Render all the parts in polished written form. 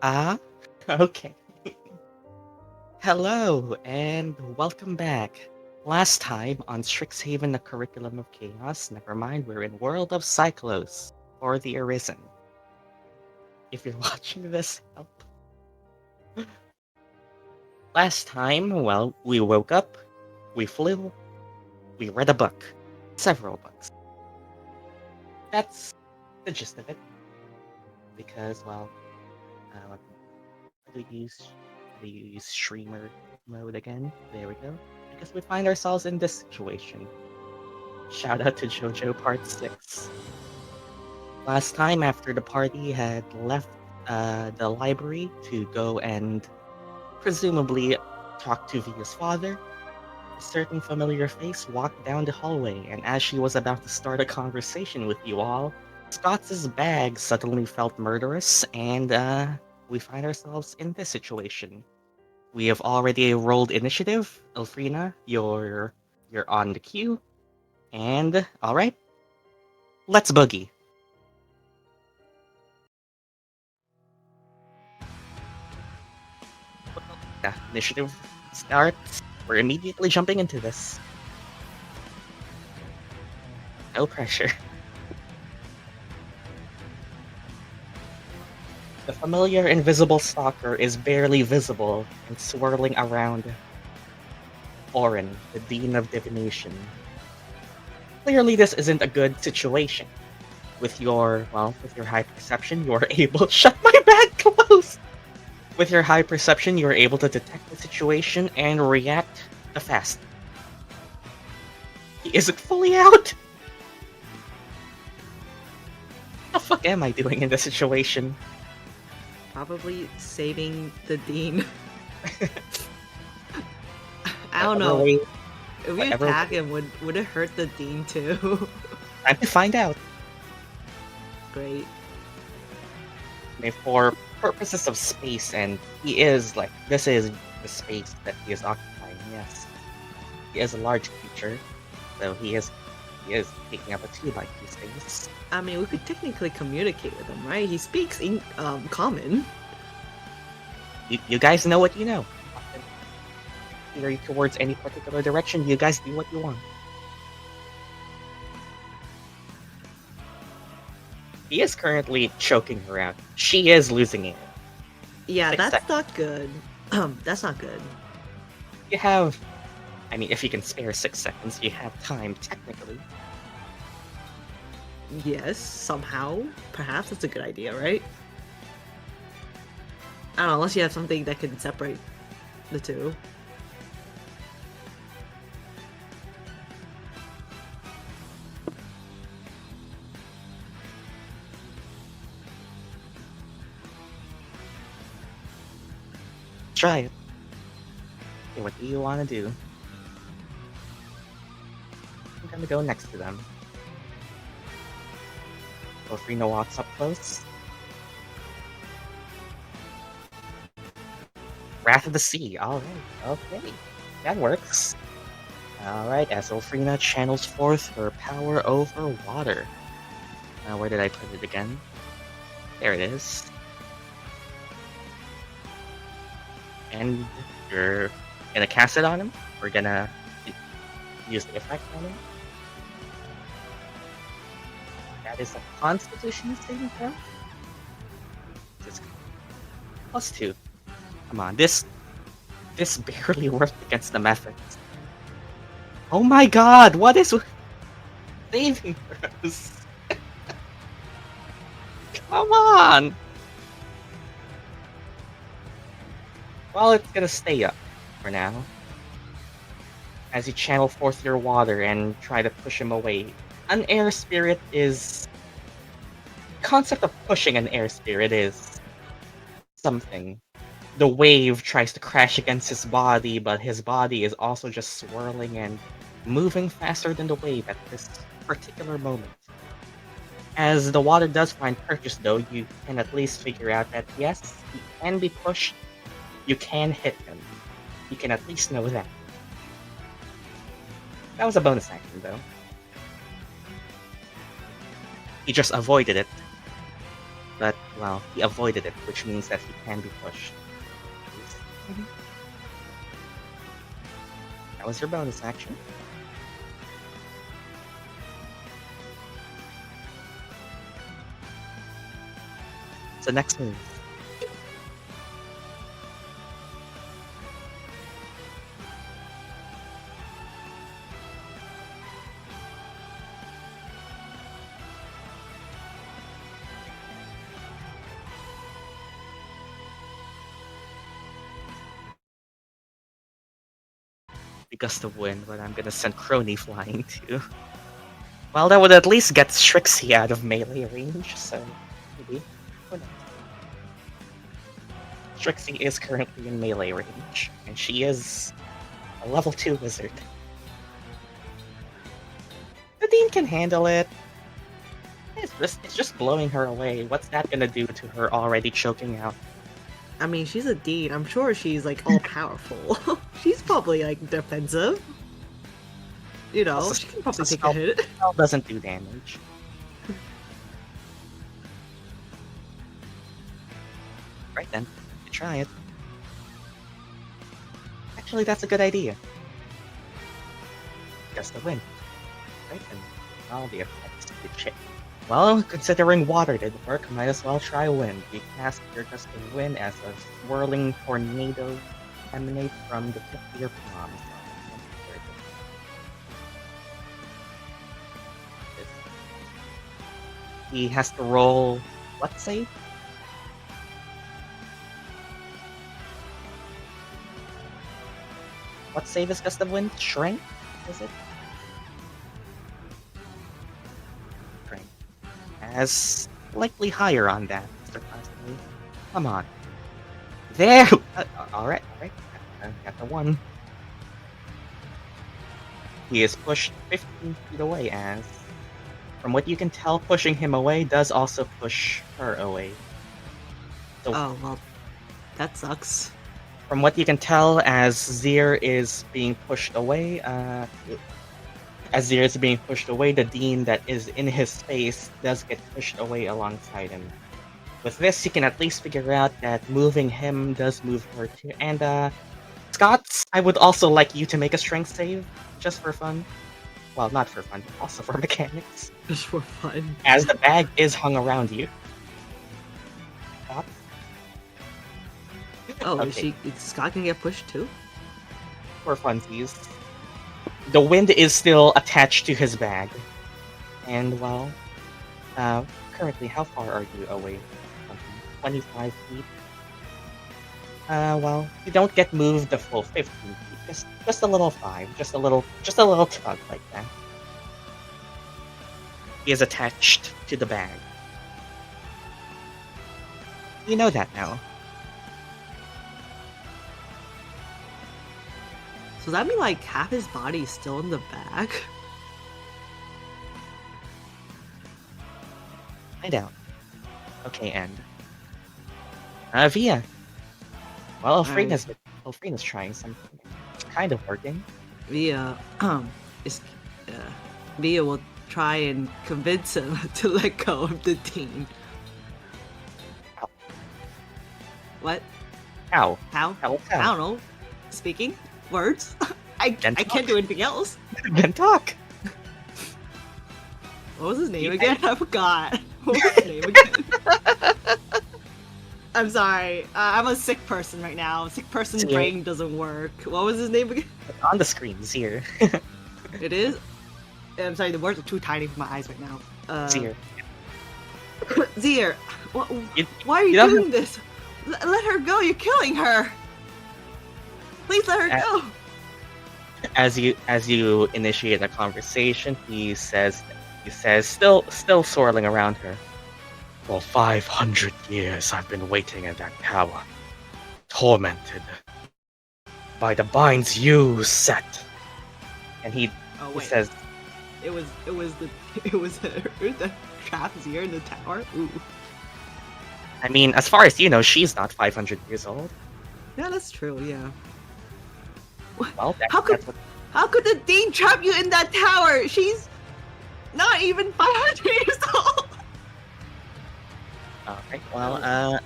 Ah, okay. Hello, and welcome back. Last time on Strixhaven, the Curriculum of Chaos, never mind, we're in World of Syklos, or the ARISEN. If you're watching this, help. Last time, well, we woke up, we flew, we read a book. Several books. That's the gist of it. Because, well, how do you use streamer mode again? There we go. Because we find ourselves in this situation. Shout out to JoJo Part 6. Last time, after the party had left the library to go and presumably talk to Via's father, a certain familiar face walked down the hallway, and as she was about to start a conversation with you all, Scots' bag suddenly felt murderous, and we find ourselves in this situation. We have already rolled initiative. Ilphriina, you're on the queue. And alright, let's boogie. Yeah, initiative starts. We're immediately jumping into this. No pressure. The familiar invisible stalker is barely visible and swirling around Orin, the Dean of Divination. Clearly this isn't a good situation. With your high perception, you are able shut my bag close! With your high perception, you are able to detect the situation and react fast. He isn't fully out! What the fuck am I doing in this situation? Probably saving the dean. I don't know. Way, if we attack him, would it hurt the dean too? Time to find out. Great. I mean, for purposes of space, and he is like, this is the space that he is occupying, yes. He is a large creature, so he is taking up a 2x2 space. I mean, we could technically communicate with him, right? He speaks in common. You guys know what you know. Either towards any particular direction, you guys do what you want. He is currently choking her out. She is losing it. Yeah, that's not good. That's not good. You have... I mean, if you can spare 6 seconds, you have time, technically. Yes, somehow. Perhaps that's a good idea, right? I don't know, unless you have something that can separate the two. Try it. Okay, what do you want to do? I'm gonna go next to them. Ilphriina walks up close. Wrath of the Sea. Alright, okay. That works. Alright, as Ilphriina channels forth her power over water. Now, where did I put it again? There it is. And you're gonna cast it on him? We're gonna use the effect on him? That is a Constitution saving throw? +2. Come on, this barely worked against the methods. Oh my god, what is saving throws? Come on! Well, it's gonna stay up for now. As you channel forth your water and try to push him away. An air spirit is... The concept of pushing an air spirit is... something. The wave tries to crash against his body, but his body is also just swirling and moving faster than the wave at this particular moment. As the water does find purchase though, you can at least figure out that yes, he can be pushed, you can hit him. You can at least know that. That was a bonus action though. He just avoided it. but, well, he avoided it, which means that he can be pushed. That was your bonus action. So next move. The gust of wind, but I'm gonna send Crony flying too. Well, that would at least get Strixie out of melee range, so maybe. Who knows? Strixie is currently in melee range, and she is a level 2 wizard. The Dean can handle it. It's just blowing her away. What's that gonna do to her already choking out? I mean, she's a dean. I'm sure she's like all powerful. She's probably like defensive. You know, Also, she can probably take spell- a hit. Spell doesn't do damage. Right then, you try it. Actually, that's a good idea. Gust of wind. Right then, all the effects did check. Well, considering water didn't work, might as well try wind. You cast your gust of wind as a swirling tornado emanate from the tip of your palm. He has to roll what save? What save is gust of wind? Strength? Is it? Strength. As slightly higher on that, surprisingly. Come on. There! Alright. Got the one. He is pushed 15 feet away as... From what you can tell, pushing him away does also push her away. So, Oh, well, that sucks. from what you can tell, as Zir is being pushed away, the Dean that is in his space does get pushed away alongside him. With this, you can at least figure out that moving him does move her too. And, Scots, I would also like you to make a strength save, just for fun. Well, not for fun, also for mechanics. Just for fun. As the bag is hung around you. Scots? Oh, Okay. Scott can get pushed too? For funsies. The wind is still attached to his bag. And, well, currently, how far are you away from him? 25 feet? Well, you don't get moved the full 15 feet. Just a little 5. Just a little tug like that. He is attached to the bag. You know that now. So that mean like half his body is still in the bag? Find out. Okay, end. Via. Well, Ilphriina's trying something. It's kind of working. Via will try and convince him to let go of the Dean. How? What? How? How? How? I don't know. Speaking words. I Then can't talk. do anything else. Then talk. What was his name You again? I forgot. What was his name again? I'm sorry. I'm a sick person right now. Sick person Zir. brain doesn't work. What was his name again? On the screen, Zir. It is. I'm sorry. The words are too tiny for my eyes right now. Zir. Zir, You- why are you you don't doing this? Let her go. You're killing her. Please let her go. As you initiate a conversation, he says, still swirling around her. For 500 years, I've been waiting in that tower, tormented by the binds you set. And he Oh wait. says, It was the trap Zir in the tower. Ooh. I mean, as far as you know, she's not 500 years old. Yeah, that's true. Yeah. Well, How could the Dean trap you in that tower? She's not even 500 years old. Alright, well,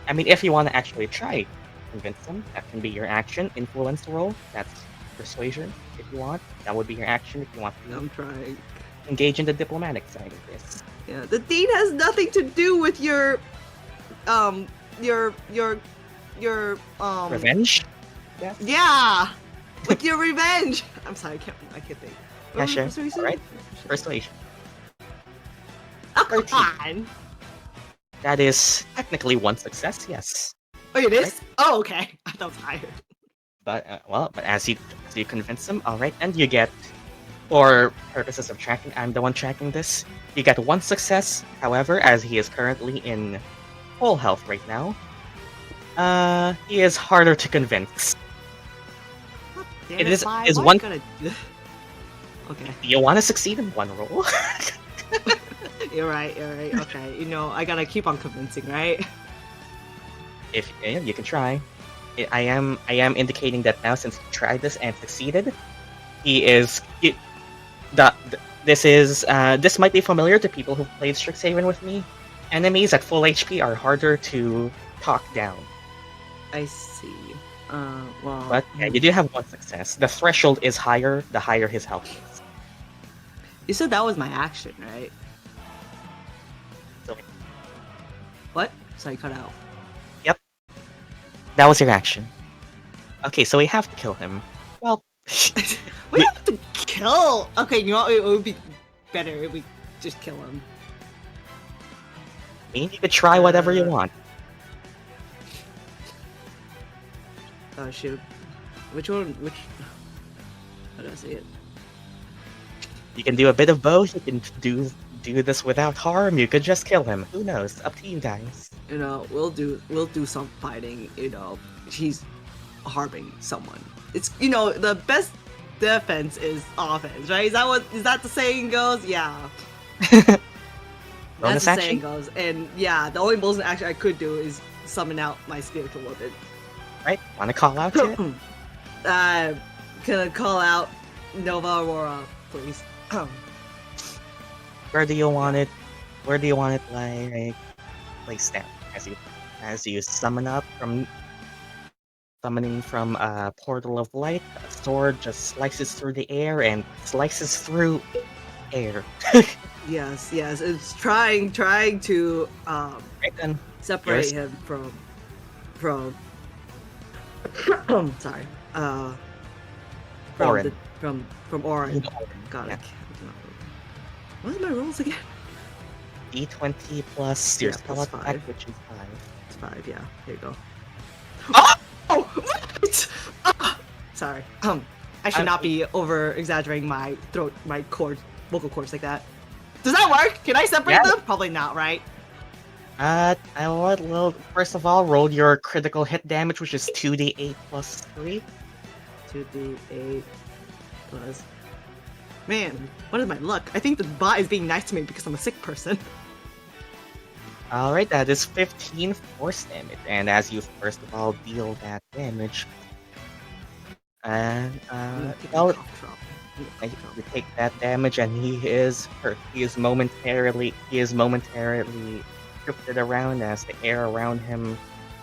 I mean, if you want to actually try convince him, that can be your action. Influence roll, that's persuasion, if you want. That would be your action if you want to I'm trying. engage in the diplomatic side of this. Yeah, the deed has nothing to do with your Revenge? Yes? Yeah, with your revenge. I'm sorry, I can't think. Yeah, sure. Persuasion? Alright. Persuasion. Oh, come 13. on. That is technically one success, yes. Oh, it is? Right. Oh, okay. I thought I was higher. But, but as you convince him, alright, and you get, for purposes of tracking, I'm the one tracking this, you get one success, however, as he is currently in full health right now. He is harder to convince. Damn It is why one. Gonna... Okay. You want to succeed in one roll? You're right, okay. You know, I gotta keep on convincing, right? If you can try. I am indicating that now, since he tried this and succeeded, this might be familiar to people who've played Strixhaven with me. Enemies at full HP are harder to talk down. I see. Well... But yeah, you do have one success. The threshold is higher, the higher his health is. You said that was my action, right? So, What? Sorry, cut out. that was your action. Okay, so we have to kill him. Well, We have to kill! Okay, you know what? It would be better if we just kill him. you could try whatever you want. Oh, shoot. Which one? Which... How do I say it? You can do a bit of both. You can do this without harm. You could just kill him. Who knows? Up to you guys. You know, we'll do some fighting. You know, he's harming someone. It's, you know, the best defense is offense, right? Is that the saying goes? Yeah. Bonus That's the action? saying goes. And yeah, the only bonus action I could do is summon out my spiritual weapon. Right? Want to call out to it? Gonna call out Nova Aurora, please. Where do you want it? Where do you want it, placed down? As you summoning from a portal of light, a sword just slices through the air and slices through air. Yes, it's trying to Right then, separate yours. him from sorry, Orin. from Orin. God, Yeah. I cannot. What are my rolls again? D20 plus your Yeah, spell plus attack, 5. which is 5. It's 5. Yeah, here you go. Oh! Oh, what? Sorry. I should not be over exaggerating my vocal cords like that. Does that work? Can I separate Yeah. them? Probably not, right? Well, first of all, roll your critical hit damage, which is 2d8 plus 3. 2d8 plus. Man, what is my luck? I think the bot is being nice to me because I'm a sick person. Alright, that is 15 force damage. And as you first of all deal that damage, and well, you take that damage and he is hurt. He is momentarily drifted around as the air around him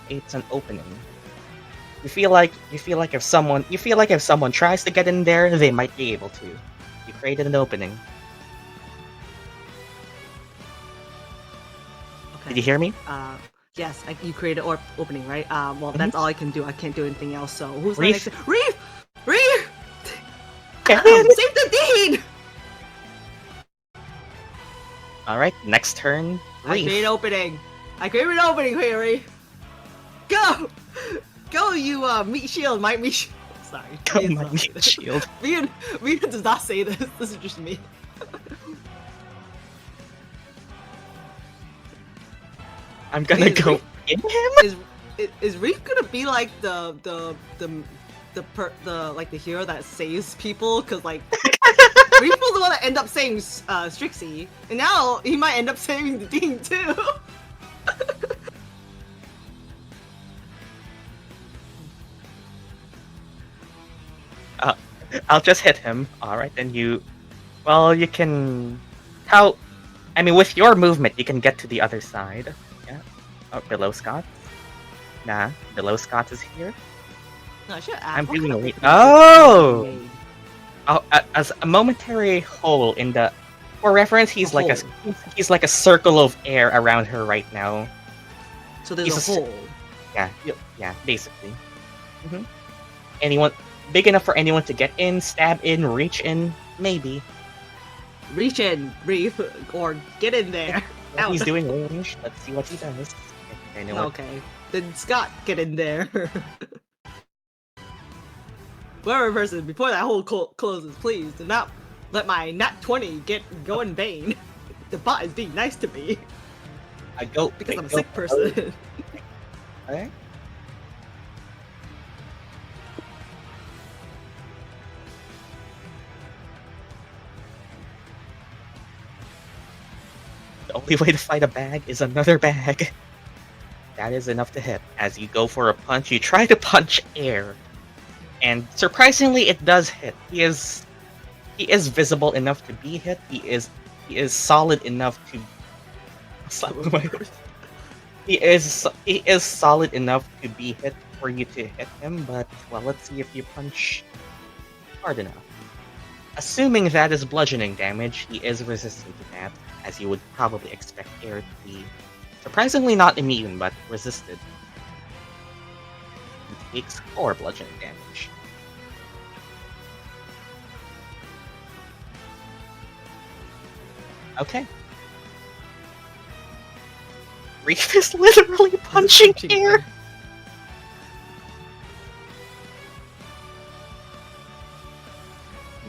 creates an opening. You feel like if someone tries to get in there, they might be able to. You created an opening. Okay. Did you hear me? Yes, you created an opening, right? Well, that's all I can do. I can't do anything else. So who's my Reef? next? Reef! Reef! Okay. Save the deed! Alright, next turn. I Reef. created an opening. Hey, Reef. Go! Go, you meat shield, might meat shield. Sorry. Come Ian does on, not say meat this. shield. Ian does not say this. This is just me. I'm gonna Is go Reef- in him? Is Reef gonna be like the hero that saves people? Cause like Reef was the one that ended up saving Strixie, and now he might end up saving the team too. I'll just hit him. Alright, then you... Well, you can... How... I mean, with your movement, you can get to the other side. Yeah. Oh, below Scott? Nah, below Scott is here. No, I should ask. I'm what doing kind of wait. weapons Oh! is made? Oh, as a momentary hole in the. For reference, he's like hole. he's like a circle of air around her right now. So there's He's a hole. Yeah, basically. Mm-hmm. Anyone big enough for anyone to get in, stab in, reach in, maybe. Reach in, Reef, or get in there. What he's doing range. Let's see what he does. I know what. Okay, then Scott, get in there. Whoever person, before that hole closes, please do not let my nat 20 go in vain. The bot is being nice to me I go because I I'm a go sick person. Okay. The only way to fight a bag is another bag. That is enough to hit. As you go for a punch, you try to punch air. And surprisingly, it does hit. He is visible enough to be hit. He is solid enough to. He is solid enough to be hit for you to hit him. But well, let's see if you punch hard enough. Assuming that is bludgeoning damage, he is resistant to that, as you would probably expect air to be. Surprisingly not immune, but resisted. He takes 4 bludgeoning damage. Okay. Reef is literally punching air!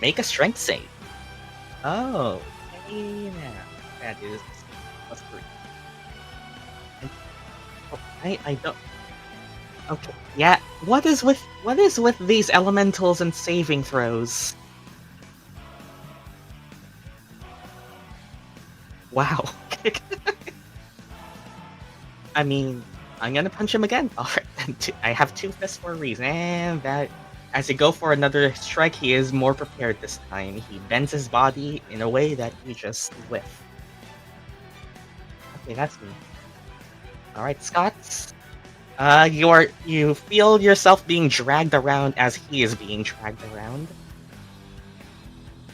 Make a strength save. Oh, okay, now that is +3. I don't. Okay, yeah. What is with these elementals and saving throws? Wow. I mean, I'm gonna punch him again. All right, I have 2 fists for a reason, and that. As you go for another strike, he is more prepared this time. He bends his body in a way that you just whiff. Okay, that's me. Alright, Scott. You feel yourself being dragged around as he is being dragged around.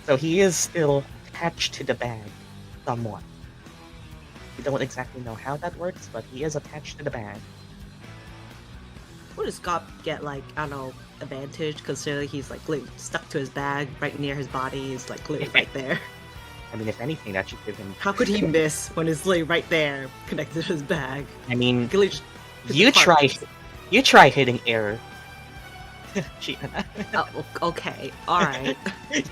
So he is still attached to the bag, somewhat. We don't exactly know how that works, but he is attached to the bag. What does Scott get, like, I don't know, advantage, considering he's, like, stuck to his bag right near his body, is, like, literally right there. I mean, if anything, that should give him... How could he miss when it's literally right there, connected to his bag? I mean, you try hitting air. Shiena. Oh, okay, alright.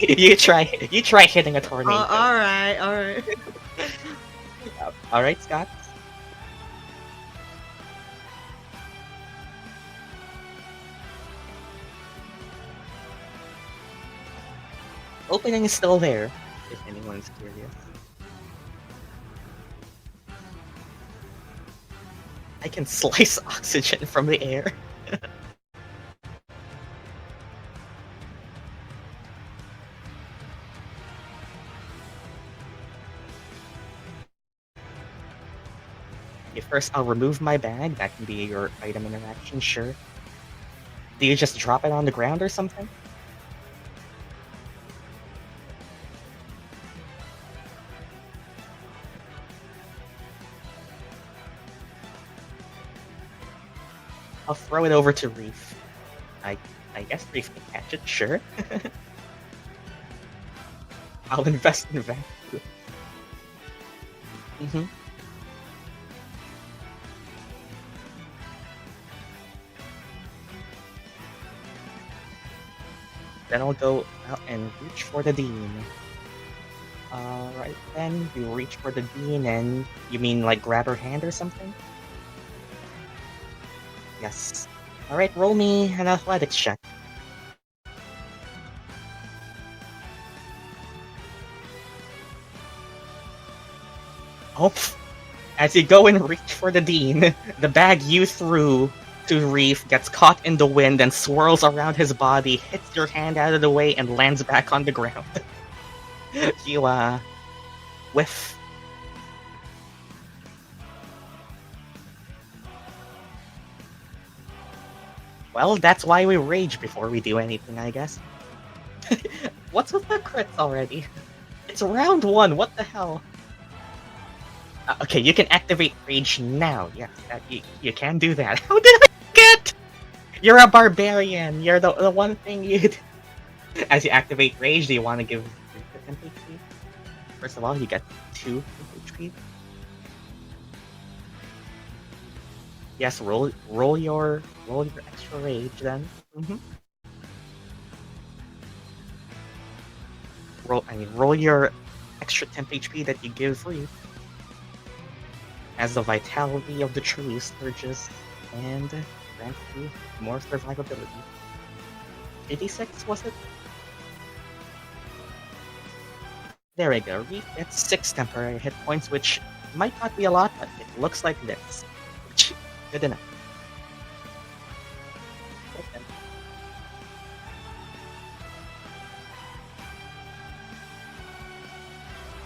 you try hitting a tornado. Alright. Alright, Scott. Opening is still there, if anyone's curious. I can slice oxygen from the air. Okay, first I'll remove my bag. That can be your item interaction, sure. Do you just drop it on the ground or something? I'll throw it over to Reef. I guess Reef can catch it, sure. I'll invest in that. Mm-hmm. Then I'll go out and reach for the Dean. Alright then, you reach for the Dean and you mean like grab her hand or something? Yes. Alright, roll me an athletics check. Oh, as you go and reach for the Dean, the bag you threw to Reef gets caught in the wind and swirls around his body, hits your hand out of the way, and lands back on the ground. You, whiff. Well, that's why we rage before we do anything, I guess. What's with the crits already? It's round 1, what the hell? Okay, you can activate rage now. Yes, you can do that. How did I get? You're a barbarian. You're the one thing you. As you activate rage, do you want to give 10 HP? First of all, you get 2 HP. Yes, roll your extra rage then. Roll your extra 10 HP that you give Reef. As the vitality of the tree surges and grants you more survivability. 86 was it? There we go. Reef gets 6 temporary hit points, which might not be a lot, but it looks like this. Good enough. Okay.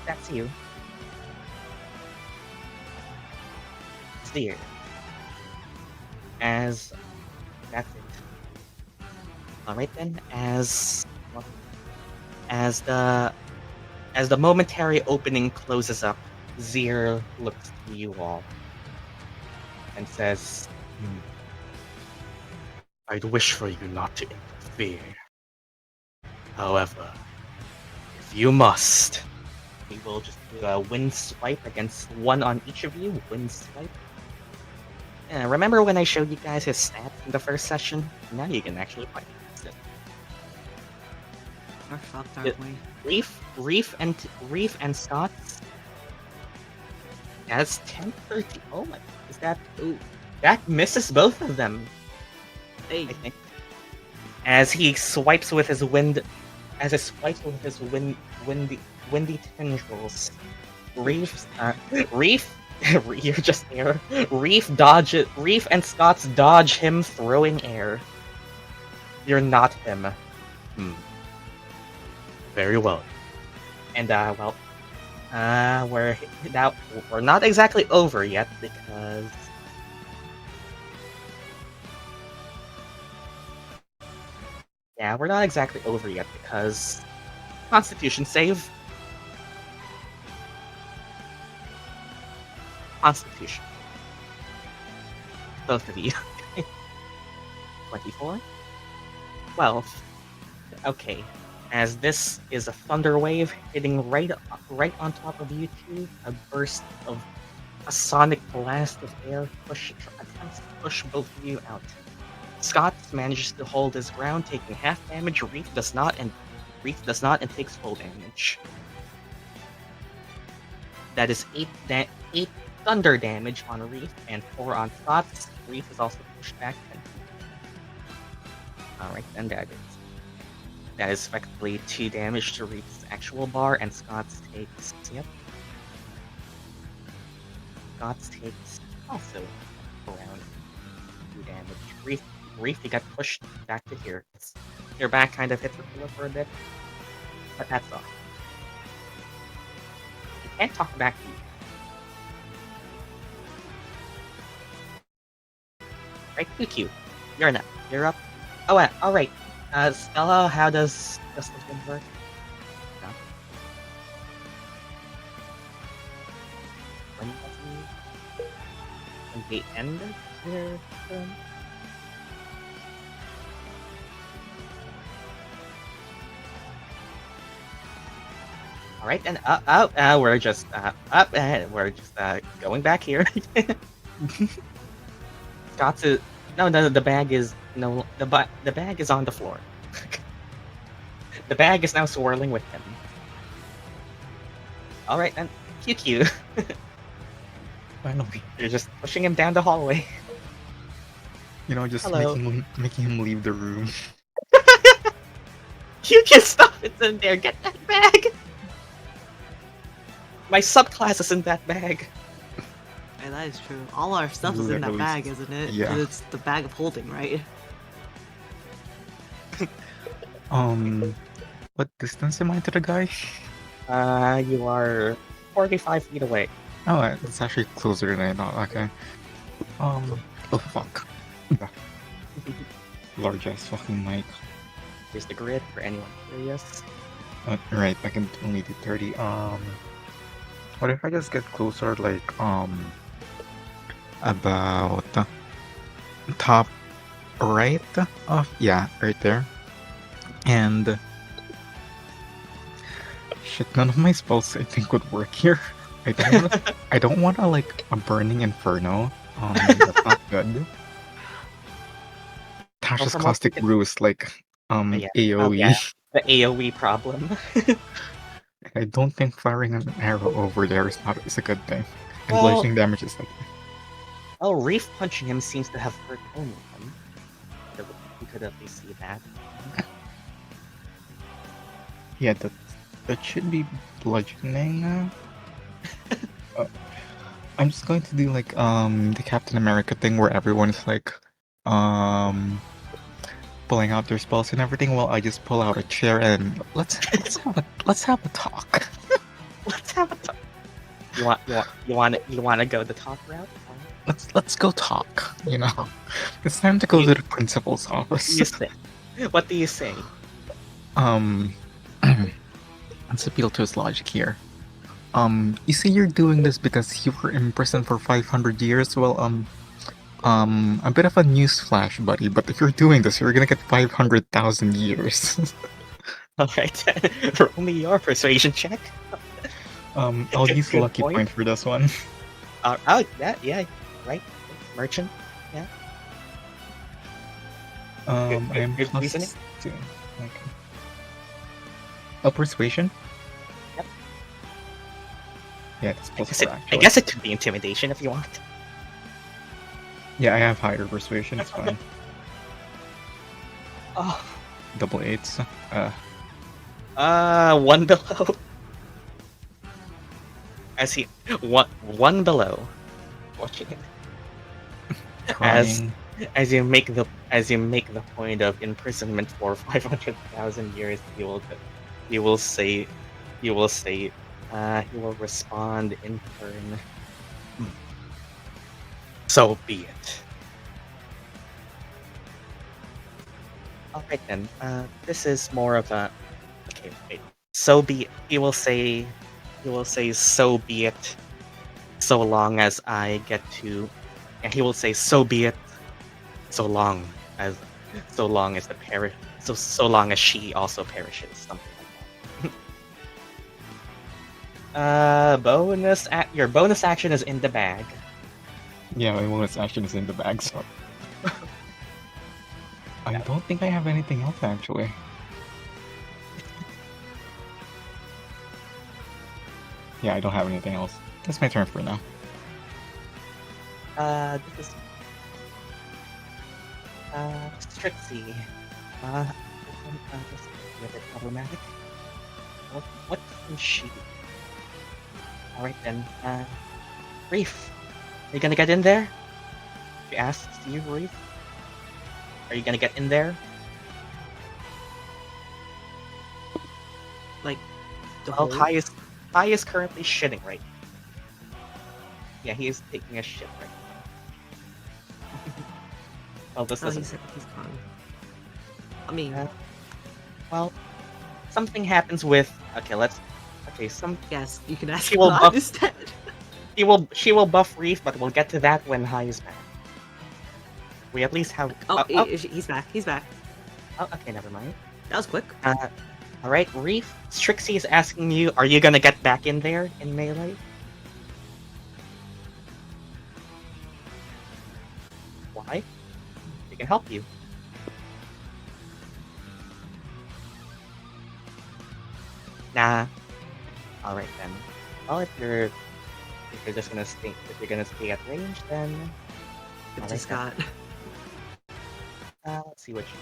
That's you. Steer. As that's it. Alright then, as the momentary opening closes up, Zir looks to you all and says, I'd wish for you not to interfere. However, if you must, we will just do a wind swipe against one on each of you. Wind swipe. Remember when I showed you guys his stats in the first session? Now you can actually fight. We're fucked, aren't we? Reef and Scots. That's 10-13. Oh my! Is that? Ooh, that misses both of them. Hey. I think. As he swipes with his wind, windy tendrils. Reef, you're just there. Reef and Scots dodge him, throwing air. You're not him. Very well. And we're not exactly over yet because we're not exactly over yet because Constitution save. Constitution. Both of you. 24? 12. Okay. As this is a thunder wave hitting right on top of you two, a sonic blast of air attempts to push both of you out. Scott manages to hold his ground, taking half damage. Reef does not and takes full damage. That is 8 thunder damage on Reef and 4 on Scots. Reef is also pushed back 10 feet. Alright, then that is effectively 2 damage to Reef's actual bar, and Scots takes Scots takes also around 2 damage. Reef, you got pushed back to here. Your back kind of hits the pillow for a bit, but that's all. You can't talk back to you. Right, QQ. You're up. Oh, alright. Stella, how does Justice Wind work? No. When they end their turn? Alright, and we're just going back here. Got to the bag is the bag is on the floor. The bag is now swirling with him. Alright then, QQ. Finally. You're just pushing him down the hallway. Just Hello. making him leave the room. QQ, stop! It's in there. Get that bag. My subclass is in that bag. Yeah, that is true. All our stuff is in that bag, isn't it? Yeah. It's the bag of holding, right? What distance am I to the guy? You are 45 feet away. Oh, it's actually closer than I thought. Okay. Oh fuck. large ass fucking mic. Here's the grid for anyone curious. Right, I can only do 30. What if I just get closer, like, about top right of, yeah, right there. And shit, none of my spells I think would work here. I don't want to like a burning inferno. That's not good. Tasha's from what we caustic can- brew is like yeah. Oh AoE. yeah, the AOE problem. I don't think firing an arrow over there is a good thing. And Well- bludgeoning damage is like Oh, Reef punching him seems to have hurt only him. We could at least see that. yeah, that should be bludgeoning. I'm just going to do like the Captain America thing where everyone's like pulling out their spells and everything. Well, I just pull out a chair and let's have a talk. Let's have a talk. You want to go the talk route? Let's go talk. You know, it's time to go to the principal's office. What do you say? What do you say? Let's appeal to his logic here. You see, you're doing this because you were imprisoned for 500 years. Well, a bit of a newsflash, buddy. But if you're doing this, you're gonna get 500,000 years. All right, roll me your persuasion check. I'll use Good lucky point for this one. Oh, yeah, right. Merchant. I am good plus reasoning. 2. Okay. Oh, persuasion? Yep. Yeah, it's plus 4 I actually. guess it could be intimidation if you want. Yeah, I have higher persuasion. It's fine. Oh, Double 8s. 1 below. I see. One below. Watching it. Crying. As you make the point of imprisonment for 500,000 years, he will respond in turn. So be it. Alright then, this is more of a... Okay, wait. So be it. He will say, so be it, so long as I get to... And he will say, so be it, so long as the perish... So long as she also perishes, something like that. Your bonus action is in the bag. Yeah, my bonus action is in the bag, so... I don't think I have anything else, actually. Yeah, I don't have anything else. That's my turn for now. This is... Strixie. This is a bit problematic. What can she do? Alright then, Reef. Are you gonna get in there? She asks you, Reef. Are you gonna get in there? Like, the Well, whole... Kai is currently shitting right now. Yeah, he is taking a shit right now. Well, this Oh, he doesn't... said he's gone. I mean, Well, something happens with... Okay, yes, you can ask She will God buff- instead. She will buff Reef, but we'll get to that when Hai is back. We at least have... He's back. He's back. Okay, never mind. That was quick. Alright, Reef, Strixie is asking you, are you gonna get back in there in melee? Why? We can help you. Nah. Alright then. Well, if you're just gonna stay at range, then It's Alright, just got... let's see what you...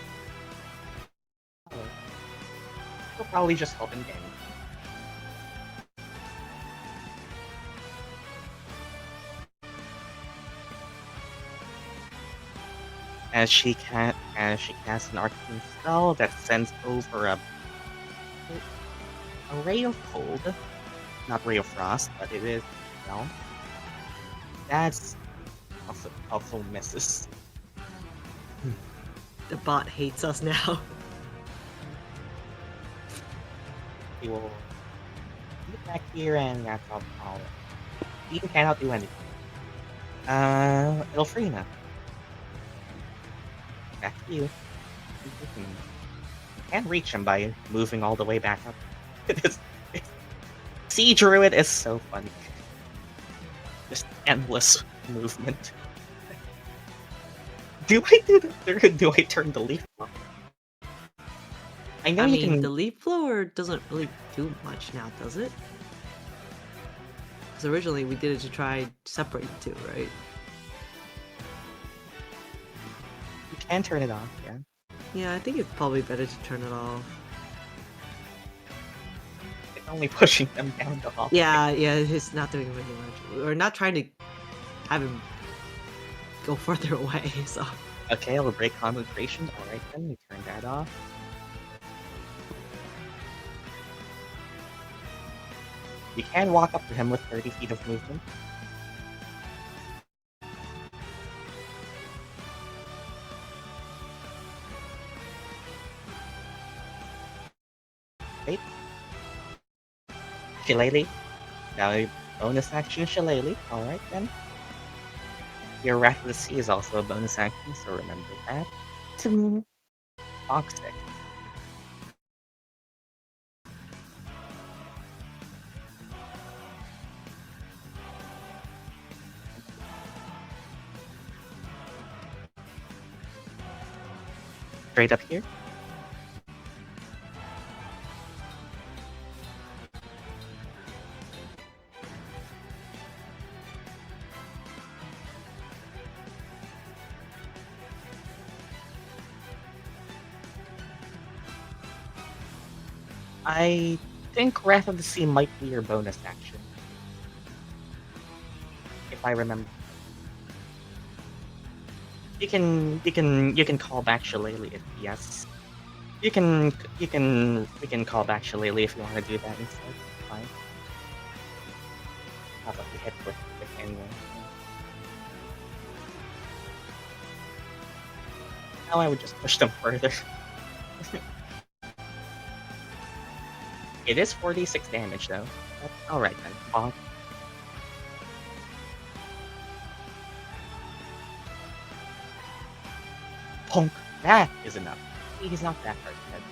Oh. We'll probably just help in game. As she casts an arcane spell that sends over a ray of cold, not ray of frost, but it is, that's also misses. The bot hates us now. We will get back here and that's all. Dean cannot do anything. Ilphriina. Back to you. You can't reach him by moving all the way back up. Sea Druid is so funny. Just endless movement. Do I turn the leaf blower? I know you can. The leaf blower doesn't really do much now, does it? Because originally we did it to try to separate the two, right? You can turn it off, yeah. Yeah, I think it's probably better to turn it off. It's only pushing them down the hall. Yeah, it's not doing really much. We're not trying to have him go further away, so. Okay, I'll break concentration. Alright then, we turn that off. You can walk up to him with 30 feet of movement. Wait. Shillelagh. Now bonus action Shillelagh. Alright then. Your Wrath of the Sea is also a bonus action, so remember that. Toxic. Straight up here. I think Wrath of the Sea might be your bonus action. If I remember. You can call back Shillelagh if yes. We can call back Shillelagh if you want to do that instead. Fine. How about we hit with anyway? Now I would just push them further. It is 46 damage though. Alright then. Bonk. Bonk. That is enough. He's not that hard to hit.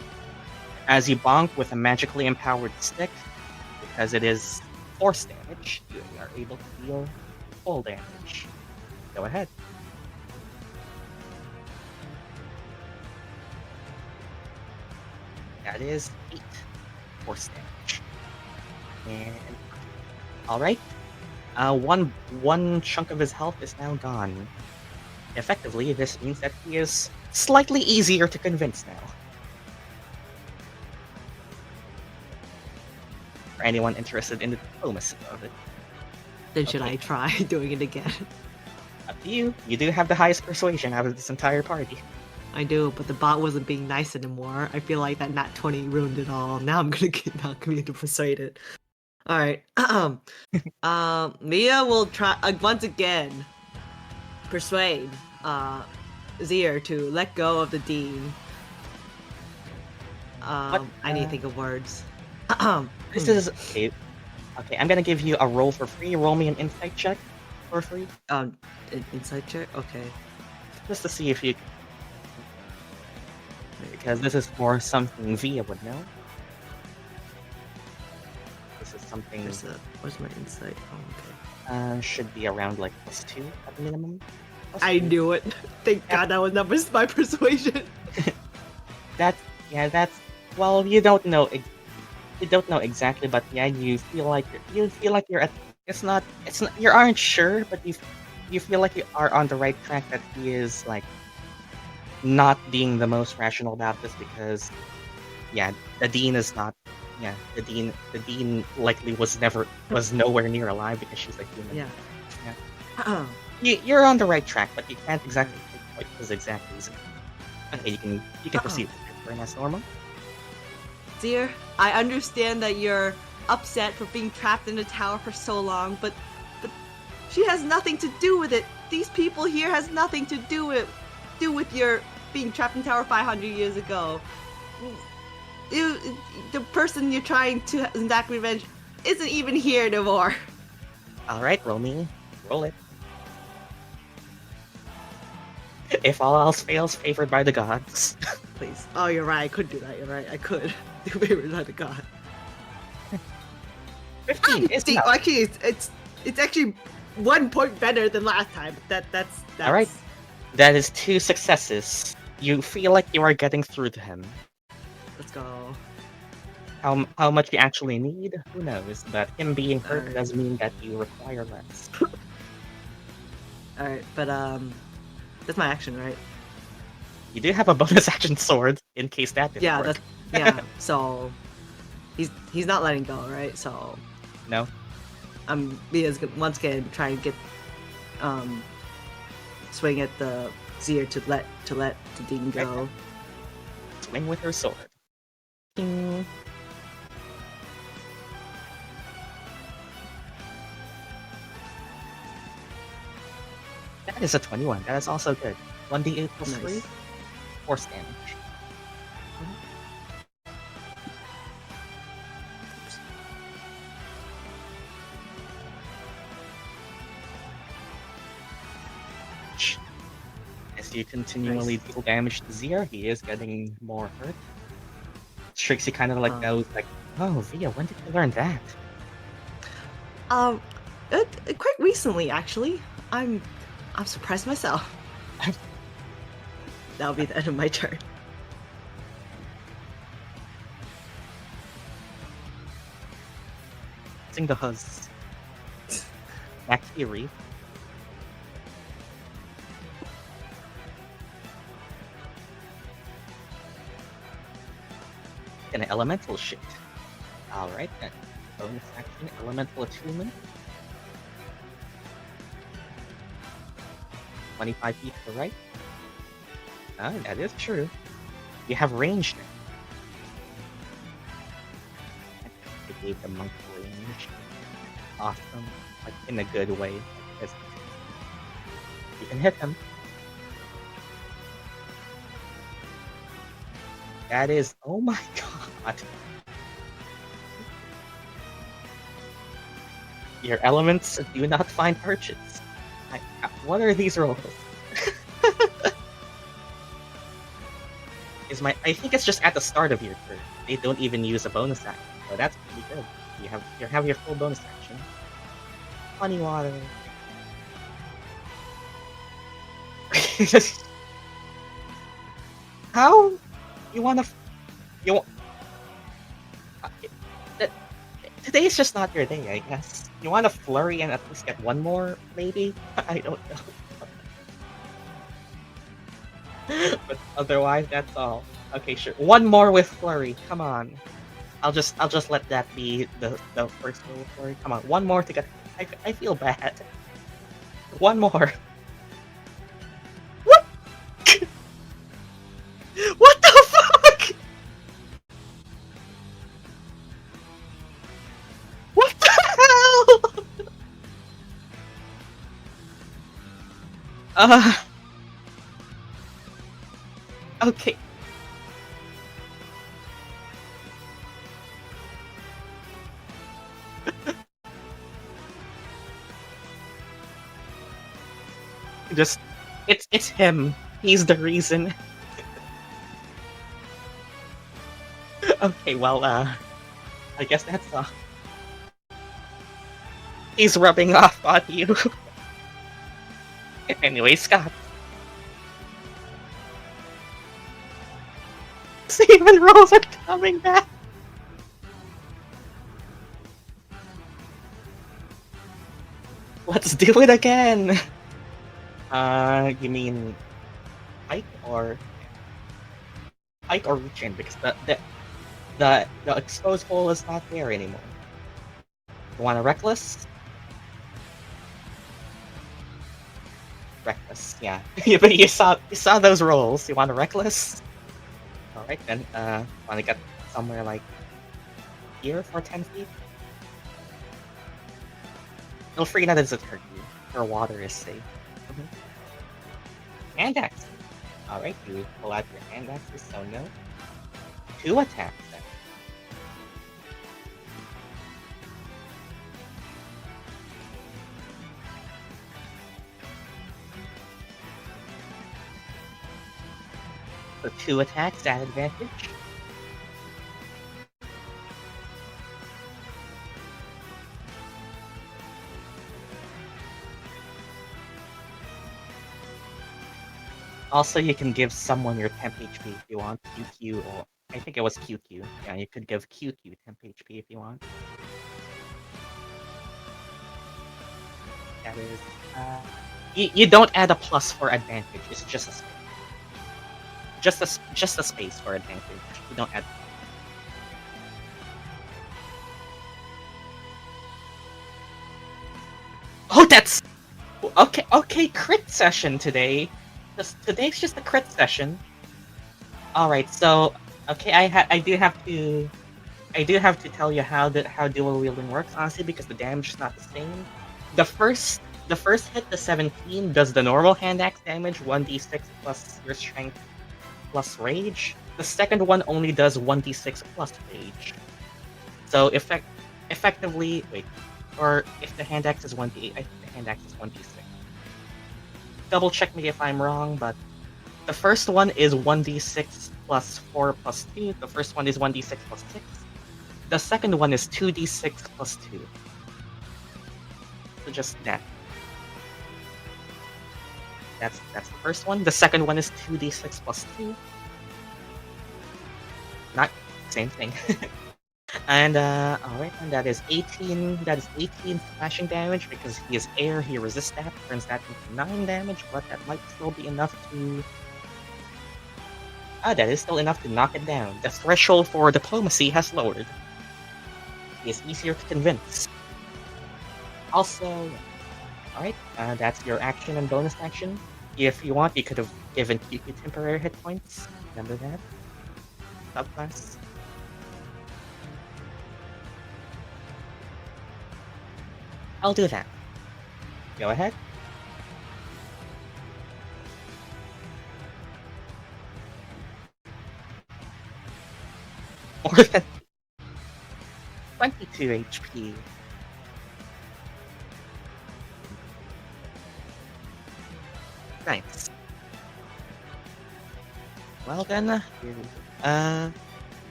As you bonk with a magically empowered stick, because it is force damage, you are able to deal full damage. Go ahead. That is 8 force damage. And alright. One chunk of his health is now gone. Effectively, this means that he is slightly easier to convince now. For anyone interested in the diplomacy of it. Then should I try doing it again? Up to you. You do have the highest persuasion out of this entire party. I do, but the bot wasn't being nice anymore. I feel like that nat 20 ruined it all. Now I'm gonna get to persuade it. Alright. Mia will try once again persuade Zier to let go of the Dean. I need to think of words. This is okay. Okay, I'm gonna give you a roll for free. Roll me an insight check for free. An insight check? Okay. Just to see if you can. Because this is for something Via would know. This is something. Where's my insight? Oh, okay. Should be around like +2 at the minimum. I knew it. Thank God that was not my persuasion. That's well, you don't know exactly, but yeah, you feel like you're at. It's not. You aren't sure, but you feel like you are on the right track. That he is like not being the most rational about this because, yeah, the Dean is not. Yeah, the Dean likely was nowhere near alive because she's like human. Yeah. You're on the right track, but you can't exactly pinpoint his exact reason. Okay, you can proceed with your turn as normal. Dear, I understand that you're upset for being trapped in the tower for so long, but she has nothing to do with it. These people here has nothing to do with your being trapped in Tower 500 years ago. The person you're trying to exact revenge isn't even here no more. Alright, Romy, roll it. If all else fails, favored by the gods. Please. Oh, you're right. I could do that. You're right. I could. Do favors by the god. 15 is enough. Actually, it's actually 1 point better than last time. That's Alright. That is 2 successes. You feel like you are getting through to him. Let's go. How much you actually need, who knows, but him being hurt Alright. does mean that you require less. Alright, but that's my action, right? You do have a bonus action sword, in case that didn't Yeah, work. so he's not letting go, right? So No? I'm once again trying to get swing at the Seer to let the demon go. Swing with her sword. Ding. That is a 21. That is also good. 1d8 plus Nice. 3. Force damage. As you continually deal damage to Zir, he is getting more hurt. Trixie kind of like knows, like, oh, Via, when did you learn that? Quite recently, actually. I'm surprised myself. That'll be the end of my turn. Sing the huzz. Back to you, Reef. An elemental shift. Alright then. Bonus action, elemental attunement. 25 feet to the right. Ah, that is true. You have range now. I gave the monk range. Awesome. Like, in a good way. Because you can hit him. That is... Oh my god. Your elements do not find arches. What are these rolls? I think it's just at the start of your turn. They don't even use a bonus action, so that's pretty good. You have your full bonus action. Funny water. How you wanna? Today's just not your day, I guess. You want to flurry and at least get one more, maybe? I don't know. But otherwise, that's all. Okay, sure. One more with flurry. Come on. I'll just let that be the first roll of flurry. Come on, one more to get. I feel bad. One more. What? What the fuck? What the hell? Okay. Just, it's him. He's the reason. Okay, well, I guess that's all. He's rubbing off on you. Anyway, Scott. Saving rolls are coming back. Let's do it again. You mean hike or reach in? Because the exposed hole is not there anymore. You want a reckless? Reckless, yeah. But you saw those rolls. You want a reckless? All right then. Want to get somewhere like here for 10 feet? Ilphriina doesn't hurt you. Her water is safe. And Dex. Alright, you pull out your hand axes, so no. 2 attacks then. So 2 attacks at advantage. Also, you can give someone your temp HP if you want. QQ, or I think it was QQ. Yeah, you could give QQ temp HP if you want. That is, you don't add a plus for advantage. It's just a space. Just a space for advantage. You don't add. Oh, that's okay. Okay, crit session today. Today's just a crit session. All right, so okay, I do have to tell you how dual wielding works, honestly, because the damage is not the same. The first hit, the 17, does the normal hand axe damage, 1d6 plus your strength plus rage. The second one only does 1d6 plus rage. So effectively, wait, or if the hand axe is 1d8, I think the hand axe is 1d6. Double check me if I'm wrong, but the first one is 1d6 plus 4 plus 2. The first one is 1d6 plus 6. The second one is 2d6 plus 2. So just that. That's the first one. The second one is 2d6 plus 2. Not same thing. And alright, and that is 18 slashing damage because he is air, he resists that, turns that into 9 damage, but that might still be enough to that is still enough to knock it down. The threshold for diplomacy has lowered. He is easier to convince. Also, alright, that's your action and bonus action. If you want, you could have given QQ temporary hit points. Remember that? Subclass. I'll do that. Go ahead. More than 22 HP. Nice. Well then,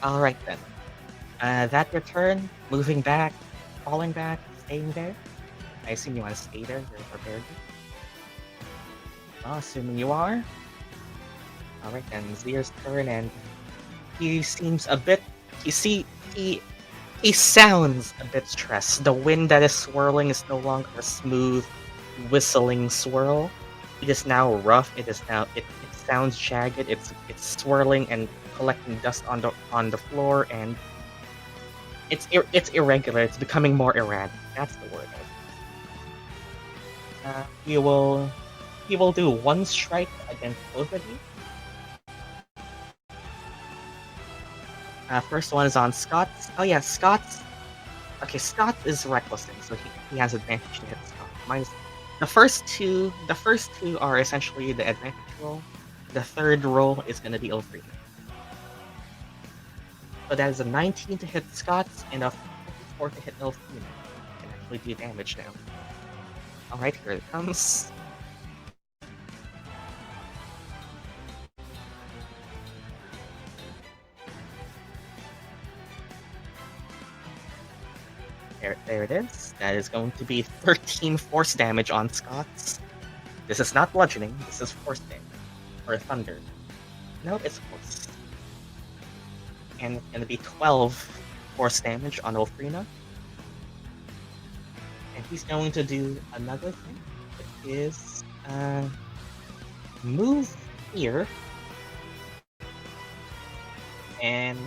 alright then. That your turn, moving back, falling back, staying there. I assume you want to stay there, you're prepared. Well, assuming you are. Alright then, Zier's turn, and he seems a bit, he sounds a bit stressed. The wind that is swirling is no longer a smooth, whistling swirl. It is now rough, it sounds jagged, it's swirling and collecting dust on the floor, and it's irregular, it's becoming more erratic. That's the word. He will do one strike against both of you. First one is on Scots. Oh yeah, Scots. Okay, Scots is recklessing, so he has advantage to hit Scots. The first two are essentially the advantage roll. The third roll is going to be Ilphriina. So that is a 19 to hit Scots and a 54 to hit Ilphriina. Can actually do damage now. Alright, here it comes. There it is. That is going to be 13 force damage on Scots. This is not bludgeoning, this is force damage. Or thunder. No, it's force. And it's going to be 12 force damage on Ilphriina. And he's going to do another thing, which is move here. And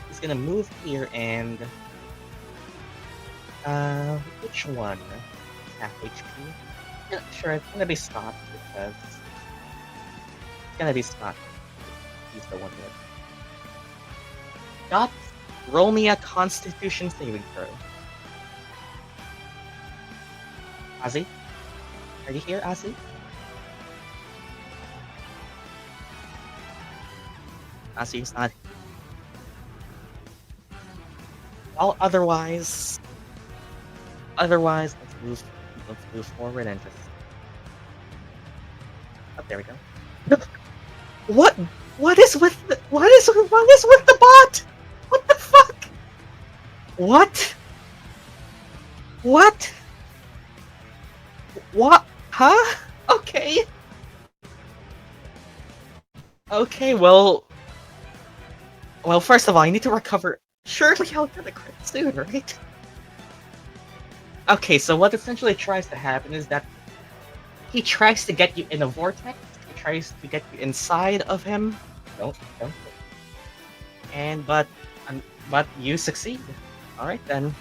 he's going to move here and which one? Half HP? Yeah, sure, it's gonna be Scott because it's gonna be Scott. He's the one with. Scott, roll me a Constitution saving throw. Azii? Are you here, Azii? Azii's not. Well, otherwise, let's move forward and just. Oh, there we go. What is with the bot? What the fuck? What? What? What? Huh? Okay. Okay, well, first of all, I need to recover. Surely I'll get a crit soon, right? Okay, so what essentially tries to happen is that he tries to get you in a vortex. He tries to get you inside of him. Don't. But you succeed. All right then.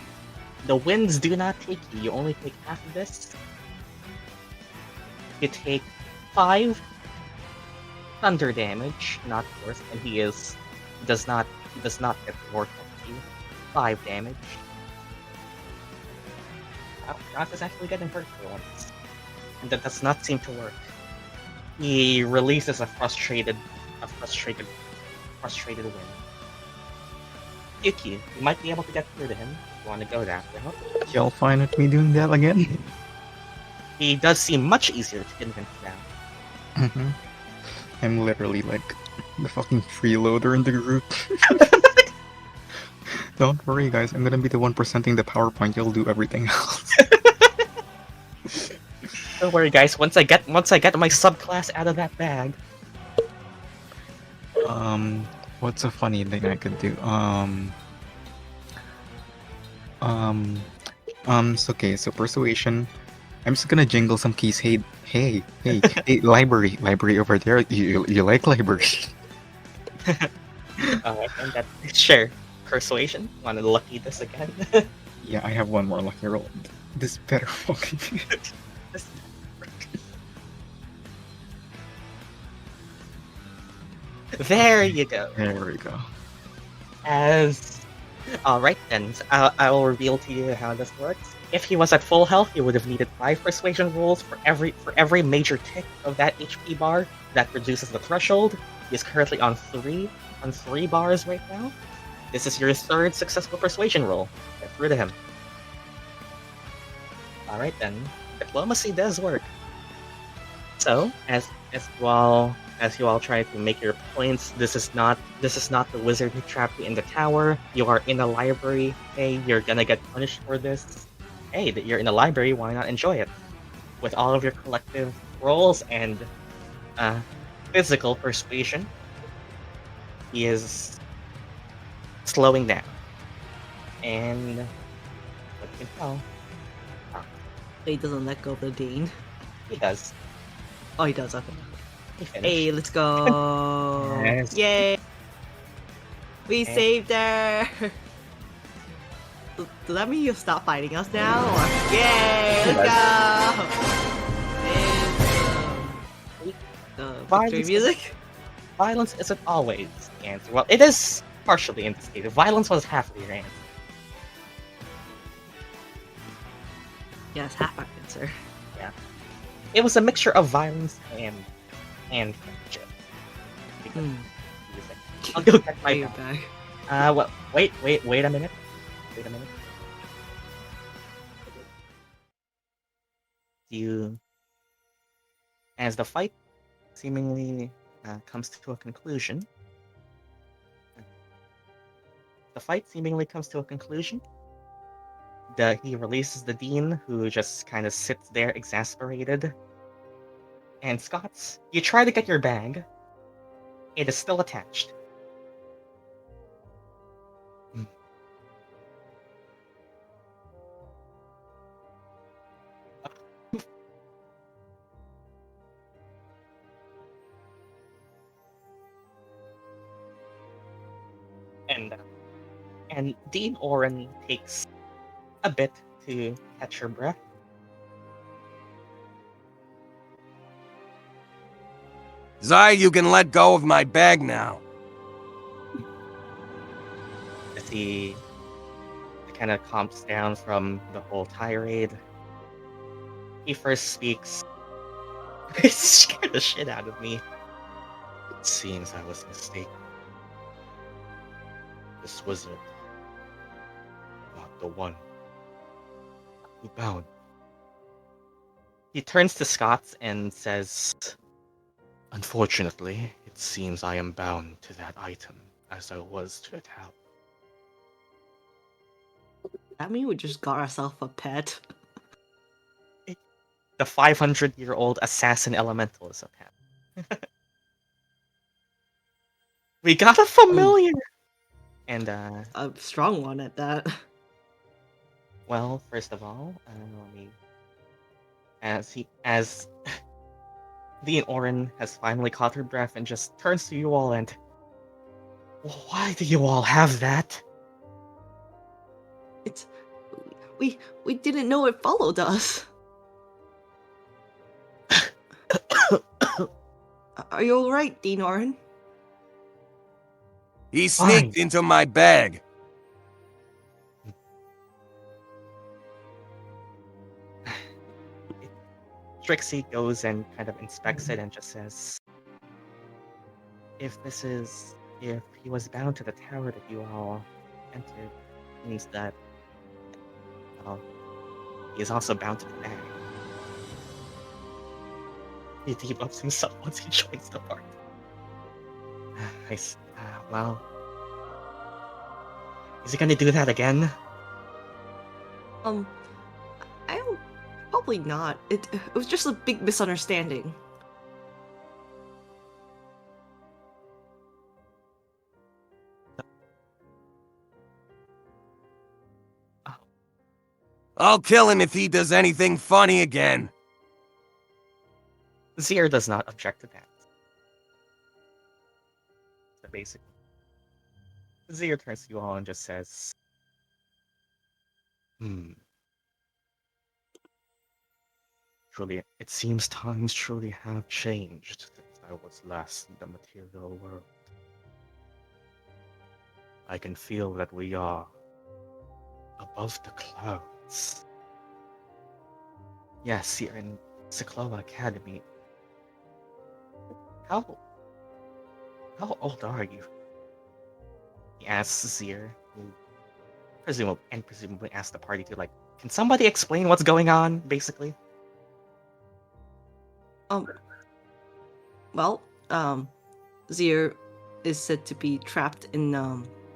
The winds do not take you. You only take half of this. You take 5 thunder damage, not force, and he does not get vortex you. 5 damage. Wow, Roth is actually getting hurt for once. And that does not seem to work. He releases a frustrated wind. Yuki, you might be able to get through to him if you want to go that route. Y'all fine with me doing that again? He does seem much easier to convince now. I'm literally like the fucking freeloader in the group. Don't worry, guys. I'm gonna be the one presenting the PowerPoint. You'll do everything else. Don't worry, guys. Once I get my subclass out of that bag. What's a funny thing I could do? So persuasion. I'm just gonna jingle some keys. Hey, library over there. You like library? Alright, and that sure. Persuasion. Want to lucky this again? Yeah, I have one more lucky roll. This better fucking. There you go. There we go. Alright then, I will reveal to you how this works. If he was at full health, he would have needed 5 persuasion rolls for every major tick of that HP bar that reduces the threshold. He is currently on 3 bars right now. This is your 3rd successful persuasion roll. Get through to him. Alright then, diplomacy does work. So, as you all try to make your points, this is not the wizard who trapped you in the tower. You are in a library. Hey, you're gonna get punished for this. Hey, that you're in a library, why not enjoy it? With all of your collective rolls and physical persuasion, he is slowing down. And what you can tell, He doesn't let go of the Dean. he does. Oh, he does. Okay. He finished. Hey, let's go! Yes. Yay! We Okay. saved her. Does that mean you'll stop fighting us now? Or... Yay! Let's go! And victory Violence music. Violence isn't always the answer. Well, it is partially indicated. Violence was half of your answer. Yes, half my answer. It was a mixture of violence and friendship. Hmm. I'll go get my Take it bag. back. Well, wait a minute. As the fight seemingly comes to a conclusion. He releases the Dean, who just kind of sits there exasperated. And Scots, you try to get your bag. It is still attached. And Dean Oren takes a bit to catch her breath. Zai, you can let go of my bag now. As he kind of calms down from the whole tirade. He first speaks. It scared the shit out of me. It seems I was mistaken. this wizard, not the one who bound. He turns to Scots and says, "Unfortunately, it seems I am bound to that item, as I was to the tower." That mean we just got ourselves a pet? The 500-year-old assassin elemental is okay. We got a familiar! And, A strong one at that. well, first of all, let me... As the Orin has finally caught her breath and just turns to you all and... Why do you all have that? It's we didn't know it followed us. Are you alright, Dean Orin? He Fine. sneaked into my bag. Trixie goes and kind of inspects it and just says, if he was bound to the tower that you all entered, it means that, well, he is also bound to the bag. He debuffs himself once he joins the party. Well, is he gonna do that again? I don't. Probably not. It was just a big misunderstanding. I'll kill him if he does anything funny again. Zir does not object to that. So basically, Zir turns to you all and just says, Truly, it seems times truly have changed since I was last in the material world. I can feel that we are above the clouds. Yes, here in Sichloa Academy. How old are you? He asks Zir, who presumably asks the party to, like, can somebody explain what's going on, basically? Well, Zir is said to be trapped in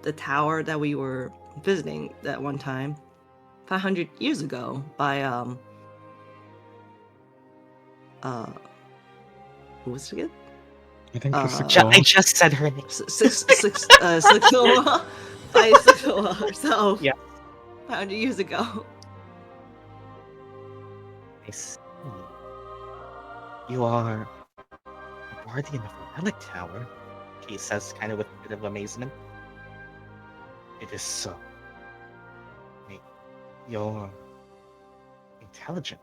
the tower that we were visiting that one time 500 years ago by who was it again? I think it's I just said her name. Sichloa. By Sichloa herself. Yeah. 500 years ago. I see. You are a guardian of the relic tower, he says, kind of with a bit of amazement. It is so. You're intelligent.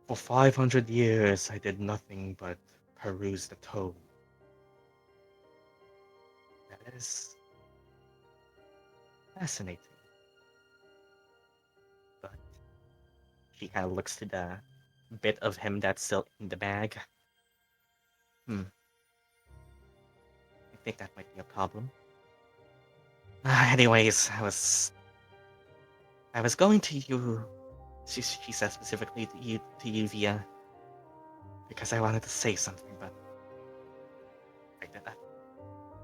For 500 years, I did nothing but peruse the tome. That is fascinating. But she kind of looks to the bit of him that's still in the bag. I think that might be a problem. Anyways, I was going to you. She says specifically to you, Via, because I wanted to say something, but I did that.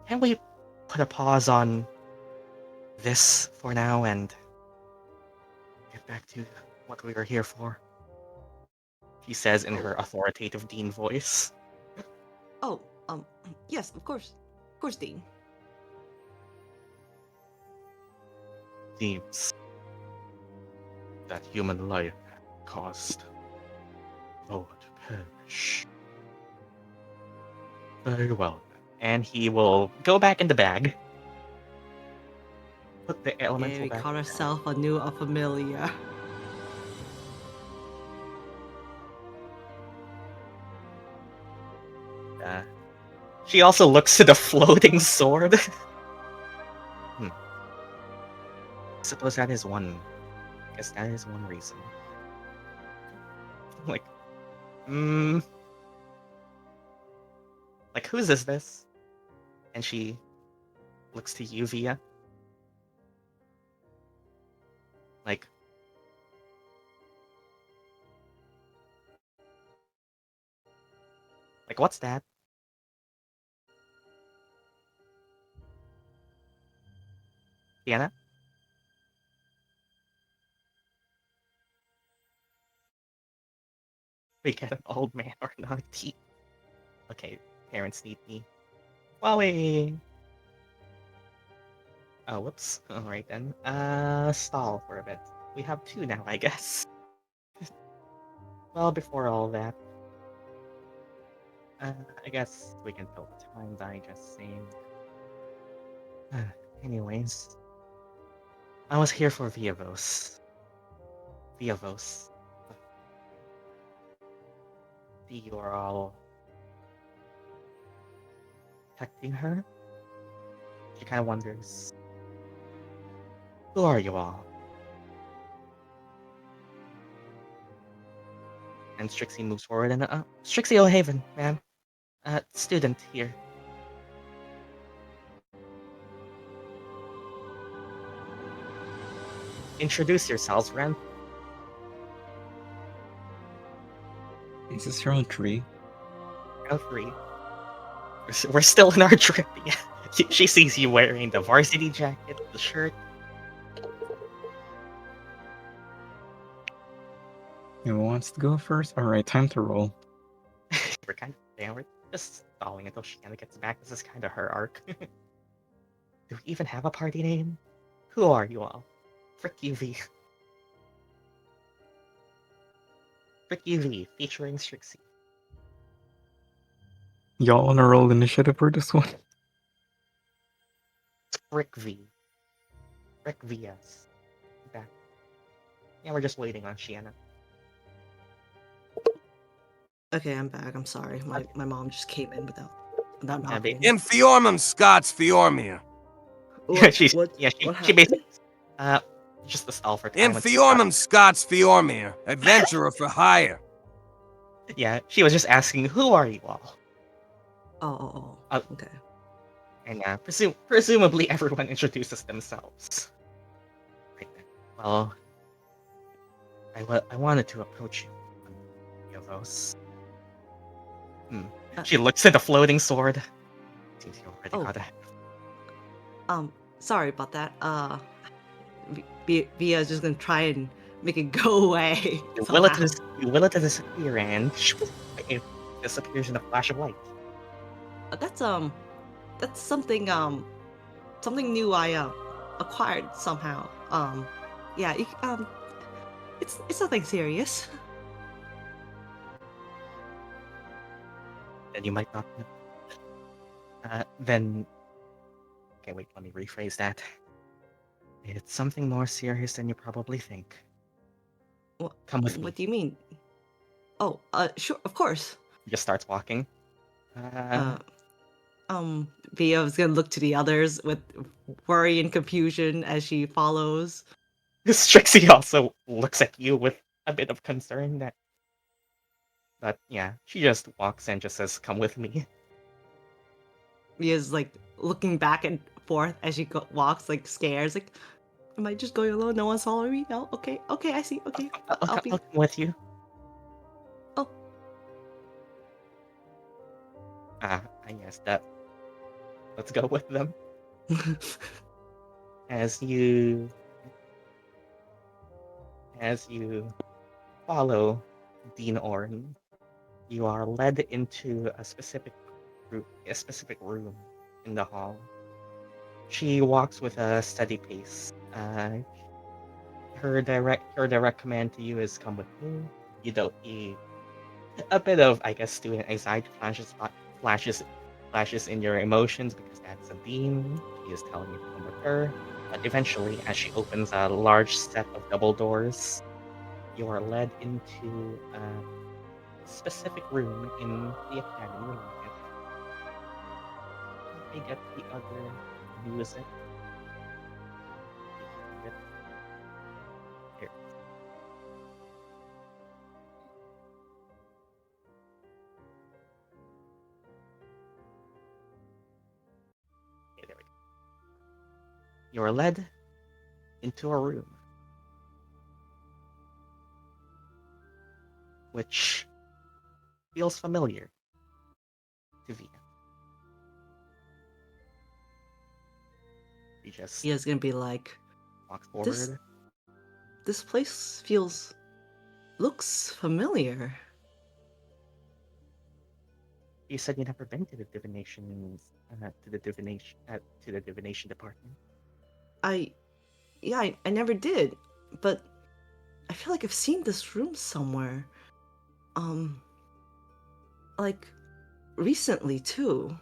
Can we put a pause on this for now and get back to what we were here for? She says in her authoritative Dean voice. Oh, yes, of course, Dean. Seems that human life caused Lord to perish. Very well. And he will go back in the bag. Put the elemental We back. caught ourselves a new familiar. She also looks to the floating sword. I suppose that is one. I guess that is one reason. Like, like whose is this? And she looks to you, Via. Like, what's that? Shiena? We get an old man or not tea. Okay, parents need me. Wowie! Oh, whoops. Alright then. Stall for a bit. We have 2 now, I guess. Well, before all that, I guess we can fill the time by just saying. Anyways, I was here for Viavos. Viavos. You are all protecting her? She kind of wonders, who are you all? And Strixie moves forward and, Strixie O'Haven, ma'am. Student here. Introduce yourselves, Ren. Is this round 3? Round 3. We're still in our trip, yeah. She sees you wearing the varsity jacket, the shirt. Who wants to go first? Alright, time to roll. We're just stalling until she kind of gets back. This is kind of her arc. Do we even have a party name? Who are you all? Frick UV. Frick UV, featuring Strixie. Y'all wanna roll initiative for this one? Frick V. Frick VS. Back. Yeah, we're just waiting on Shiena. Okay, I'm back. I'm sorry. My mom just came in without knocking. baby. In Feormehām, Scots, Feormere. She basically just the stall for time. In Feormehām, Scots, Feormere. Adventurer for hire. Yeah, she was just asking, who are you all? Okay. And presumably everyone introduces themselves. Right then. Well, I wanted to approach you, Viavos. She looks at the floating sword. Seems you already got it. Sorry about that. Via's just gonna try and make it go away. You will it to disappear, and it disappears in a flash of light. That's something something new I acquired somehow. Yeah, it's nothing serious. Then you might not know. Then okay, wait, let me rephrase that. It's something more serious than you probably think. Come with me. What do you mean? Oh, sure, of course. He just starts walking. Via's gonna look to the others with worry and confusion as she follows. Strixie also looks at you with a bit of concern but yeah, she just walks and just says, "Come with me." Via's like looking back and forth as she walks, like scared, like, am I just going alone? No one's following me? No? Okay, I see. Okay, I'll come with you. Oh. I guess that. Let's go with them. As you follow Dean Orn, you are led into a specific room in the hall. She walks with a steady pace. Her direct command to you is come with me. You don't eat a bit of, I guess, student anxiety flashes in your emotions because that's a Dean. She is telling you to come with her. But eventually, as she opens a large set of double doors, you are led into a specific room in the academy. Let me get the other music. Here. You are led into a room, which feels familiar to Via. He just He is gonna be like, walks forward. this place looks familiar. You said you never been to the divination, to the divination department. I never did, but I feel like I've seen this room somewhere. Like recently too.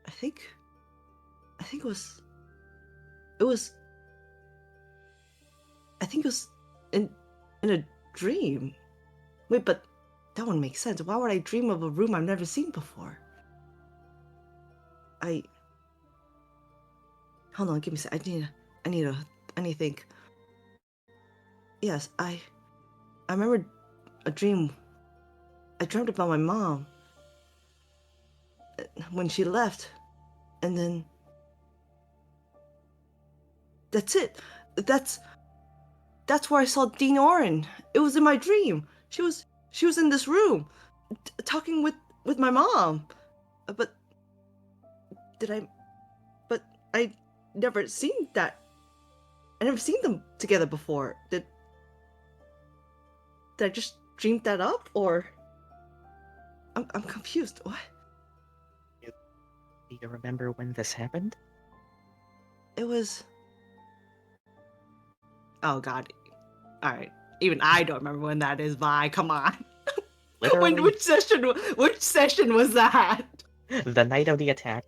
I think it was in a dream. Wait, but that wouldn't make sense. Why would I dream of a room I've never seen before? Hold on, give me a sec. I need to think. Yes, I remember a dream. I dreamt about my mom when she left, and then that's it. That's where I saw Dean Oren. It was in my dream. She was in this room, talking with my mom. But I never seen that. I never seen them together before. Did I just dream that up, or I'm confused. What? Do you remember when this happened? It was. Oh God. All right. Even I don't remember when that is by. Come on. Literally, Which session was that? the night of the attack.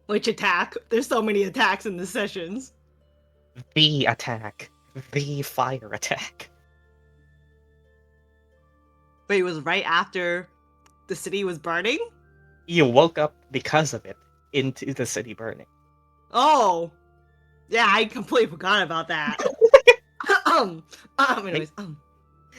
Which attack? There's so many attacks in the sessions. The attack. The fire attack. Wait, it was right after the city was burning? You woke up because of it into the city burning. Oh. Yeah, I completely forgot about that. Anyways,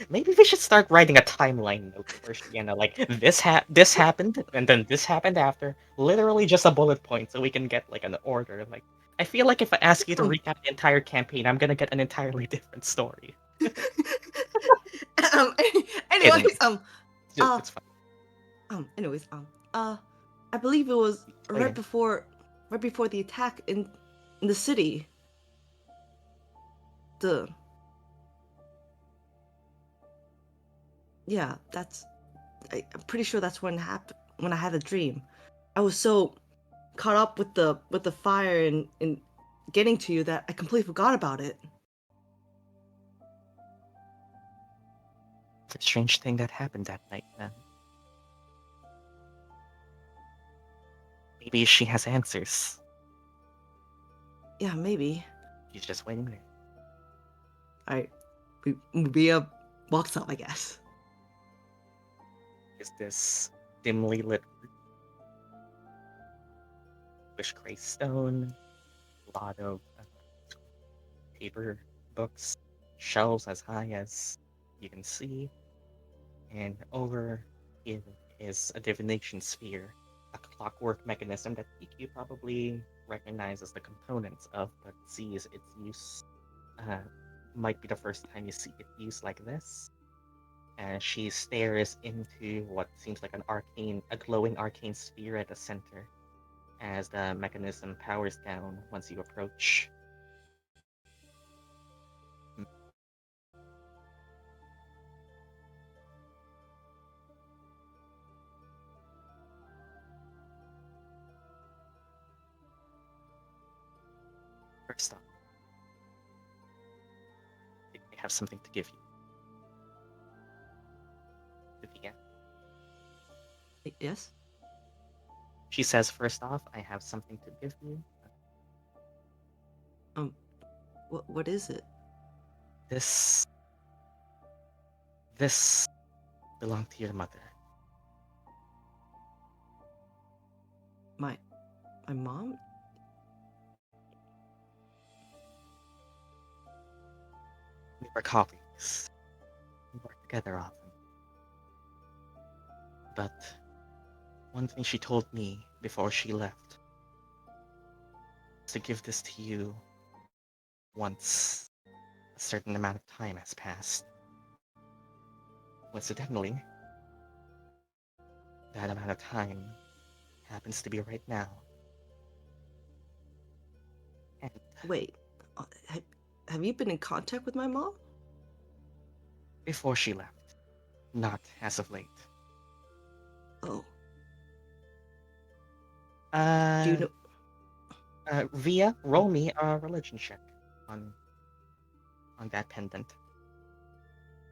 Maybe we should start writing a timeline note for Shiena, like this happened, and then this happened after. Literally just a bullet point, so we can get like an order. Like, I feel like if I ask you to recap the entire campaign, I'm gonna get an entirely different story. anyways, It's fine. I believe it was Okay. right before the attack in the city. Yeah, I'm pretty sure that's when I had a dream. I was so caught up with the fire and getting to you that I completely forgot about it. It's a strange thing that happened that night, then. Maybe she has answers. Yeah, maybe. She's just waiting there. Alright. We walks up, I guess. Is this dimly lit with gray stone, a lot of paper, books, shelves as high as you can see, and over here is a divination sphere, a clockwork mechanism that you probably recognize as the components of, but sees its use. Might be the first time you see it used like this. As she stares into what seems like a glowing arcane sphere at the center, as the mechanism powers down once you approach. First off, I have something to give you. Vivian. Yes? She says, first off, I have something to give you. What is it? This belonged to your mother. My mom? We were colleagues. We worked together often. But one thing she told me before she left was to give this to you once a certain amount of time has passed. Coincidentally, that amount of time happens to be right now. And Wait, have you been in contact with my mom? before she left, not as of late. Oh, do you know? Via, roll me a religion check on that pendant.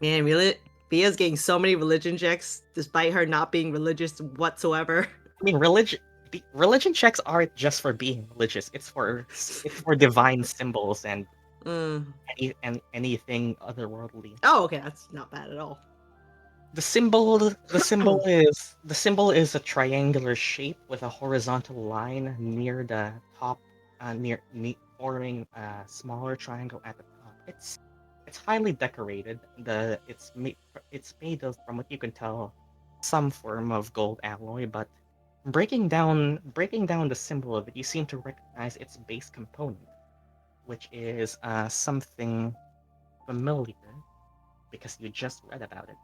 Man, really? Via's getting so many religion checks despite her not being religious whatsoever. I mean, religion checks aren't just for being religious. It's for divine symbols and Mm. anything otherworldly. Oh, okay, that's not bad at all. The symbol is a triangular shape with a horizontal line near the top, forming a smaller triangle at the top. It's highly decorated. It's made of, from what you can tell, some form of gold alloy. But breaking down the symbol of it, you seem to recognize its base component, which is something familiar because you just read about it.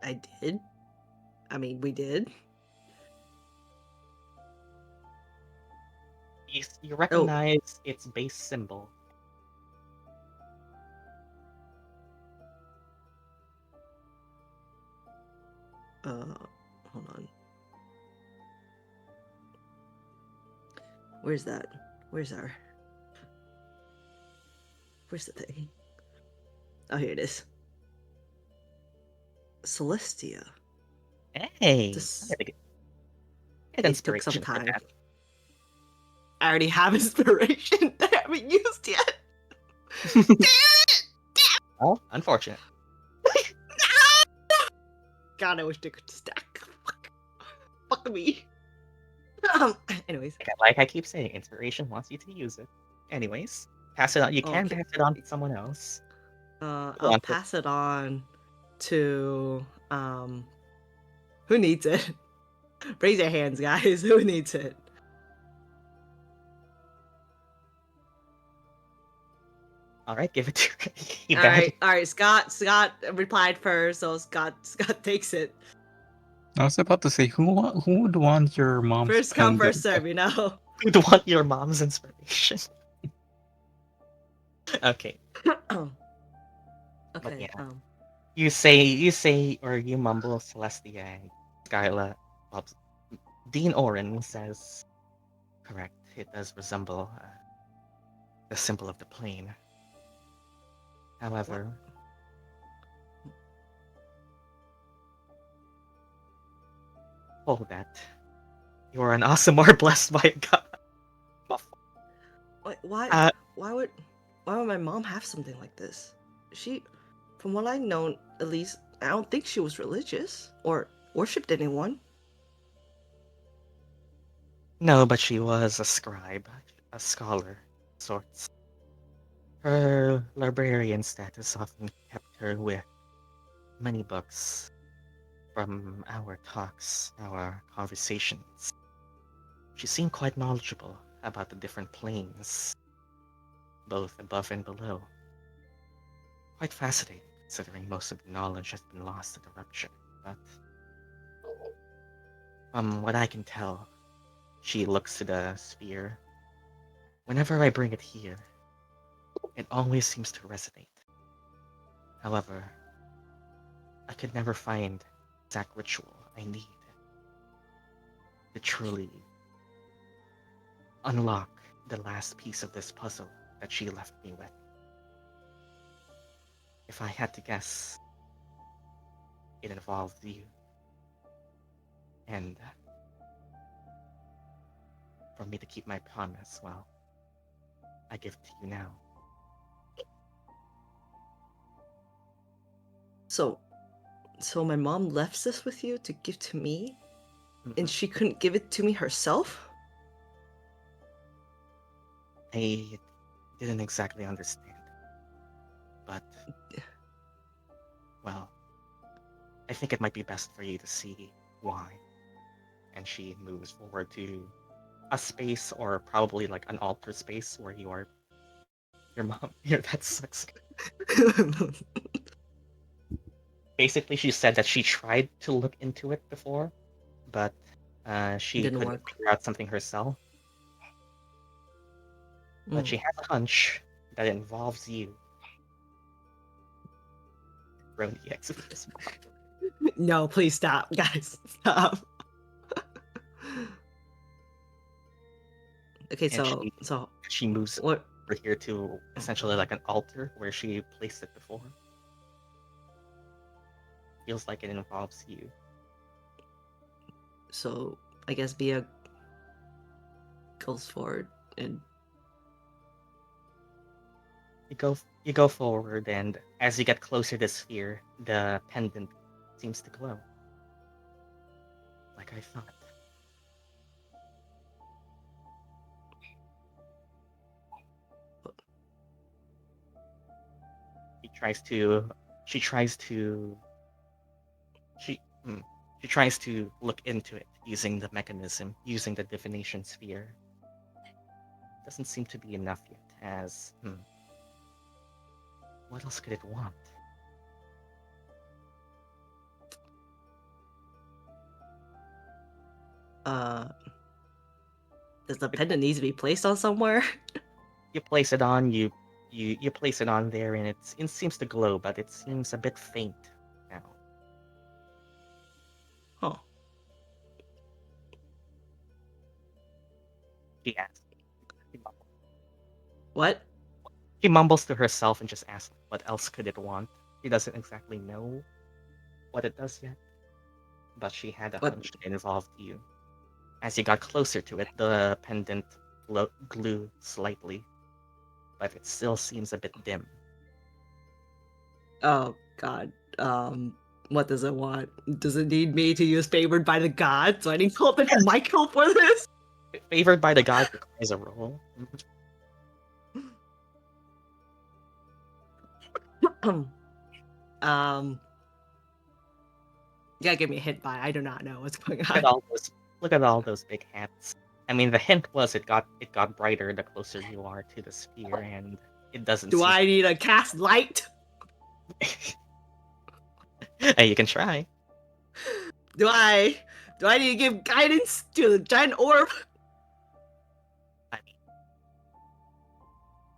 I did. I mean, we did. You recognize its base symbol. Hold on. Where's that? Where's the thing? Oh, here it is. Celestia. Hey, This- I gotta get It took inspiration some for time. that. I already have inspiration that I haven't used yet. Oh, unfortunate. God, I wish they could stack. Fuck me. Anyways. Like I keep saying, inspiration wants you to use it. Anyways, pass it on. You can Okay. pass it on to someone else. I'll want it. pass it on to who needs it? Raise your hands, guys. Who needs it? All right, give it to you. All right. Scott replied first, so Scott takes it. I was about to say, who would want your mom's First come, pendant? first serve. You know. Who'd want your mom's inspiration? Okay. Okay. yeah. You say, or you mumble Celestia. Skyla. Well, Dean Oren says, correct. It does resemble the symbol of the plane. However, hold that. You are an Aasimar blessed by a god. Wait, why? Uh, Why would my mom have something like this? She, from what I know, at least, I don't think she was religious or worshipped anyone. No, but she was a scribe, a scholar of sorts. Her librarian status often kept her with many books from our talks, our conversations. She seemed quite knowledgeable about the different planes, both above and below. Quite fascinating, considering most of the knowledge has been lost to the Rupture. But from what I can tell, she looks to the sphere. Whenever I bring it here, it always seems to resonate. However, I could never find the exact ritual I need to truly unlock the last piece of this puzzle that she left me with. If I had to guess, it involved you. And for me to keep my promise, well, I give it to you now. So my mom left this with you to give to me, Mhm. and she couldn't give it to me herself? I didn't exactly understand. But, well, I think it might be best for you to see why. And she moves forward to a space, or probably like an altar space, where your mom. Here, that sucks. Basically, she said that she tried to look into it before, but she Didn't couldn't work. figure out something herself. But Mm. she has a hunch that involves you. Thrown the X of this box. No, please stop, guys. Stop. Okay, And so she moves what? over here to essentially like an altar where she placed it before. Feels like it involves you. So I guess Via goes forward and You go forward, and as you get closer to the sphere, the pendant seems to glow. Like I thought. She tries to she she tries to look into it using the mechanism, using the divination sphere. Doesn't seem to be enough yet, as what else could it want? does the pendant needs to be placed on somewhere? You place it on, you place it on there, and it seems to glow, but it seems a bit faint now. Huh. She asks. What? She mumbles to herself and just asks, what else could it want? She doesn't exactly know what it does yet, but she had a What? hunch it involved you. As you got closer to it, the pendant glowed slightly, but it still seems a bit dim. Oh God. What does it want? Does it need me to use favored by the gods? Do I need to call up Michael for this? Favored by the gods requires a roll. um. Yeah, give me a hint by. I do not know what's going Look at on. look at all those big hats. I mean, the hint was it got brighter the closer you are to the sphere, and it doesn't. Do I need to cast light? Hey, you can try. Do I need to give guidance to the giant orb? I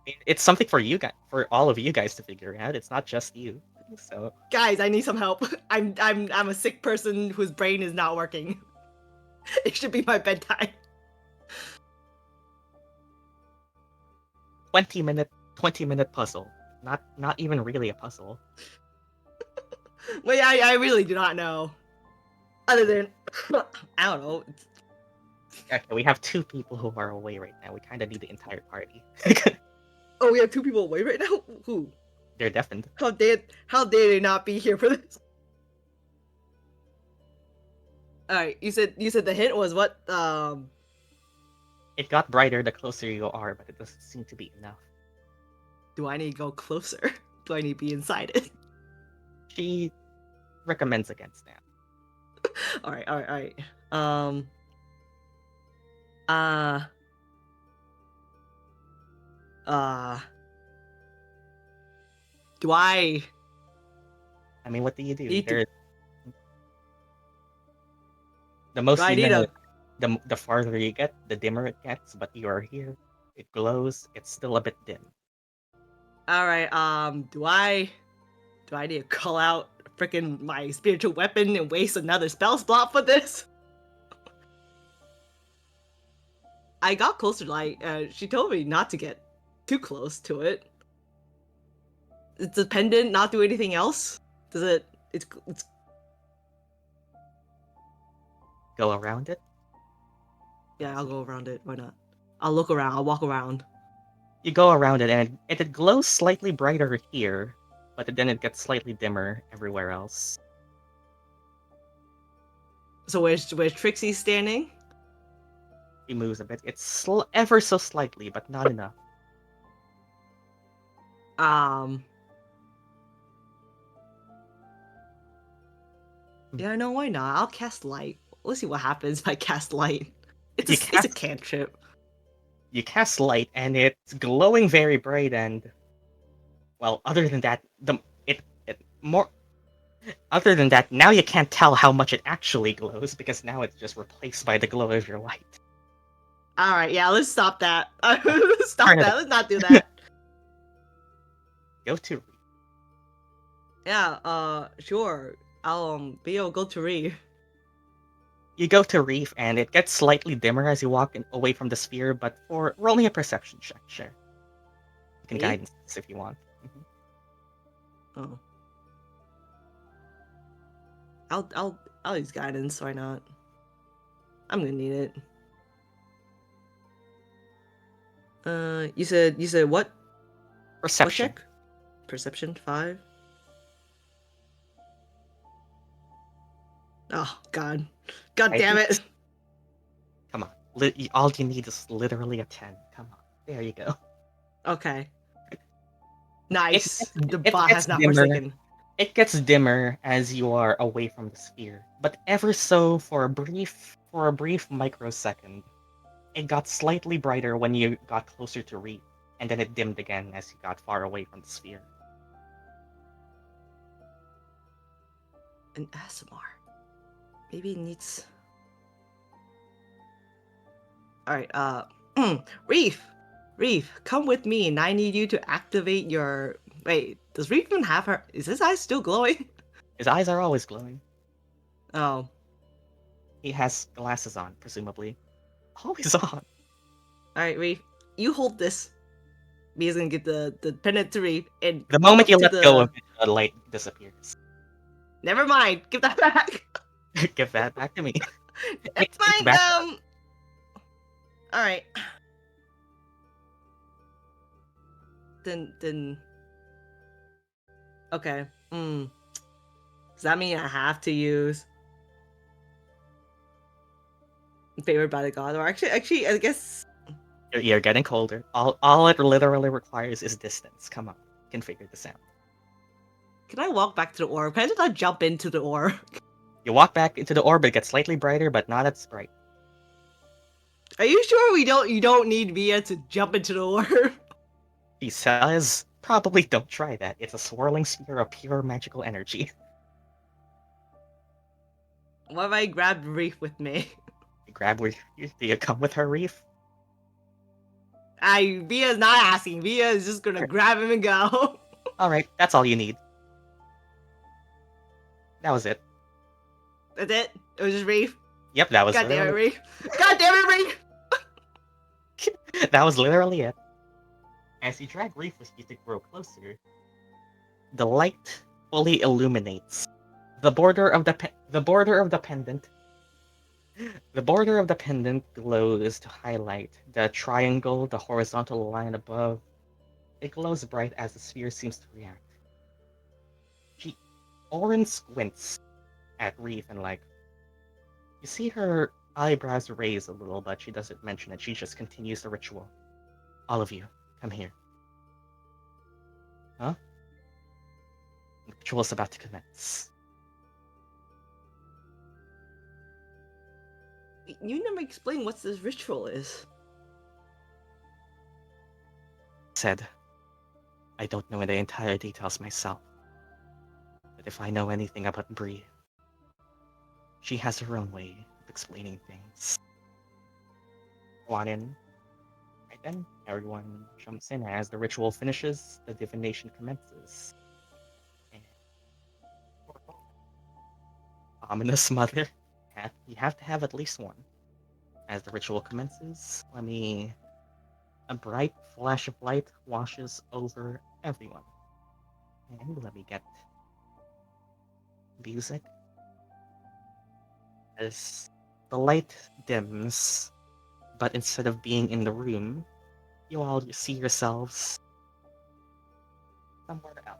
mean, it's something for you guys, for all of you guys to figure out. It's not just you. So Guys, I need some help. I'm a sick person whose brain is not working. It should be my bedtime. 20-minute puzzle. Not even really a puzzle. Wait, I really do not know. Other than I don't know. Okay, we have 2 people who are away right now. We kind of need the entire party. Oh, we have 2 people away right now? Who? They're deafened. How dare they not be here for this? Alright, you said the hint was what? It got brighter the closer you are, but it doesn't seem to be enough. Do I need to go closer? Do I need to be inside it? She recommends against that. Alright. Do I I mean, what do you do? need to... The most Do I you need know, a... the farther you get, the dimmer it gets, but you are here. It glows. It's still a bit dim. Alright, do I need to call out freaking my spiritual weapon and waste another spell slot for this? I got closer to light. She told me not to get too close to it. It's a pendant, not do anything else? Does it... It's... Go around it. Yeah, I'll go around it. Why not? I'll look around. I'll walk around. You go around it, and it glows slightly brighter here, but then it gets slightly dimmer everywhere else. So where's Trixie standing? He moves a bit. It's ever so slightly, but not enough. Yeah, no, why not? I'll cast light. Let's see what happens if I cast light. It's You a cantrip. You cast light, and it's glowing very bright. And well, other than that, it more. Other than that, now you can't tell how much it actually glows because now it's just replaced by the glow of your light. All right, yeah, let's stop that. Stop Turn it that. up. Let's not do that. Go to Yeah. Sure. I'll Bio go to Reef. You go to Reef, and it gets slightly dimmer as you walk away from the sphere. But for rolling a perception check, sure, you can Me? guidance this if you want. Oh. I'll use guidance. Why not? I'm gonna need it. You said what? Perception. What check? Perception 5. Oh God, God I damn think it! Come on. All you need is literally a 10. Come on. There you go. Okay. Nice. The it bot gets has not dimmer. forsaken. It gets dimmer as you are away from the sphere, but ever so for a brief microsecond. It got slightly brighter when you got closer to Reef, and then it dimmed again as you got far away from the sphere. An Aasimar. Maybe it needs. Alright, Reef, come with me, and I need you to activate your. Wait, does Reef even have her? Is his eyes still glowing? His eyes are always glowing. Oh. He has glasses on, presumably. Always on. Alright, Reef, you hold this. Mia's gonna get the pendant to Reef and The walk moment up you to let the. go of it, the light disappears. Never mind, give that back. Give that back to me. It's It's fine. back. Alright. Then. Okay. Does that mean I have to use favored by the god? Or actually, I guess. You're getting colder. All it literally requires is distance. Come on, you can figure this out. Can I walk back to the orb? Can I just not jump into the orb? You walk back into the orbit, gets slightly brighter, but not as bright. Are you sure you don't need Mia to jump into the orb? He says, probably don't try that. It's a swirling sphere of pure magical energy. What if I grab Reef with me? You grab where do you come with her, Reef? Mia's not asking. Mia is just gonna grab him and go. Alright, that's all you need. That was it. That's it. It was just Reef. Yep, that was God damn it, literally Reef. God damn it, Reef. that was literally it. As you drag Reef with you to grow closer, the light fully illuminates the border of the pendant. The border of the pendant glows to highlight the triangle, the horizontal line above. It glows bright as the sphere seems to react. Oren squints at Reef and you see her eyebrows raise a little, but she doesn't mention it. She just continues the ritual. All of you, come here. Huh? The ritual is about to commence. You never explained what this ritual is. Said, I don't know the entire details myself. But if I know anything about Bree, she has her own way of explaining things. Go on in. Right then, everyone jumps in as the ritual finishes, the divination commences. And ominous mother. You have to have at least one. As the ritual commences, a bright flash of light washes over everyone. And let me get music. As the light dims, but instead of being in the room, you all see yourselves somewhere else.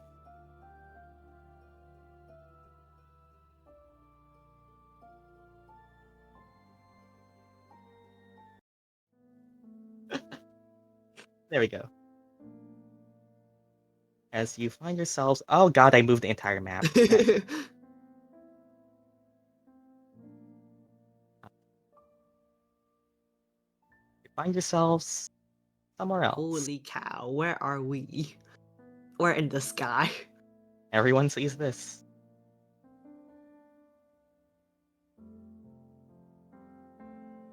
There we go. As you find yourselves, oh god, I moved the entire map. find yourselves somewhere else. Holy cow, where are we? We're in the sky. Everyone sees this.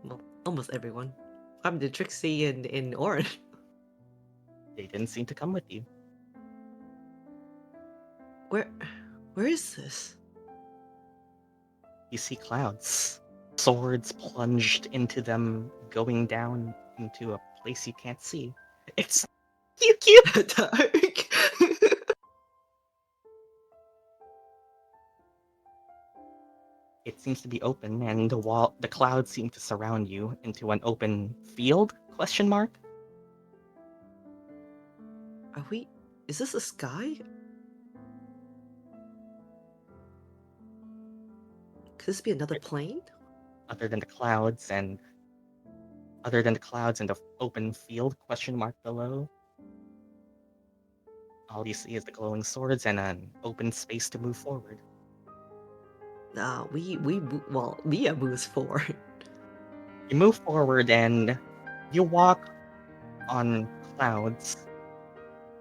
Well, almost everyone. I'm the Trixie in orange. They didn't seem to come with you. Where is this? You see clouds. Swords plunged into them, going down into a place you can't see. It's cute. Dark. It seems to be open, and the clouds seem to surround you into an open field? Question mark. Are we? Is this a sky? Could this be another plane? Other than the clouds and the open field? Question mark below. All you see is the glowing swords and an open space to move forward. Mia moves forward. You move forward and you walk on clouds.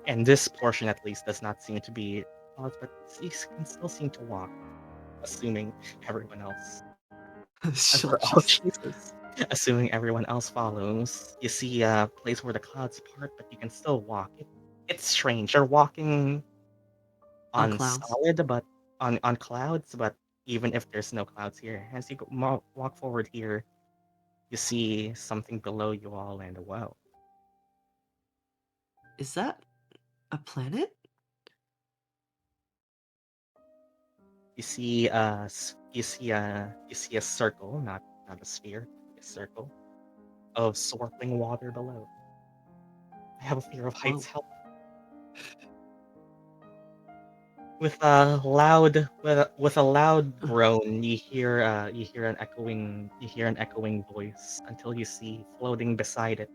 And this portion, at least, does not seem to be clouds, but you can still seem to walk, assuming everyone else. Jesus. Assuming everyone else follows, you see a place where the clouds part, but you can still walk. It's strange. You're walking On on clouds. solid, but on clouds, but even if there's no clouds here, as you walk forward here, you see something below you all, and wow. Is that a planet? You see a circle, not a sphere, a circle of swirling water below. I have a fear of heights. Whoa. Help! With a loud groan, you hear an echoing voice until you see floating beside it.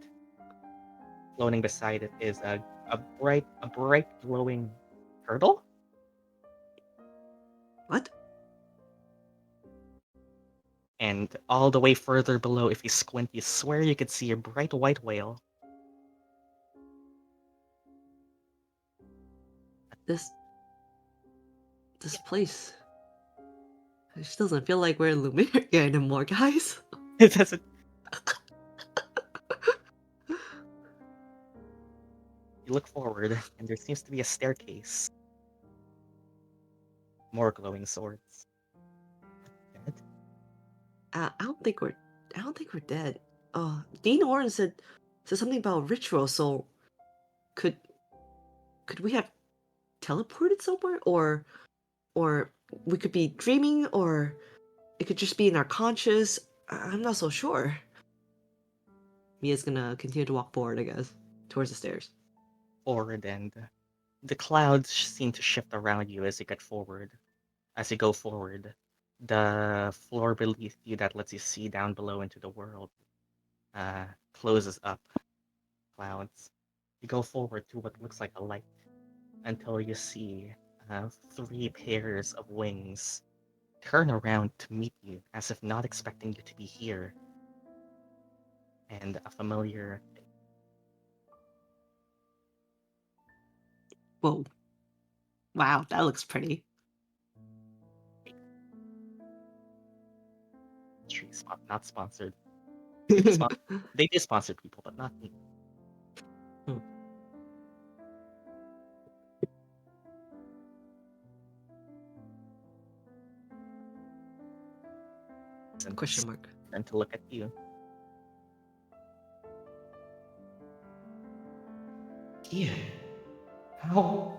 Floating beside it is a bright glowing turtle. What? And all the way further below, if you squint, you swear you could see a bright white whale. This place. It just doesn't feel like we're in Lumeria anymore, guys. It doesn't. You look forward, and there seems to be a staircase. More glowing swords. Dead? I don't think we're dead. Dean Oren said something about ritual. So could we have teleported somewhere, or we could be dreaming, or it could just be in our conscious. I'm not so sure. Mia's gonna continue to walk forward, I guess, towards the stairs. Forward, and the clouds seem to shift around you as you get forward. As you go forward, the floor beneath you that lets you see down below into the world closes up. Clouds. You go forward to what looks like a light until you see 3 pairs of wings turn around to meet you as if not expecting you to be here. And a familiar Whoa! Wow, that looks pretty. tree spot, not sponsored. They do sponsor people, but not me. Question mark. And to look at you. Here. How?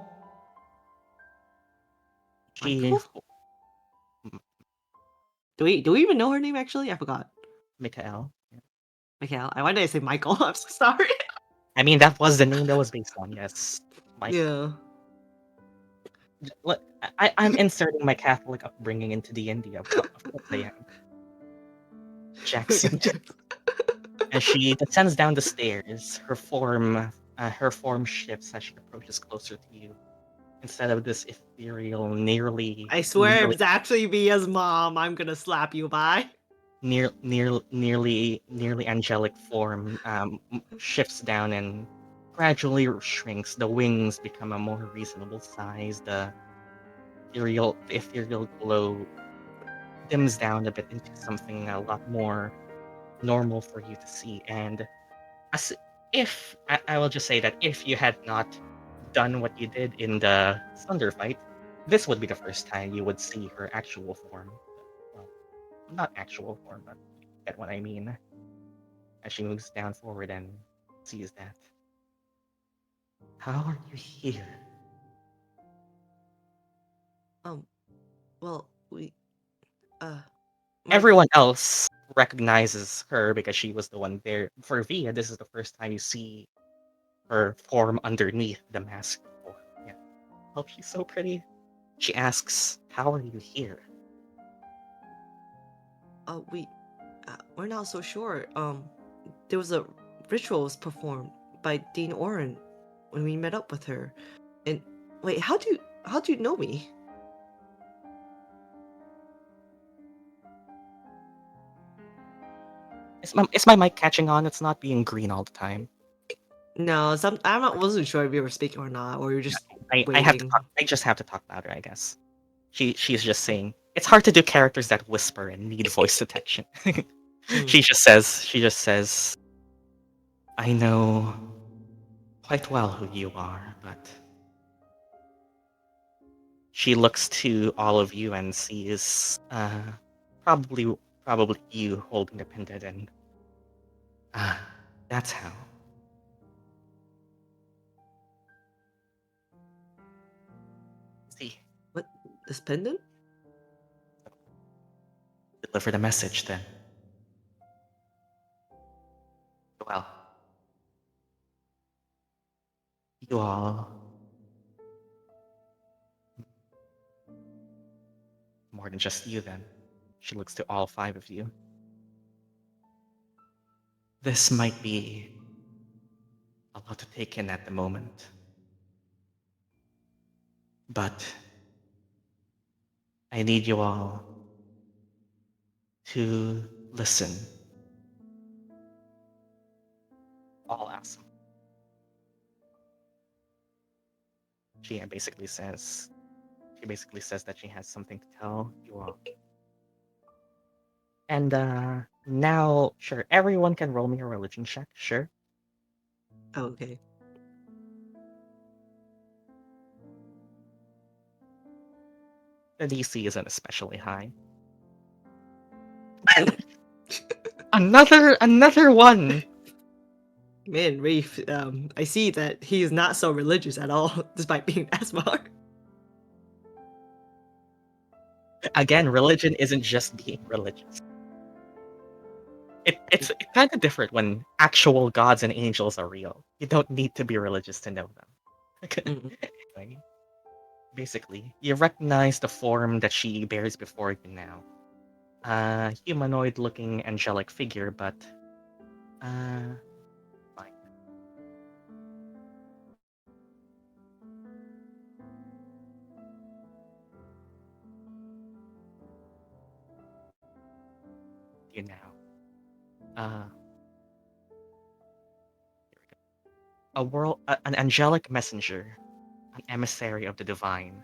Michael? Do we even know her name actually? I forgot. Mikael. Yeah. Michael. Why did I say Michael? I'm so sorry. I mean, that was the name that was based on, yes. Yeah. Look, I'm inserting my Catholic upbringing into the India. Of course I am. Jackson. As she descends down the stairs, her form shifts as she approaches closer to you. Instead of this ethereal, nearly... I swear if it's actually Mia's mom, I'm gonna slap you, bye. nearly angelic form shifts down and gradually shrinks. The wings become a more reasonable size. The ethereal glow dims down a bit into something a lot more normal for you to see. And as if I will just say that if you had not done what you did in the Thunder fight, this would be the first time you would see her actual form. Well, not actual form, but you get what I mean. As she moves down forward and sees that. How are you here? Well, we, my, Everyone else recognizes her because she was the one there. For Via, this is the first time you see her form underneath the mask. Oh, yeah. Oh, she's so pretty. She asks, "How are you here?" we're not so sure. There was a ritual was performed by Dean Oren when we met up with her. And wait, how do you know me? Is my mic catching on? It's not being green all the time. No, wasn't sure if you were speaking or not, or you're just I waiting. have to talk. I just have to talk louder, I guess. She's just saying it's hard to do characters that whisper and need voice detection. She just says, "I know quite well who you are, but." She looks to all of you and sees probably you holding the pendant, and that's how. See, What, this pendant? deliver the message then. Well, you all. More than just you, then. She looks to all 5 of you. This might be a lot to take in at the moment. But I need you all to listen. All Aasimar. She basically says that she has something to tell you all. And now, sure, everyone can roll me a religion check, sure. Oh, okay. The DC isn't especially high. Another one! Man, Reef, I see that he is not so religious at all, despite being Asmar. Again, religion isn't just being religious. It's kind of different when actual gods and angels are real. You don't need to be religious to know them. Anyway, basically, you recognize the form that she bears before you now. A humanoid-looking angelic figure, but fine. You now. Here we go. An angelic messenger, an emissary of the divine.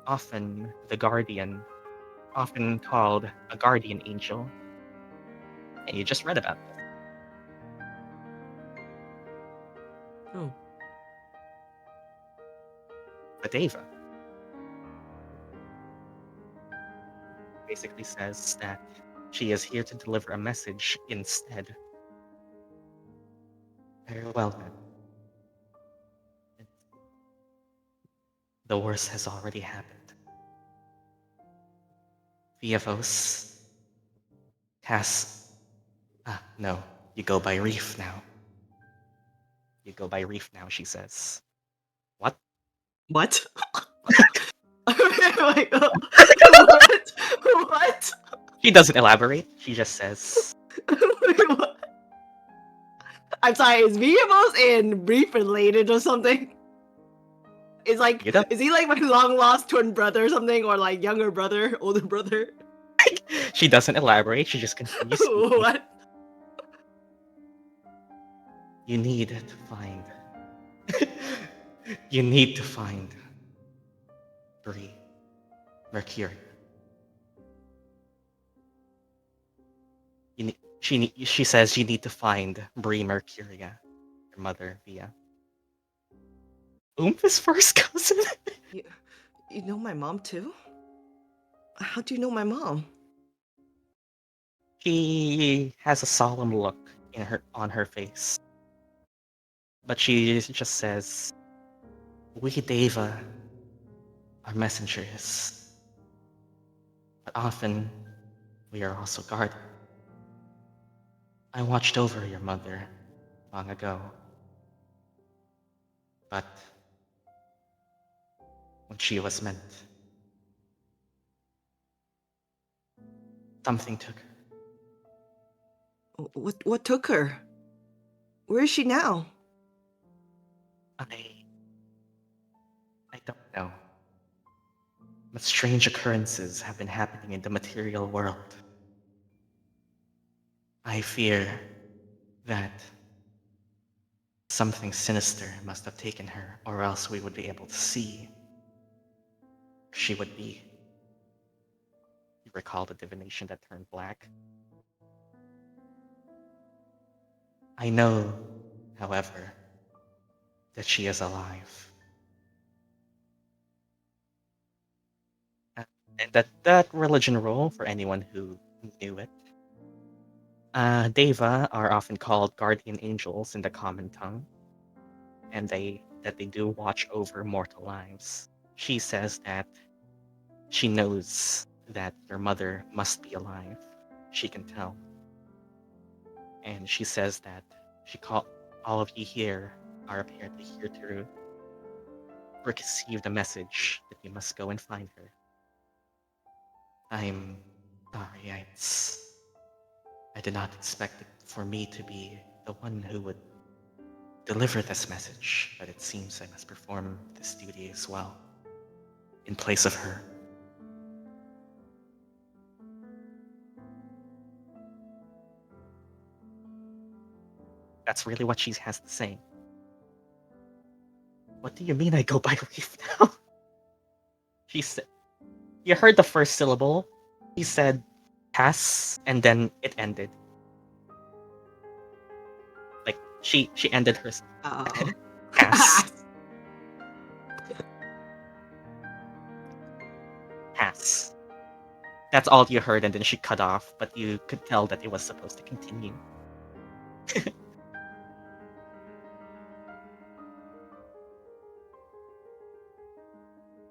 Often the guardian, often called a guardian angel. And you just read about this. Oh. The Deva basically says that she is here to deliver a message instead. Very well then. The worst has already happened. Viavos no, you go by Reef now. You go by Reef now, she says. What? What? Like, what? What? She doesn't elaborate. She just says, What? I'm sorry, is Viavos and Reef related or something? Is You don't- he like my long lost twin brother or something, or like younger brother, older brother? She doesn't elaborate, she just continues speaking. What? You need to find. You need to find Bree Mercury. She says you need to find Bree Mercuria, your mother, Via. Oomp's first cousin? You know my mom too? How do you know my mom? She has a solemn look on her face. But she just says, we Deva are messengers. But often we are also guarded. I watched over your mother long ago. But when she was meant, something took her. What took her? Where is she now? I don't know. But strange occurrences have been happening in the material world. I fear that something sinister must have taken her, or else we would be able to see where she would be. You recall the divination that turned black? I know, however, that she is alive. And that religion role, for anyone who knew it, Deva are often called guardian angels in the common tongue, and they do watch over mortal lives. She says that she knows that your mother must be alive. She can tell. And she says that all of you here are apparently here to receive the message that you must go and find her. I'm sorry, I did not expect it for me to be the one who would deliver this message, but it seems I must perform this duty as well, in place of her. That's really what she has to say. What do you mean I go by Reef now? She said, you heard the first syllable. She said, pass, and then it ended. Like, she ended her Uh-oh. pass. Pass. That's all you heard, and then she cut off, but you could tell that it was supposed to continue.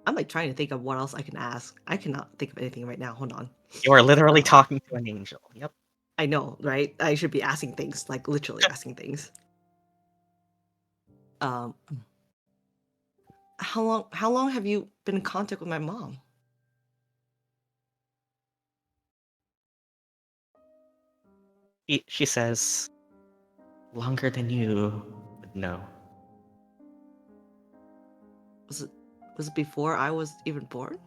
I'm like trying to think of what else I can ask. I cannot think of anything right now. Hold on. You are literally talking to an angel. Yep. I know, right? I should be asking things, like literally asking things. Um, how long have you been in contact with my mom? She says, longer than you would know. Was it before I was even born?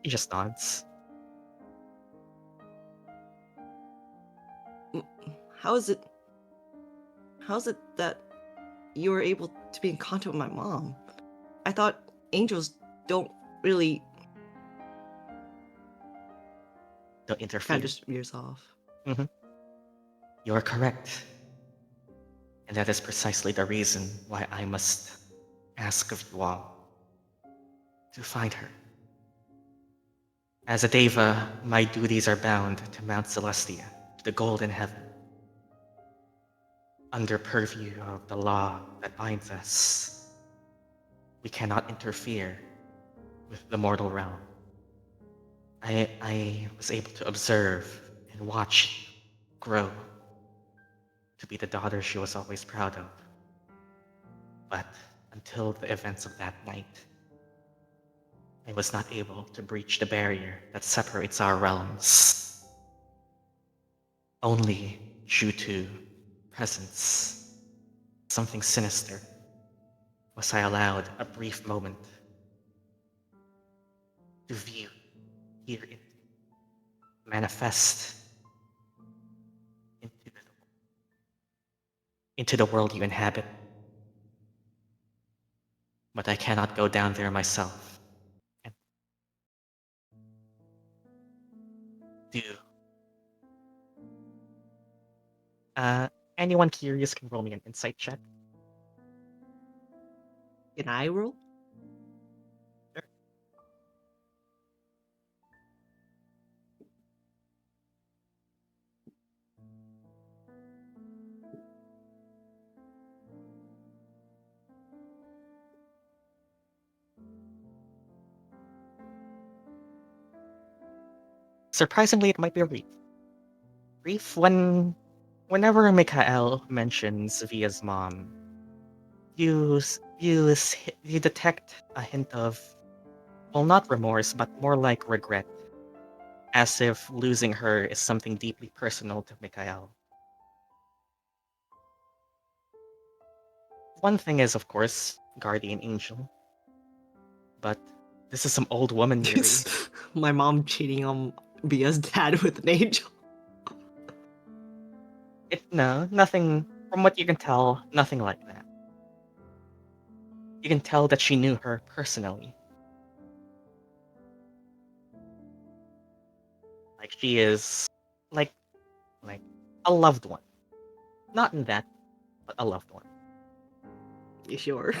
She just nods. How is it that you were able to be in contact with my mom? I thought angels don't really Don't interfere. kind of just veers off. Mm-hmm. You are correct. And that is precisely the reason why I must ask of you all to find her. As a Deva, my duties are bound to Mount Celestia, to the golden heaven. Under purview of the law that binds us, we cannot interfere with the mortal realm. I was able to observe and watch grow to be the daughter she was always proud of. But until the events of that night, I was not able to breach the barrier that separates our realms. Only due to presence, something sinister, was I allowed a brief moment to view, hear it, manifest into the world you inhabit. But I cannot go down there myself. And do. Anyone curious can roll me an insight check. Can I roll? Sure. Surprisingly, it might be a Reef. Reef, whenever Mikhael mentions Via's mom, you detect a hint of, well, not remorse, but more like regret, as if losing her is something deeply personal to Mikhael. One thing is, of course, guardian angel, but this is some old woman, Yuri. My mom cheating on Via's dad with an angel. No, nothing. From what you can tell, nothing like that. You can tell that she knew her personally. Like she is, like a loved one. Not in that, but a loved one. You sure?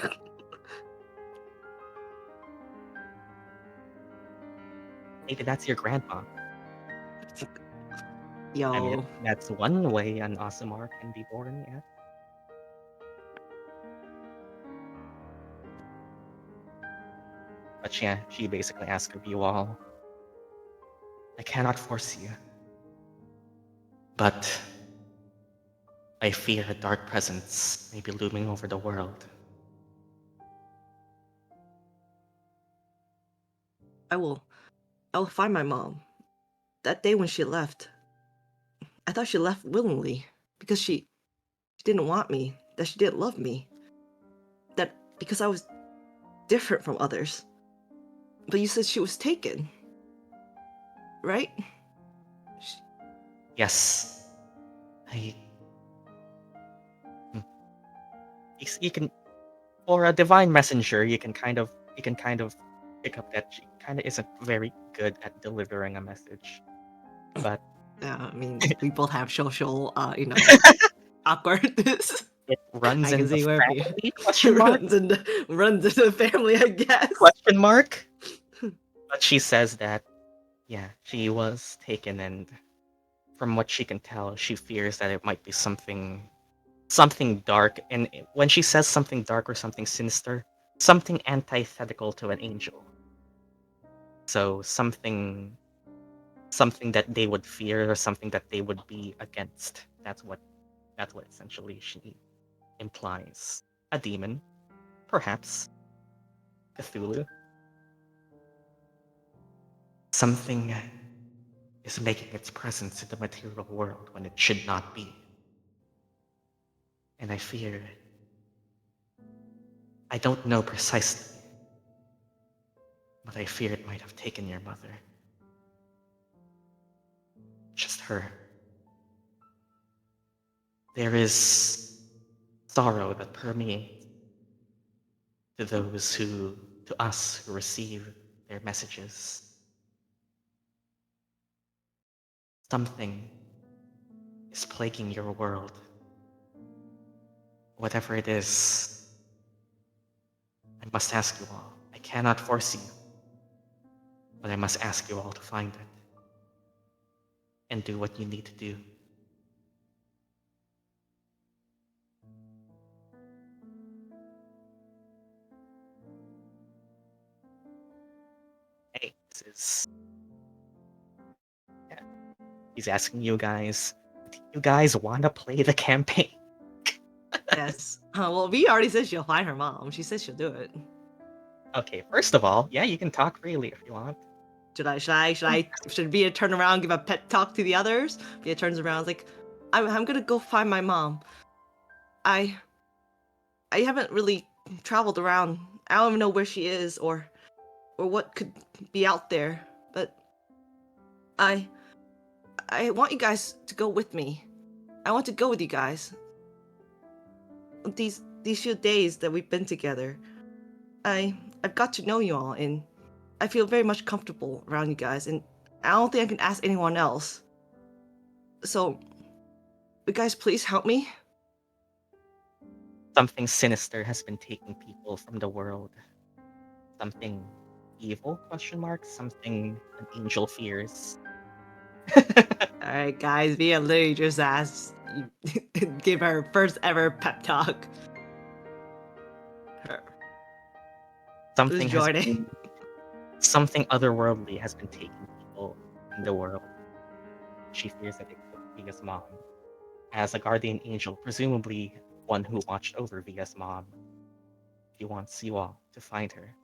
Maybe that's your grandma. Yo. I mean, that's one way an Aasimar can be born, yeah. But yeah, she basically asked of you all, I cannot force you, but I fear a dark presence may be looming over the world. I will find my mom. That day when she left, I thought she left willingly because she didn't want me, that she didn't love me. That because I was different from others. But you said she was taken. Right? Yes, I. You can, for a divine messenger, you can kind of pick up that she kind of isn't very good at delivering a message. But I mean, we both have social, awkwardness. it runs I in can the see where family? Question mark? runs in the family, I guess. Question mark? But she says that, yeah, she was taken, and from what she can tell, she fears that it might be something dark. And when she says something dark or something sinister, something antithetical to an angel. So something that they would fear or something that they would be against. That's what essentially she implies. A demon, perhaps. Cthulhu. Something is making its presence in the material world when it should not be. And I fear. I don't know precisely, but I fear it might have taken your mother. Just her. There is sorrow that permeates to us who receive their messages. Something is plaguing your world. Whatever it is, I must ask you all. I cannot force you, but I must ask you all to find it and do what you need to do. Hey, this is... Yeah. He's asking you guys, do you guys want to play the campaign? Yes. Well, V already said she'll find her mom. She said she'll do it. Okay, first of all, yeah, you can talk freely if you want. Should Via turn around and give a pet talk to the others? Via turns around, is like, I'm gonna go find my mom. I haven't really traveled around. I don't even know where she is or what could be out there. But I I want you guys to go with me. I want to go with you guys. These few days that we've been together, I've got to know you all, and I feel very much comfortable around you guys, and I don't think I can ask anyone else. So, you guys please help me? Something sinister has been taking people from the world. Something evil? Question mark. Something an angel fears. Alright, guys, Via literally just asked, give her first ever pep talk. Something Who's has joining? been, something otherworldly has been taking people in the world. She fears that it could be Via's mom. As a guardian angel, presumably one who watched over Via's mom. She wants you all to find her.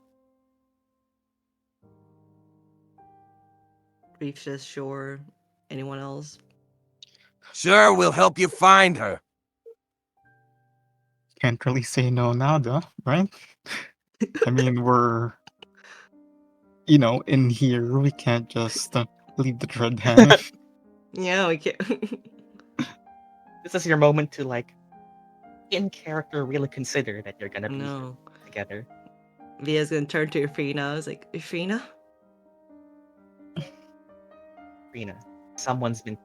Reef says, sure. Anyone else? Sure, we'll help you find her. Can't really say no now, though, right? I mean, we're, you know, in here. We can't just leave the thread hanging. Yeah, we can't. This is your moment to, like, in character, really consider that you're gonna be No. together. Via's gonna turn to Ilphriina. I was like, Ilphriina? Rena, something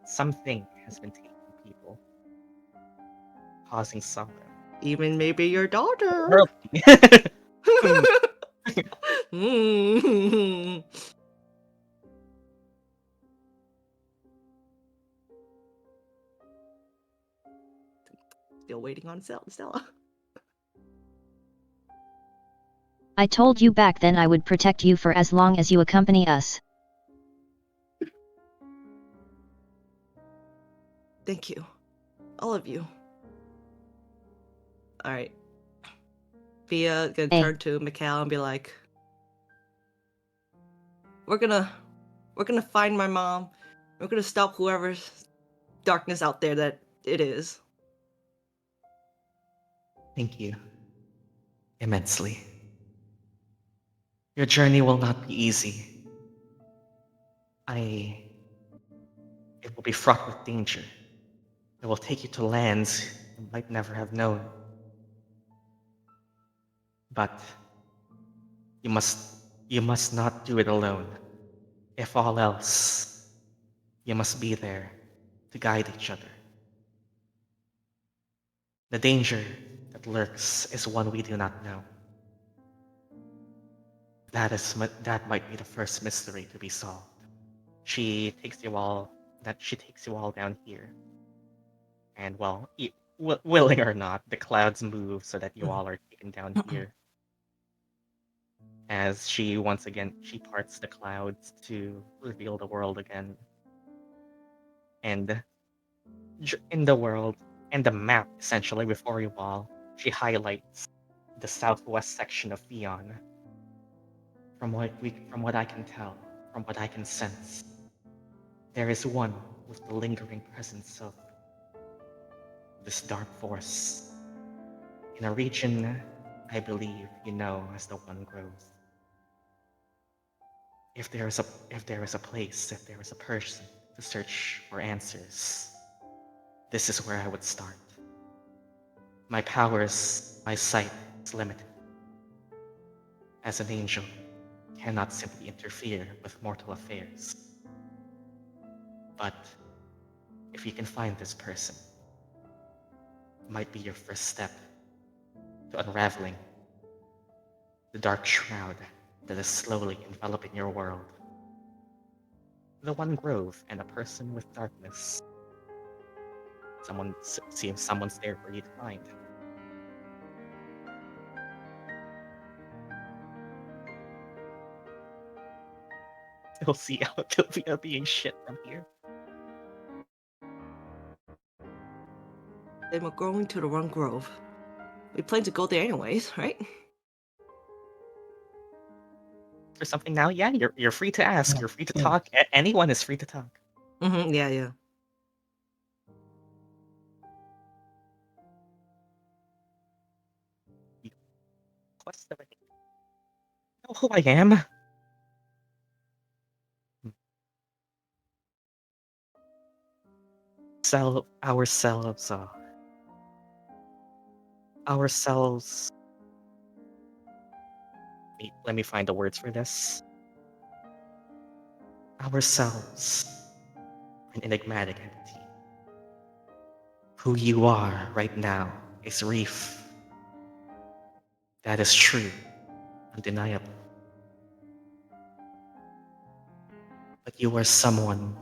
has been taking people, causing sorrow. Even maybe your daughter. World- Mm. Still waiting on Stella. I told you back then I would protect you for as long as you accompany us. Thank you. All of you. Alright. Via gonna Hey. turn to Mikhail and be like, We're gonna find my mom. We're gonna stop whoever's darkness out there that it is. Thank you. Immensely. Your journey will not be easy. It will be fraught with danger. It will take you to lands you might never have known. But you must not do it alone. If all else, you must be there to guide each other. The danger that lurks is one we do not know. That might be the first mystery to be solved. She takes you all down here. And well, willing or not, the clouds move so that you all are taken down here. As she parts the clouds to reveal the world again. And in the world, and the map essentially before you all, she highlights the southwest section of Theon. From what I can tell, from what I can sense, there is one with the lingering presence of this dark force in a region I believe you know as the One Grove. If there is a place, if there is a person to search for answers, this is where I would start. My powers, my sight is limited. As an angel, cannot simply interfere with mortal affairs. But if you can find this person, it might be your first step to unraveling the dark shroud that is slowly enveloping your world. The One Grove and a person with darkness. See if someone's there for you to find. We'll see how Sylvia being shit from here. Then we're going to the One Grove. We plan to go there anyways, right? For something now, yeah, you're free to ask. You're free to talk. Anyone is free to talk. Mm-hmm, yeah. Quest of it. Know who I am? ourselves. Let me find the words for this. Ourselves, an enigmatic entity. Who you are right now is Reef. That is true, undeniable. But you are someone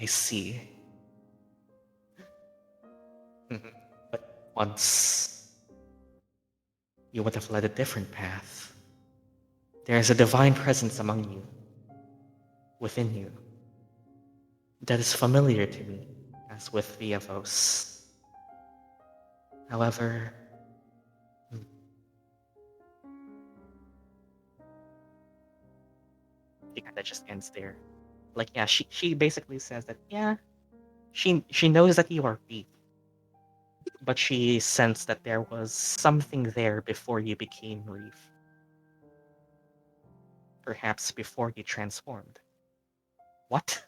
I see. But once you would have led a different path. There is a divine presence among you, within you, that is familiar to me, as with Viavos. However, she kind of just ends there. Like, yeah, she basically says that, yeah, she knows that you are Reef, but she sensed that there was something there before you became Reef. Perhaps before you transformed. What?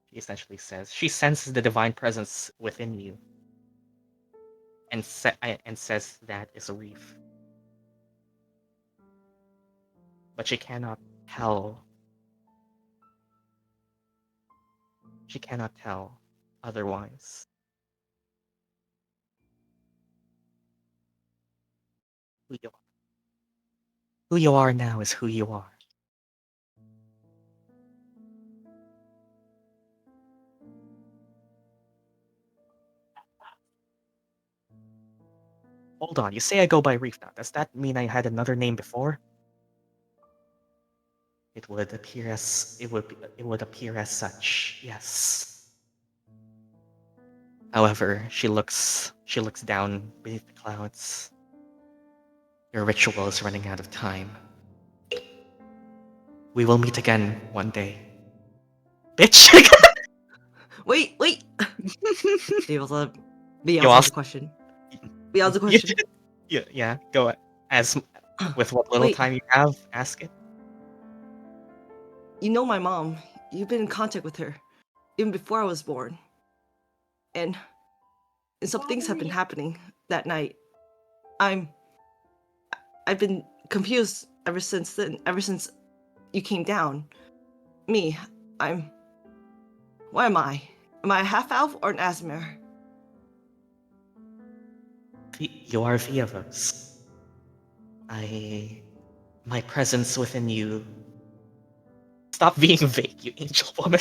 She essentially says she senses the divine presence within you, and says that is a Reef. But she cannot tell. She cannot tell otherwise. Who you are. Who you are now is who you are. Hold on, you say I go by Reef now. Does that mean I had another name before? It would appear as it would appear as such, yes. However, she looks down beneath the clouds. Your ritual is running out of time. We will meet again one day. Bitch! Wait. Beals You has also, a question. Beals has a question. yeah, go as with what little Wait. time you have, ask it. You know my mom. You've been in contact with her, even before I was born. And some things have been happening that night. I've been confused ever since then, ever since you came down. What am I? Am I a half-elf or an Aasimar? You are Viavos. My presence within you. Stop being vague, you angel woman.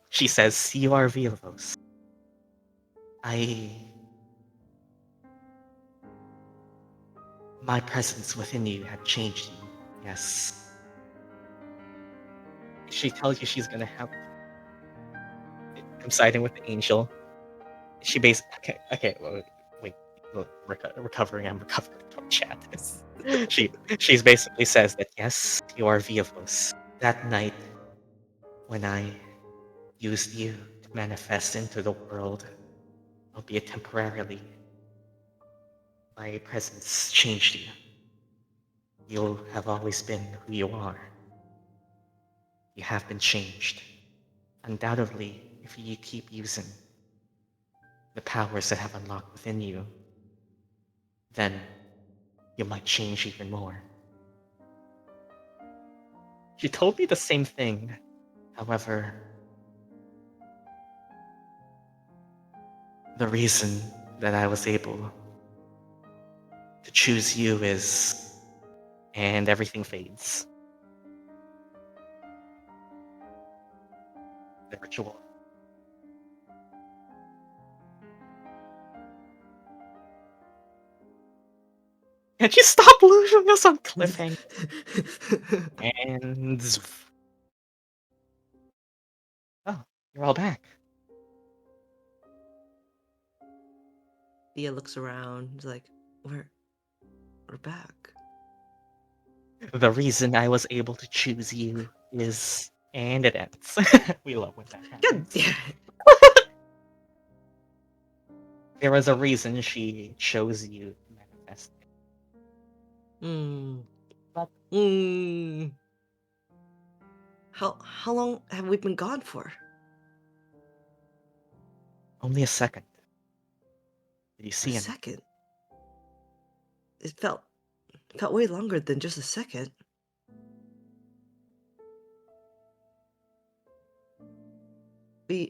She says, you are Viavos. My presence within you had changed you, yes. She tells you she's gonna have. I'm siding with the angel. She okay, wait, recovering. I'm recovering from chat. She's basically says that yes, you are Viavos. That night, when I used you to manifest into the world, albeit temporarily, my presence changed you. You have always been who you are. You have been changed. Undoubtedly, if you keep using the powers that have unlocked within you, then you might change even more. She told me the same thing. However, the reason that I was able to choose you is... And everything fades. The ritual. Can't you stop losing us on cliffhanger? And... Oh, you're all back. Thea looks around. He's like, we're back. The reason I was able to choose you is... And it ends. We love when that happens. God damn it. There was a reason she chose you to manifest. But How long have we been gone for? Only a second. Did you A see him? second. It felt way longer than just a second. We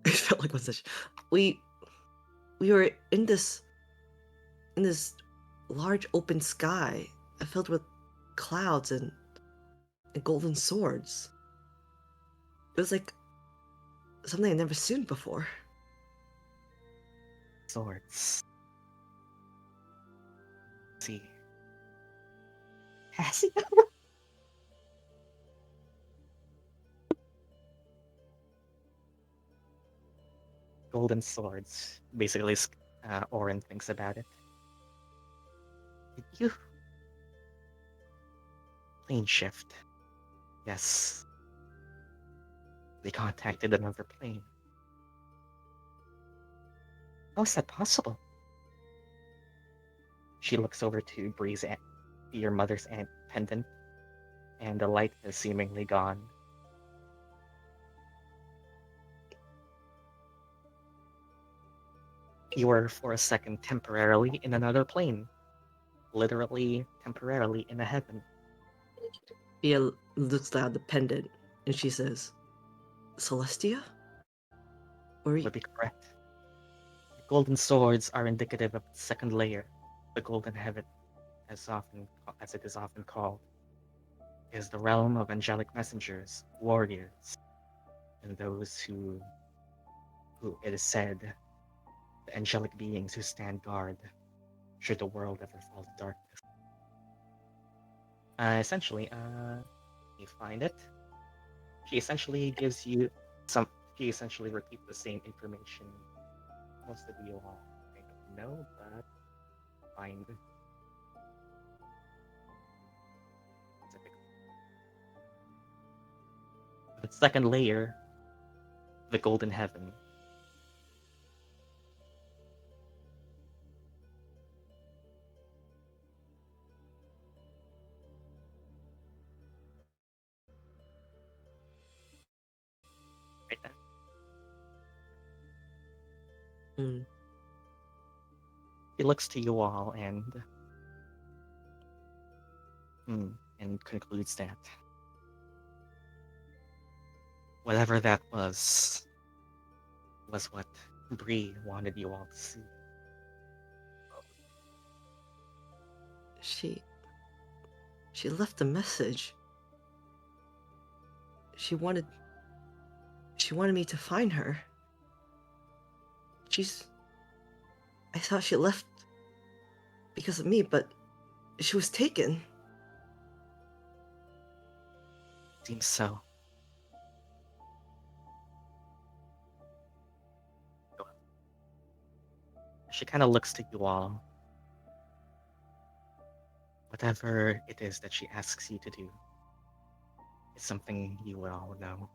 it felt like one such. We were in this large open sky filled with clouds and golden swords. It was like something I'd never seen before. Swords. See. Cassie. Golden swords. Basically, Orin thinks about it. Did you? Plane shift. Yes. They contacted another plane. How is that possible? She looks over to Bree's your mother's pendant, and the light is seemingly gone. You were for a second temporarily in another plane. Literally, temporarily in a heaven. Bia looks down at the pendant and she says, Celestia? Would be correct. The golden swords are indicative of the second layer, the golden heaven, as it is often called, is the realm of angelic messengers, warriors, and those who it is said, the angelic beings who stand guard should the world ever fall to darkness. Essentially, you find it. She essentially gives you some. She essentially repeats the same information most of you all kind of know, but find. The second layer, the golden heaven. Right then. He looks to you all and concludes that whatever that was what Bree wanted you all to see. She left a message. She wanted me to find her. I thought she left because of me, but she was taken. Seems so. She kind of looks to you all. Whatever it is that she asks you to do is something you will all know.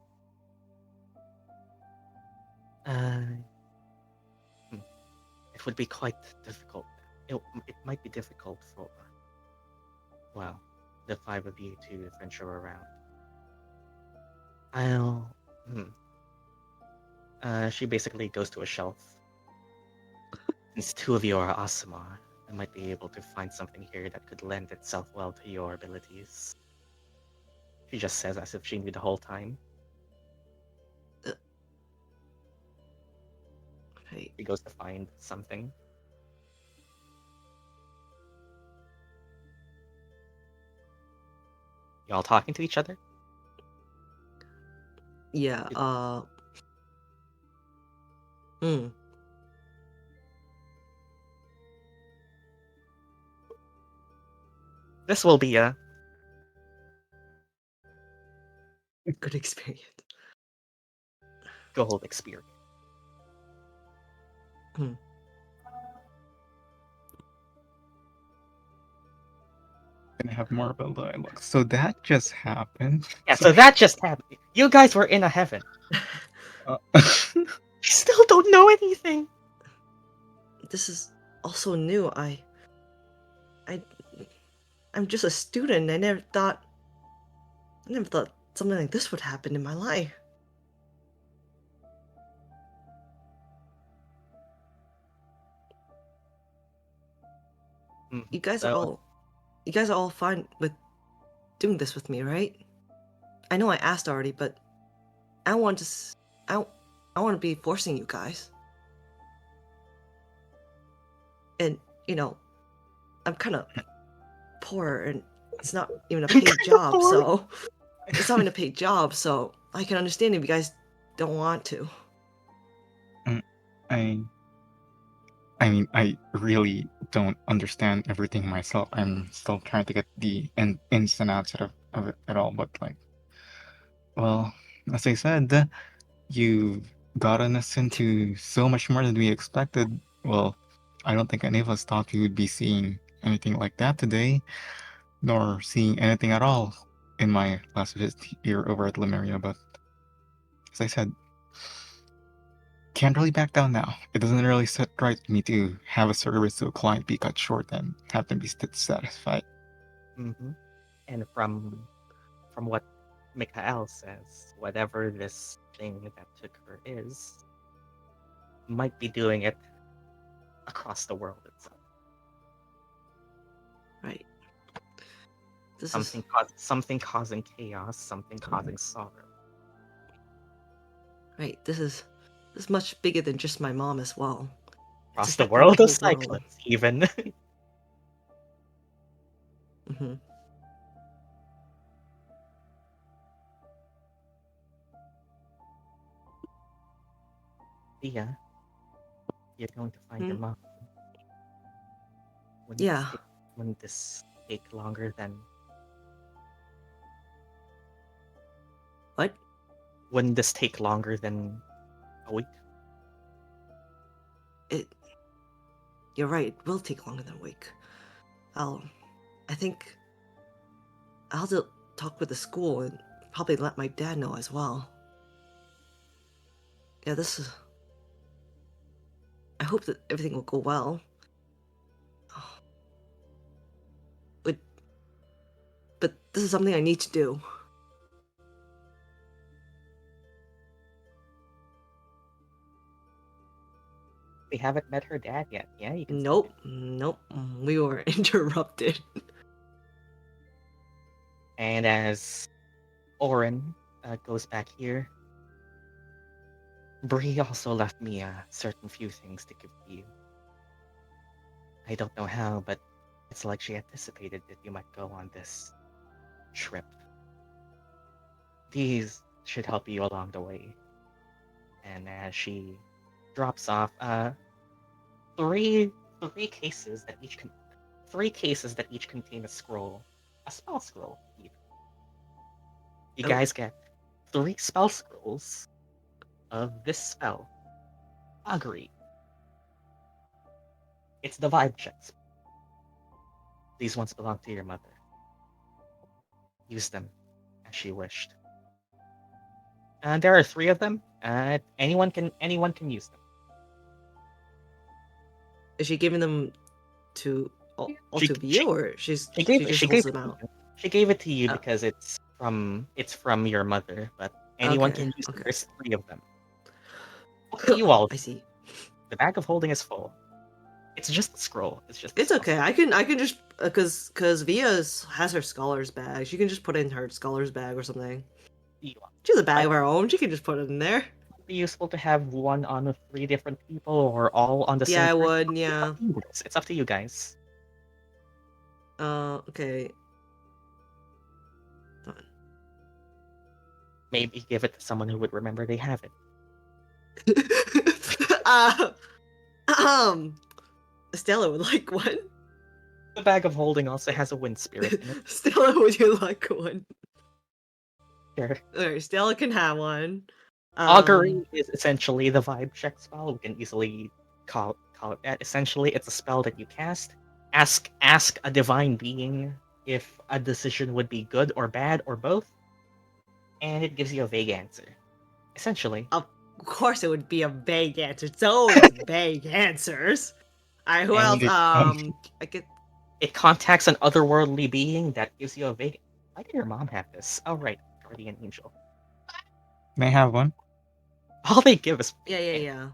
It would be quite difficult. It might be difficult for, well, the five of you to venture around. She basically goes to a shelf. Since two of you are Aasimar, I might be able to find something here that could lend itself well to your abilities. She just says as if she knew the whole time. Right. He goes to find something. You all talking to each other? Yeah, This will be a good experience. gold experience. Gonna have more of a dialogue. So that just happened. Yeah, so that just happened. You guys were in a heaven. You still don't know anything. This is also new. I'm just a student. I never thought I never thought something like this would happen in my life. You guys are all fine with doing this with me, right? I know I asked already, but I don't want to. I want to be forcing you guys. And I'm kind of poor, and it's not even a paid job, so it's not even a paid job. So I can understand if you guys don't want to. I mean, I really don't understand everything myself. I'm still trying to get the ins and outs of it at all. But well, as I said, you've gotten us into so much more than we expected. Well, I don't think any of us thought we would be seeing anything like that today, nor seeing anything at all in my last visit here over at Lumeria. But as I said, can't really back down now. It doesn't really sit right with me to have a service to a client be cut short and have them be satisfied. Mm-hmm. And from what Mikhail says, whatever this thing that took her is, might be doing it across the world itself. Right. Something causing chaos, something causing sorrow. Right. This is much bigger than just my mom as well. Across It's the affecting world of whole world. Syklos, even. Mm-hmm. Yeah. You're going to find your mom. Wouldn't this take longer than... What? Wouldn't this take longer than a week? You're right, it will take longer than a week. I think I'll have to talk with the school and probably let my dad know as well. Yeah, I hope that everything will go well. But this is something I need to do. We haven't met her dad yet. Yeah, you can. Nope. We were interrupted. And as Oren goes back here, Bree also left me a certain few things to give to you. I don't know how, but it's like she anticipated that you might go on this trip. These should help you along the way. And as she drops off, three cases that each contain a scroll, a spell scroll. You guys get 3 spell scrolls of this spell. Agree. It's the vibe checks. These ones belong to your mother. Use them as she wished. There are 3 of them. Anyone can use them. Is she giving them to you, or she just holds them out? She gave it to you because it's from your mother, but anyone can use them. There's 3 of them. You all. I see. The bag of holding is full. It's just a scroll. It's okay. I can just because Via has her scholar's bag. She can just put it in her scholar's bag or something. She has a bag of her own. She can just put it in there. Would it be useful to have one on 3 different people or all on the same? Yeah, I would. Yeah. It's up to you guys. Okay. Maybe give it to someone who would remember they have it. Stella would like one. The bag of holding also has a wind spirit in it. Stella, would you like one? Sure. Alright, Stella can have one. Augury is essentially the vibe check spell. We can easily call it that. Essentially, it's a spell that you cast. Ask a divine being if a decision would be good or bad or both, and it gives you a vague answer. Essentially. Of course, it would be a vague answer. It's always vague answers. Who else? I get. It contacts an otherworldly being that gives you a vague Why did your mom have this? Oh, right. Guardian Angel. May I have one? All they give is. Yeah.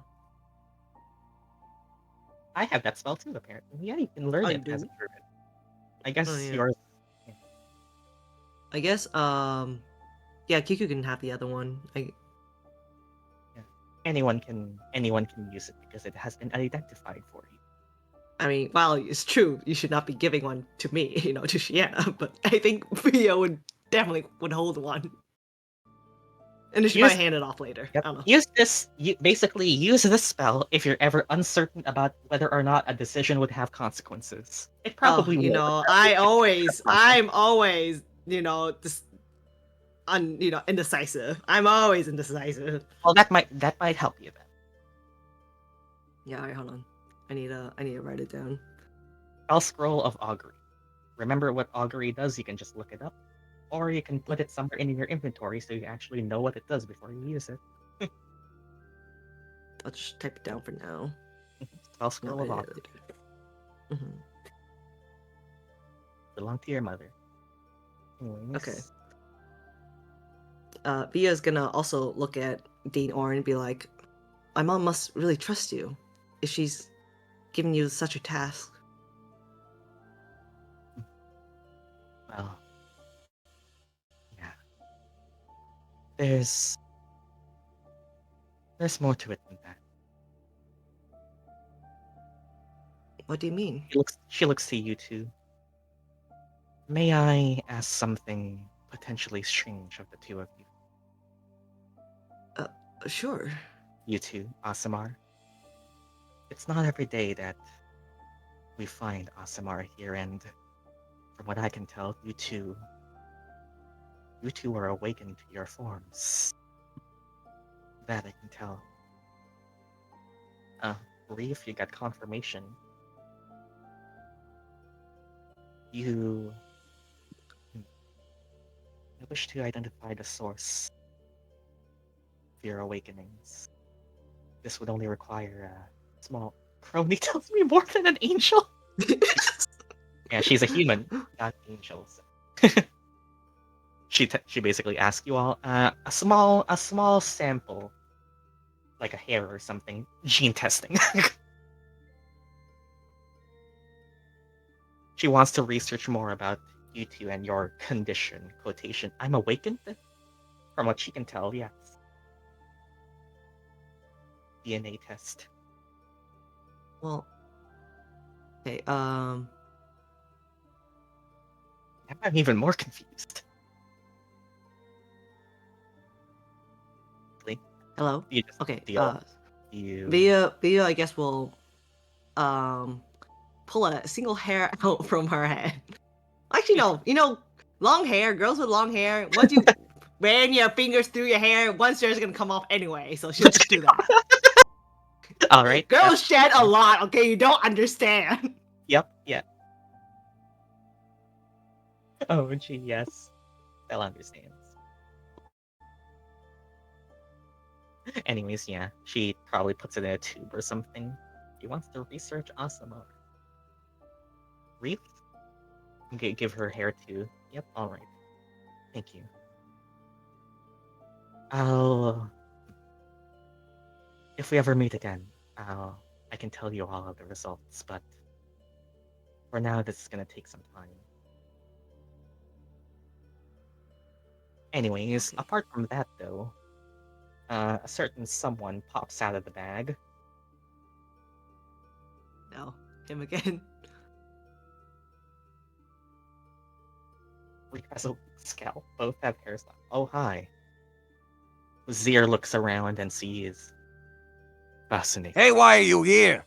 I have that spell too, apparently. Yeah, you can learn Oh, it you as a do? druid. I guess Oh, yeah. yours. I guess, yeah, Kiku can have the other one. Anyone can use it because it has been identified for you. I mean, while it's true, you should not be giving one to me, to Shiena, but I think Theo would definitely would hold one. And then she might Use- hand it off later. Yep. I don't know. Use this. Basically, use this spell if you're ever uncertain about whether or not a decision would have consequences. It probably will. but I'm consequences. always, just indecisive. I'm always indecisive. Well, that might help you then. Yeah, alright, hold on. I need to write it down. Spell Scroll of Augury. Remember what Augury does? You can just look it up, or you can put it somewhere in your inventory so you actually know what it does before you use it. I'll just type it down for now. Spell Scroll of Augury. Mm-hmm. Belong to your mother. Anyways, Okay. Via's gonna also look at Dean Orr and be like, my mom must really trust you if she's giving you such a task. Well, yeah. There's more to it than that. What do you mean? She looks to you two. May I ask something potentially strange of the two of you? Sure. You two, Aasimar. It's not every day that we find Aasimar here, and from what I can tell, you two are awakened to your forms. That I can tell. Reef, you got confirmation. I wish to identify the source of your awakenings. This would only require a small. Crony tells me more than an angel. Yeah, she's a human, not angels. She basically asks you all a small sample, like a hair or something, gene testing. She wants to research more about you two and your condition. Quotation. I'm awakened? From what she can tell, yes. DNA test. Well, okay, I'm even more confused. hello? You just Okay, deal. You Via, I guess, will, pull a single hair out from her head. Actually, no, long hair, girls with long hair, once you ran your fingers through your hair, one hair is gonna come off anyway, so she'll just do that. all right. Girls shed a lot, okay? You don't understand. Yep. Yeah. Oh, gee, yes. Stella understands. Anyways, yeah, she probably puts it in a tube or something. She wants to research Aasimar. Reef? Give her hair too. Yep, alright. Thank you. If we ever meet again, I can tell you all of the results, but for now, this is gonna take some time. Anyways, Okay. apart from that, though, a certain someone pops out of the bag. No, him again. Reef has a scalp. Both have hairstyles. Oh, hi. Zir looks around and sees. Fascinating. Hey, why are you here?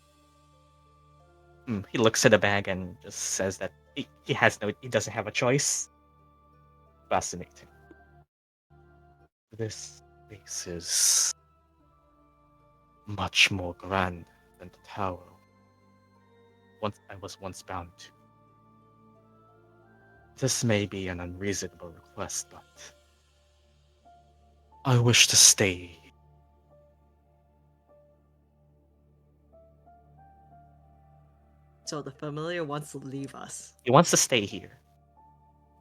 He looks at the bag and just says that he doesn't have a choice. Fascinating. This place is much more grand than the tower I was once bound to. This may be an unreasonable request, but I wish to stay. So the familiar wants to leave us. He wants to stay here.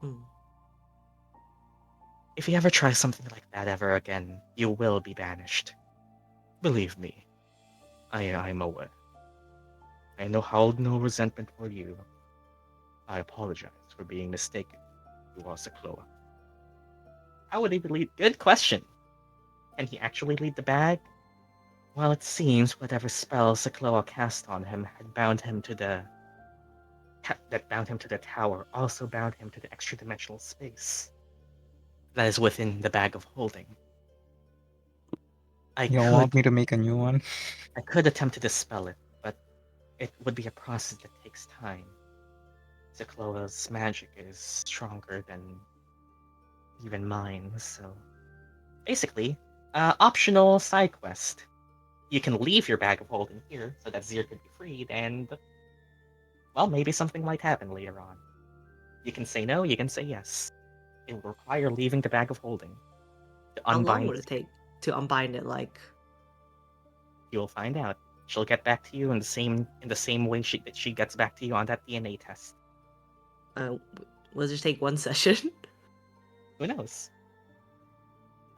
Hmm. If you ever try something like that ever again, you will be banished. Believe me, I'm aware. I know hold no resentment for you. I apologize for being mistaken. You are Sichloa. How would he lead? Good question. Can he actually lead the bag? Well, it seems whatever spell Sichloa cast on him had bound him to the that bound him to the tower also bound him to the extra-dimensional space that is within the bag of holding. I You could want me to make a new one? I could attempt to dispel it, but it would be a process that takes time. Sichloa's magic is stronger than even mine, so basically, optional side quest. You can leave your bag of holding here so that Zir could be freed, and well, maybe something might happen later on. You can say no, you can say yes. It will require leaving the bag of holding to How long unbind. would it take to unbind it? Like, You will find out. She'll get back to you in the same way that she gets back to you on that DNA test. will it just take one session? Who knows?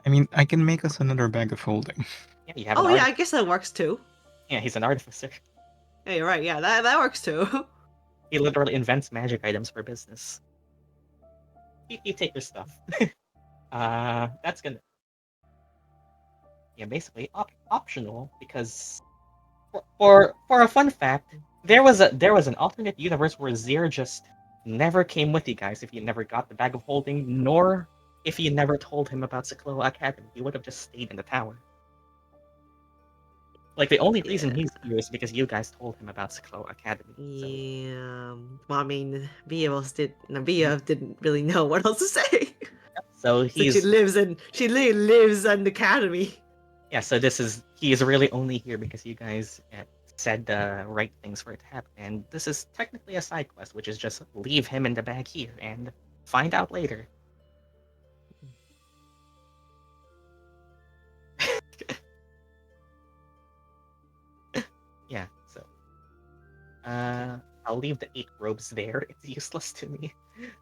I mean, I can make us another bag of holding. Yeah, you have Oh an yeah, I guess that works too. Yeah, he's an artificer. Yeah, you're right. Yeah, that works too. He literally invents magic items for business. You take your stuff. That's gonna basically optional because for a fun fact, there was an alternate universe where Zir just never came with you guys if you never got the bag of holding, nor if you never told him about Sichloa Academy. He would have just stayed in the tower. Like the only reason Yeah. he's here is because you guys told him about Sichloa Academy. So Yeah. Well, I mean, Viavos didn't really know what else to say. so It's like she literally lives in the academy. yeah, so he is really only here because you guys said the right things for it to happen. And this is technically a side quest, which is just leave him in the bag here and find out later. Yeah, so I'll leave the 8 robes there. It's useless to me.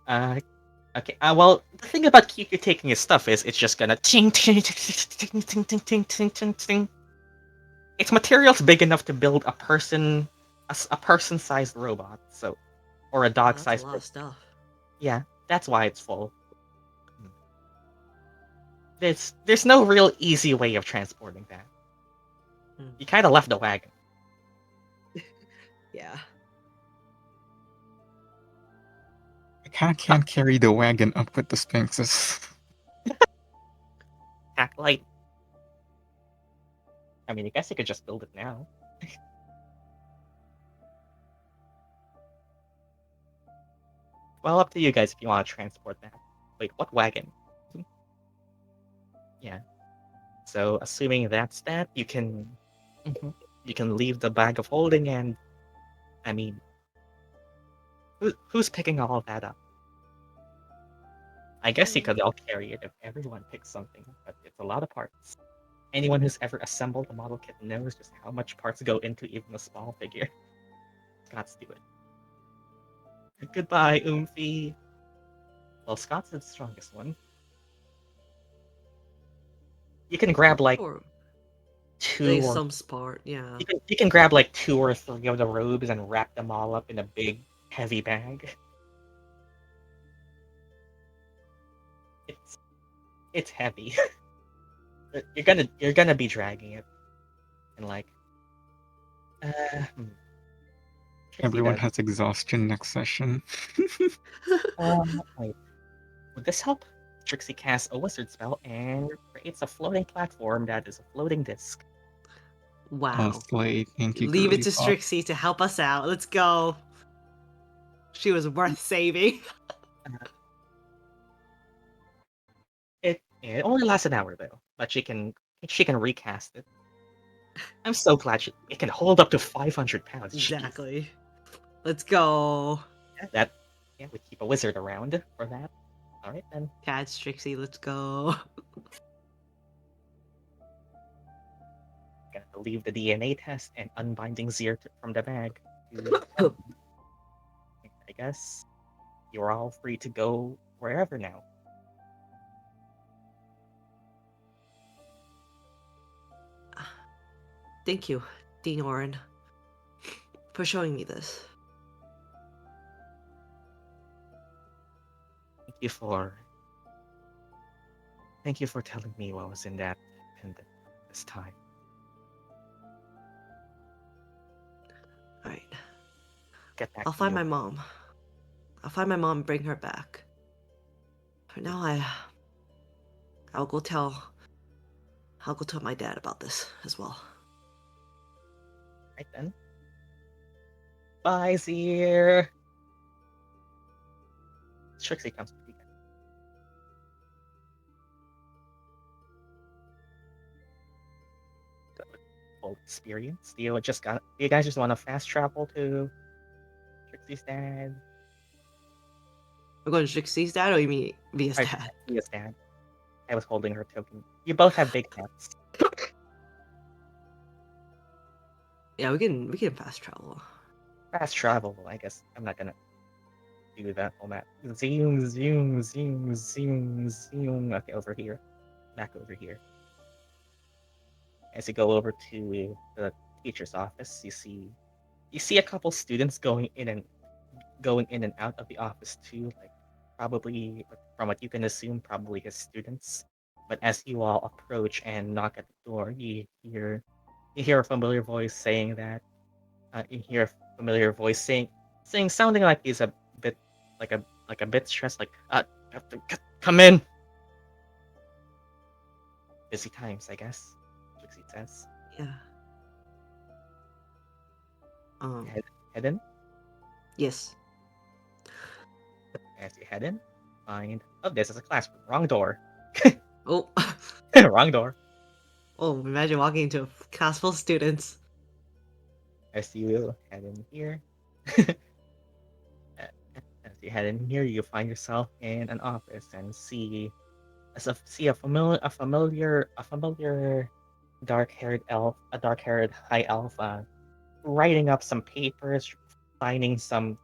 Okay. Well, the thing about Kiku taking his stuff is it's just gonna ting ting ting ting ting ting ting ting ting ting. Its material's big enough to build a person-sized robot, so or a That's a dog-sized lot of robot. stuff. Yeah, that's why it's full. There's no real easy way of transporting that. Hmm. You kind of left the wagon. Yeah. I can't carry the wagon up with the sphinxes. Pack light. I mean, I guess you could just build it now. Well, up to you guys if you want to transport that. Wait, what wagon? Yeah. So, assuming that's that, you can leave the bag of holding, and I mean, who's picking all that up? I guess you could all carry it if everyone picks something, but it's a lot of parts. Anyone who's ever assembled a model kit knows just how much parts go into even a small figure. Scots do it. Goodbye, Oomphy. Well, Scott's the strongest one. You can grab like Or two like or some sport, yeah. you can grab like 2 or 3 of the robes and wrap them all up in a big, heavy bag. It's heavy. You're gonna be dragging it, and like, Trixie Everyone does. has exhaustion next session. Wait, would this help? Trixie casts a wizard spell and creates a floating platform that is a floating disc. Wow. Slay, thank you, Leave it girly to pop. Strixie to help us out. Let's go. She was worth saving. It only lasts an hour though, but she can recast it. I'm so glad it can hold up to 500 pounds. Jeez. Exactly. Let's go. Yeah, we keep a wizard around for that. All right then. Catch Trixie, let's go. Gonna leave the DNA test and unbinding Zir from the bag. I guess you're all free to go wherever now. Thank you, Dean Oren, for showing me this. Thank you for telling me what was in that pendant this time. Alright. Get back I'll to find you. my mom. I'll find my mom and bring her back. For now, I'll go tell my dad about this as well. Right then. Bye, Zir. Trixie comes with you guys. Full experience. Do you guys just want to fast travel to Trixie's dad? We're going to Trixie's dad, or you mean Via's Or dad? Via's dad. I was holding her token. You both have big heads. Yeah, we can fast travel. Fast travel, I guess. I'm not gonna do that whole map. Zoom, zoom, zoom, zoom, zoom. Okay, over here. Back over here. As you go over to the teacher's office, you see a couple students going in and out of the office too, like probably from what you can assume, probably his students. But as you all approach and knock at the door, you hear a familiar voice saying that. You hear a familiar voice saying sounding like he's a bit like a bit stressed, like come in. Busy times, I guess. Trixie says. Yeah. Head in. Yes. As you head in, find this is a classroom. Wrong door. Oh. Wrong door. Oh, imagine walking into a class full of students. As you head in here, you find yourself in an office and see a familiar dark-haired elf, a dark-haired high elf, writing up some papers, signing some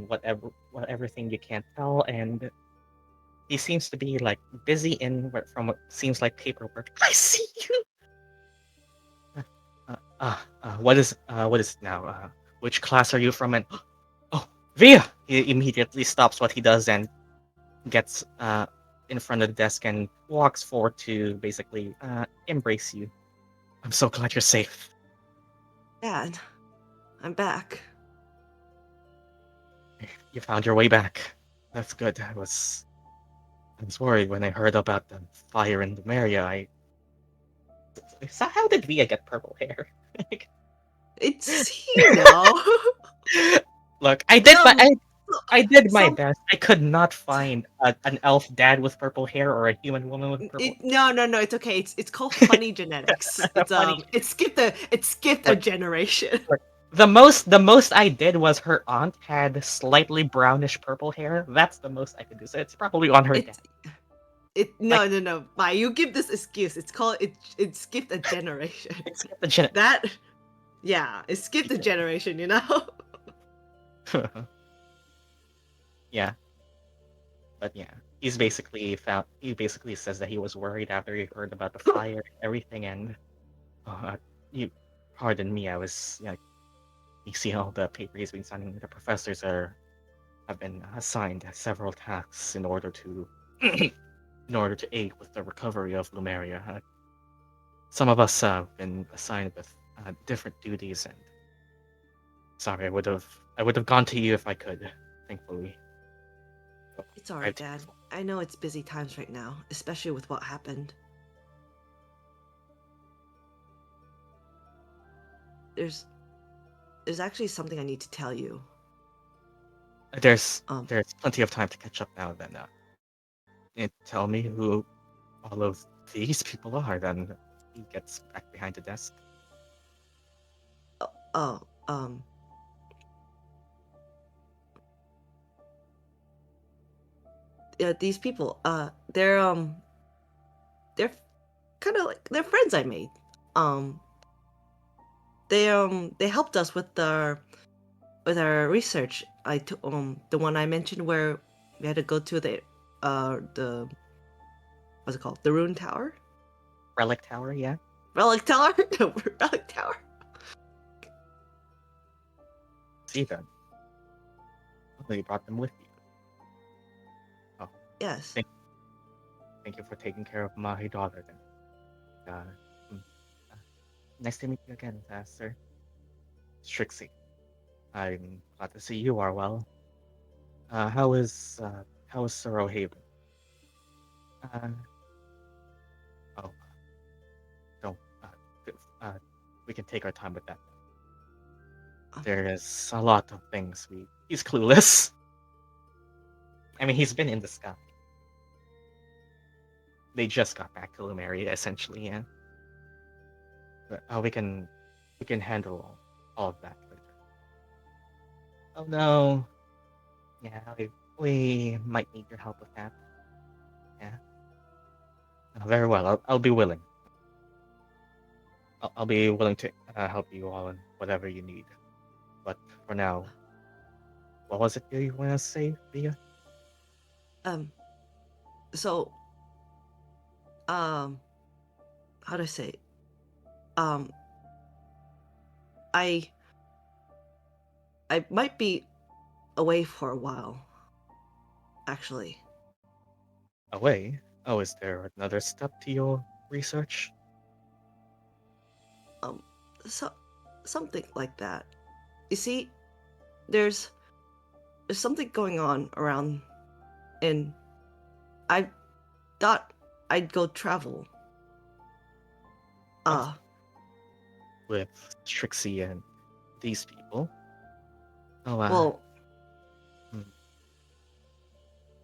whatever thing you can't tell, and he seems to be like busy from what seems like paperwork. I see you. What is it now? Which class are you from? And oh, Via! He immediately stops what he does and gets in front of the desk and walks forward to basically embrace you. I'm so glad you're safe. Dad, I'm back. You found your way back. That's good. I was worried when I heard about the fire in Lumeria. So how did Via get purple hair? It's you know. Look, I did my some- best. I could not find an elf dad with purple hair or a human woman with purple. No, it's okay. It's called funny genetics. It's Funny. it skipped a generation. Look, the most I did was her aunt had slightly brownish purple hair. That's the most I could do. So it's probably on her dad. No. Bye. You give this excuse. It's called it skipped a generation. It's the gen- That yeah, it skipped a generation, you know? Yeah. But yeah, he basically says that he was worried after he heard about the fire and everything, and you pardon me, I was you see all the paper he's been signing. The professors have been assigned several tasks in order to aid with the recovery of Lumeria. Some of us have been assigned with different duties, and sorry, I would have gone to you if I could. Thankfully. It's alright, Dad. I know it's busy times right now, especially with what happened. There's actually something I need to tell you. There's plenty of time to catch up now. Then, and tell me who all of these people are. Then he gets back behind the desk. Yeah, these people, they're kind of like they're friends I made. They helped us with our research. I took the one I mentioned where we had to go to the what's it called, the rune tower. Relic Tower, yeah. Relic Tower? No, Relic Tower. See them. Oh, you brought them with you. Yes. Thank you for taking care of my daughter then. Mm, uh, nice to meet you again, Sir. Strixie. I'm glad to see you are well. How is Sorrowhaven? Uh, oh, don't. Uh, we can take our time with that. There is a lot of things He's clueless. I mean, he's been in the sky. They just got back to Lumeria, essentially, yeah. But we can handle all of that later. Oh no. Yeah, we might need your help with that. Yeah. Very well. I'll be willing. I'll be willing to help you all in whatever you need. But for now, what was it you want to say, Via? So, how do I say it? I might be away for a while, actually. Away? Oh, is there another step to your research? So, something like that. You see, there's something going on around, and I thought I'd go travel. With Strixie and these people? Oh, Well,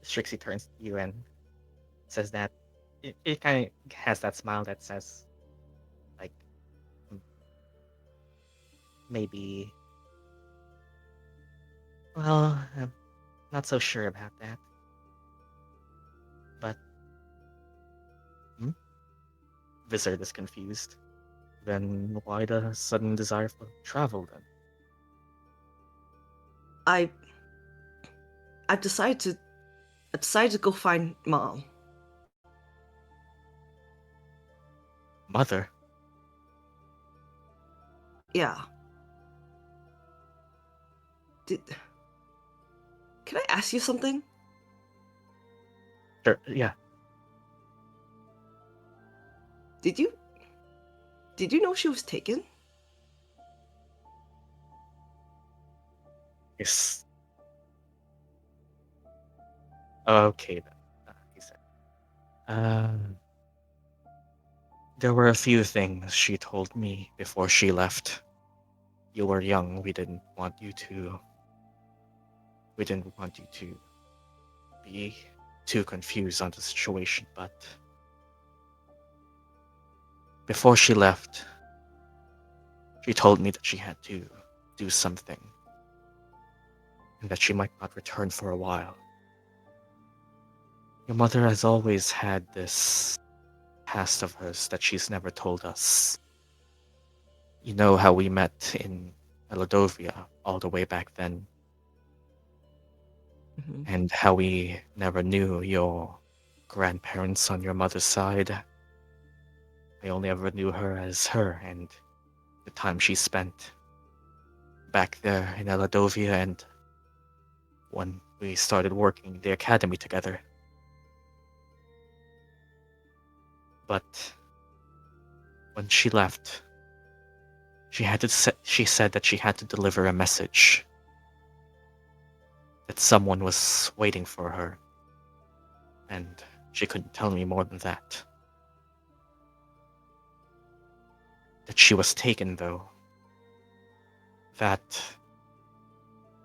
Strixie turns to you and says that it kind of has that smile that says, like, hmm, maybe. Well, I'm not so sure about that. But, Wizard is confused. Then why the sudden desire for travel then? I decided to go find Mom. Mother? Yeah. Can I ask you something? Sure, yeah. Did you know she was taken? Yes. Okay then, he said. There were a few things she told me before she left. You were young. We didn't want you to be too confused on the situation, but before she left, she told me that she had to do something and that she might not return for a while. Your mother has always had this past of hers that she's never told us. You know how we met in Eladovia all the way back then, Mm-hmm. and how we never knew your grandparents on your mother's side. I only ever knew her as her and the time she spent back there in Eladovia and when we started working the academy together. But when she left, she said that she had to deliver a message that someone was waiting for her, and she couldn't tell me more than that. That she was taken, though. That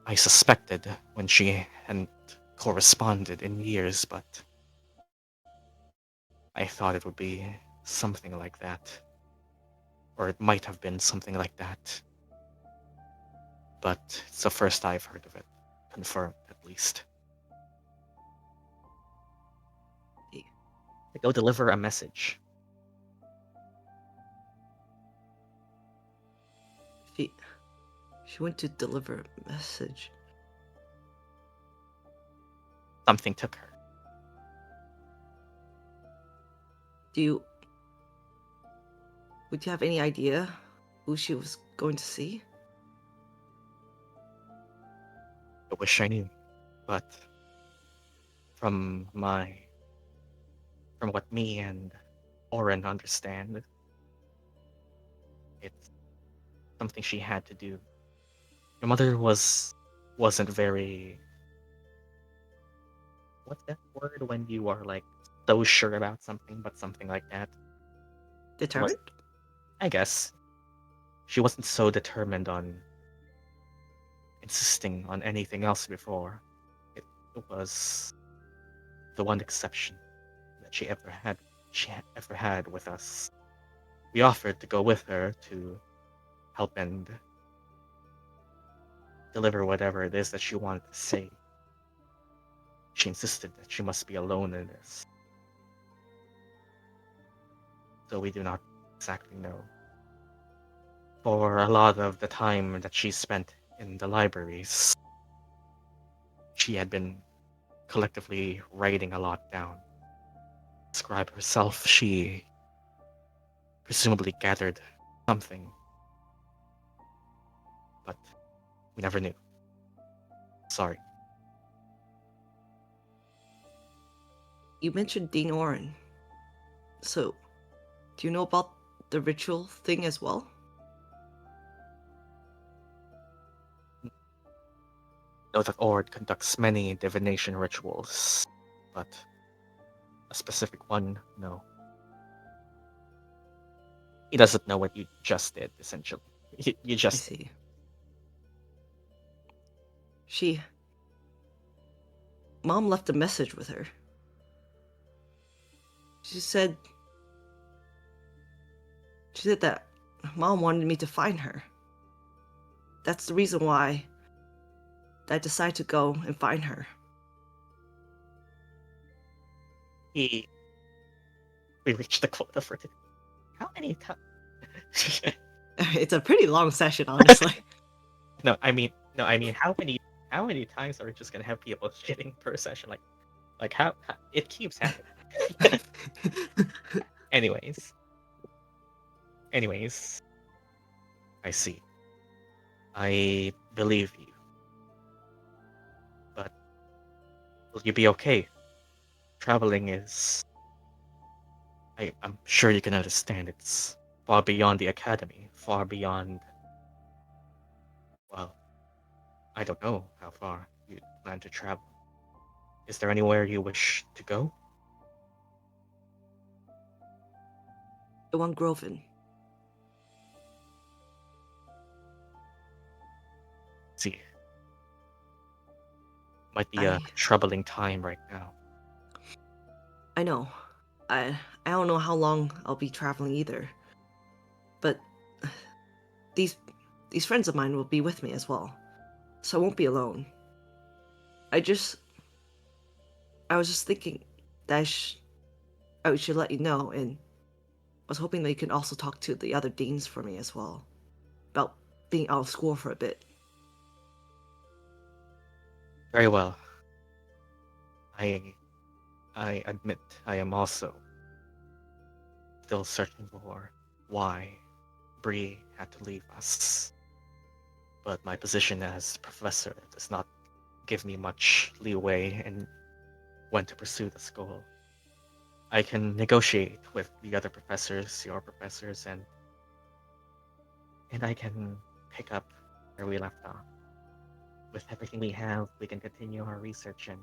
I suspected when she hadn't corresponded in years, but I thought it would be something like that. Or it might have been something like that. But it's the first I've heard of it. Confirmed, at least. To go deliver a message. She went to deliver a message. Something took her. Do Would you have any idea who she was going to see? I wish I knew, but from what me and Oren understand, it's something she had to do. Your mother wasn't very, what's that word when you are like so sure about something, but something like that. Determined? I guess she wasn't so determined on insisting on anything else before. It was the one exception that she ever had with us. We offered to go with her to help and deliver whatever it is that she wanted to say. She insisted that she must be alone in this. So we do not exactly know. For a lot of the time that she spent in the libraries, she had been collectively writing a lot down. Describe herself, she presumably gathered something, but we never knew. Sorry. You mentioned Dean Oren. So, do you know about the ritual thing as well? Know that Ord conducts many divination rituals, but a specific one, no. He doesn't know what you just did, essentially. You I just see. Mom left a message with her. She said that Mom wanted me to find her. That's the reason why I decided to go and find her. we reached the quota for today. How many times? It's a pretty long session, honestly. No, I mean, how many times are we just gonna have people shitting per session? Like how it keeps happening. Anyways, I see. I believe you, but will you be okay? Traveling is. I'm sure you can understand. It's far beyond the academy, far beyond. Well, I don't know how far you plan to travel. Is there anywhere you wish to go? The one Groven. See, might be a troubling time right now. I know. I don't know how long I'll be traveling either. But these friends of mine will be with me as well. So I won't be alone. I was just thinking that I should let you know, and I was hoping that you can also talk to the other deans for me as well about being out of school for a bit. Very well. I admit I am also still searching for why Bree had to leave us. But my position as professor does not give me much leeway in when to pursue this goal. I can negotiate with the other professors, your professors, and I can pick up where we left off. With everything we have, we can continue our research, and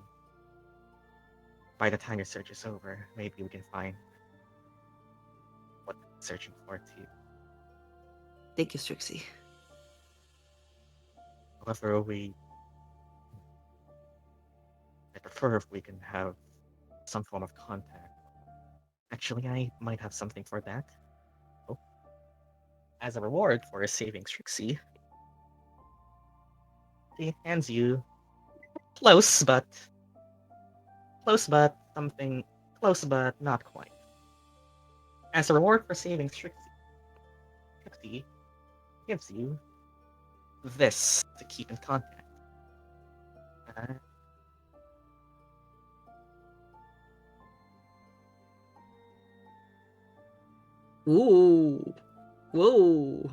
by the time your search is over, maybe we can find what we're searching for too. Thank you, Strixie. However, I prefer if we can have some form of contact. Actually, I might have something for that. Oh. As a reward for saving Strixie, he hands you close, but something close, but not quite. As a reward for saving Strixie gives you this to keep in contact. Uh, Ooh. Whoa.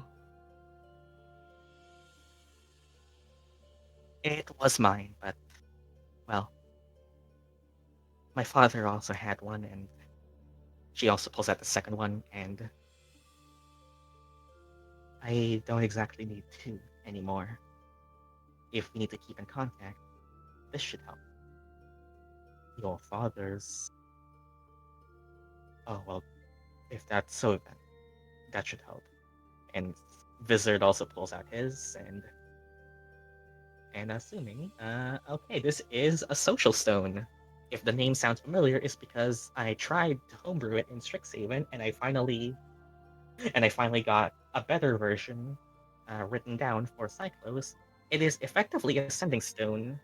It was mine, but, well, my father also had one, and she also pulls out the second one, and I don't exactly need two anymore. If we need to keep in contact, this should help. Your father's... Oh, well, if that's so, then that should help. And Wizard also pulls out his, and assuming, okay, this is a social stone. If the name sounds familiar, it's because I tried to homebrew it in Strixhaven, and I finally got a better version written down for Syklos. It is effectively a sending stone.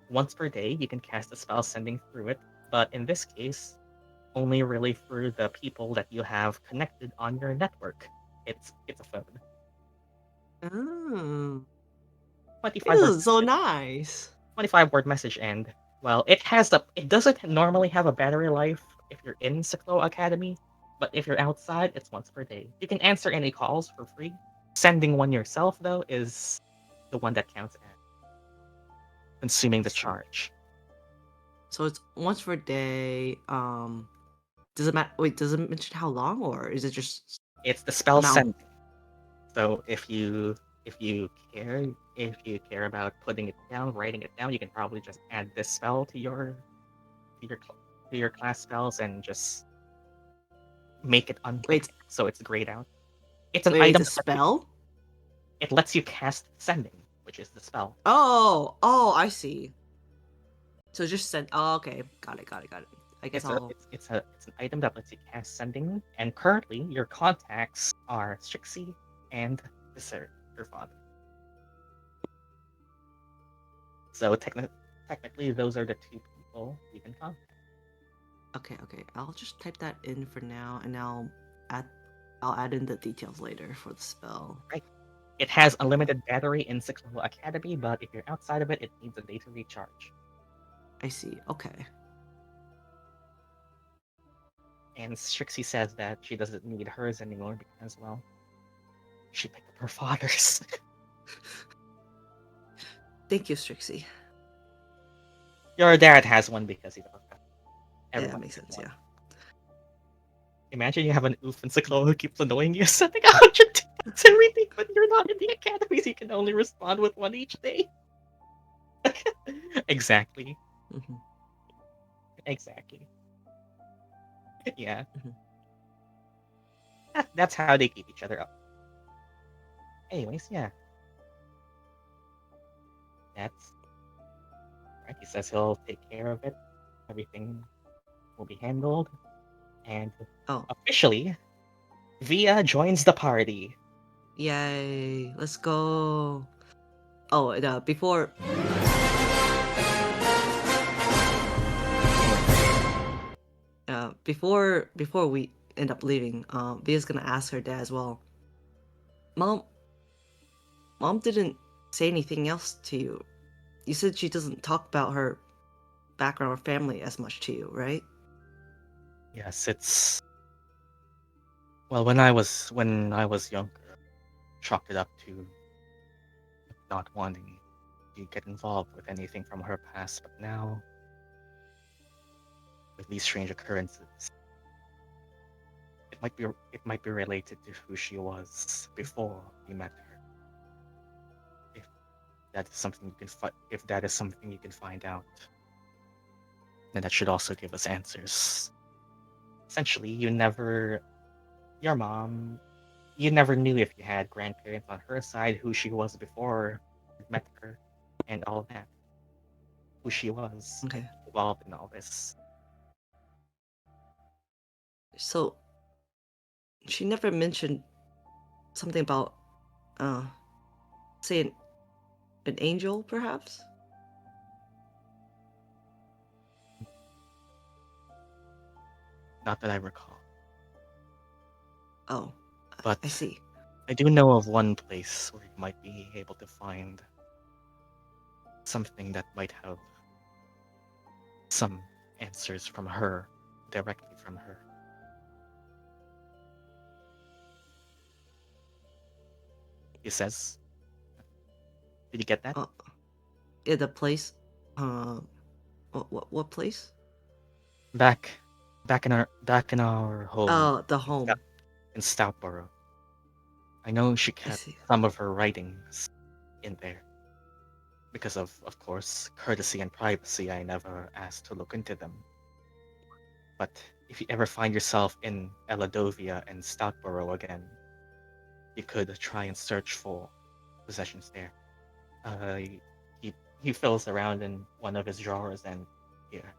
Once per day, you can cast a spell sending through it, but in this case, only really for the people that you have connected on your network. It's a phone. Oh. 25 This word is so message. nice. 25-word message, and well, it doesn't normally have a battery life if you're in Sichloa Academy, but if you're outside, it's once per day. You can answer any calls for free. Sending one yourself, though, is the one that counts as consuming the charge. So it's once per day. Does it matter? Wait, does it mention how long, or is it just It's the spell amount? sending. So if you care about putting it down, writing it down, you can probably just add this spell to your class spells and just make it unticked Wait, so it's grayed out. It's an wait, item it's a that spell? it lets you cast sending, which is the spell. Oh, I see. So just send. Oh, okay, got it. I guess It's I'll. an item that lets you cast sending, and currently your contacts are Strixie and Visser, your father. So technically, those are the two people you can contact. Okay. I'll just type that in for now, and I'll add in the details later for the spell. Right. It has unlimited battery in Sichloa Academy, but if you're outside of it, it needs a day to recharge. I see. Okay. And Strixie says that she doesn't need hers anymore because, well, she picked up her father's. Thank you, Strixie. Your dad has one because he's a professor. Yeah, Everyone that makes has sense. one. Yeah. Imagine you have an oof in Sichloa who keeps annoying you, sending 100 tickets everything, but you're not in the academy, so you can only respond with one each day. Exactly. Mhm. Exactly. Yeah. Mhm. That's how they keep each other up. Anyways, yeah. That's right. He says he'll take care of it. Everything will be handled. And Oh, officially, Via joins the party. yay! Let's go. Oh, and before we end up leaving, Via's gonna ask her dad as well. Mom didn't say anything else to you. You said she doesn't talk about her background or family as much to you, right? Yes, it's well, when I was younger, chalked it up to not wanting to get involved with anything from her past, but now with these strange occurrences, it might be related to who she was before we met her. If that is something if that is something you can find out, then that should also give us answers. Essentially, your mom, you never knew if you had grandparents on her side, who she was before you met her, and all that, who she was, and Okay. involved in all this. So she never mentioned something about, say an angel, perhaps. Not that I recall, Oh, but I see. I do know of one place where you might be able to find something that might have some answers from her, directly from her. he says. Did you get that? Yeah, the place. What place? Back in our home Oh, the home. in Stoutborough. I know she I kept see. some of her writings in there. Because of course, courtesy and privacy, I never asked to look into them. But if you ever find yourself in Eladovia and Stoutborough again, you could try and search for possessions there. Uh, he fills around in one of his drawers, and here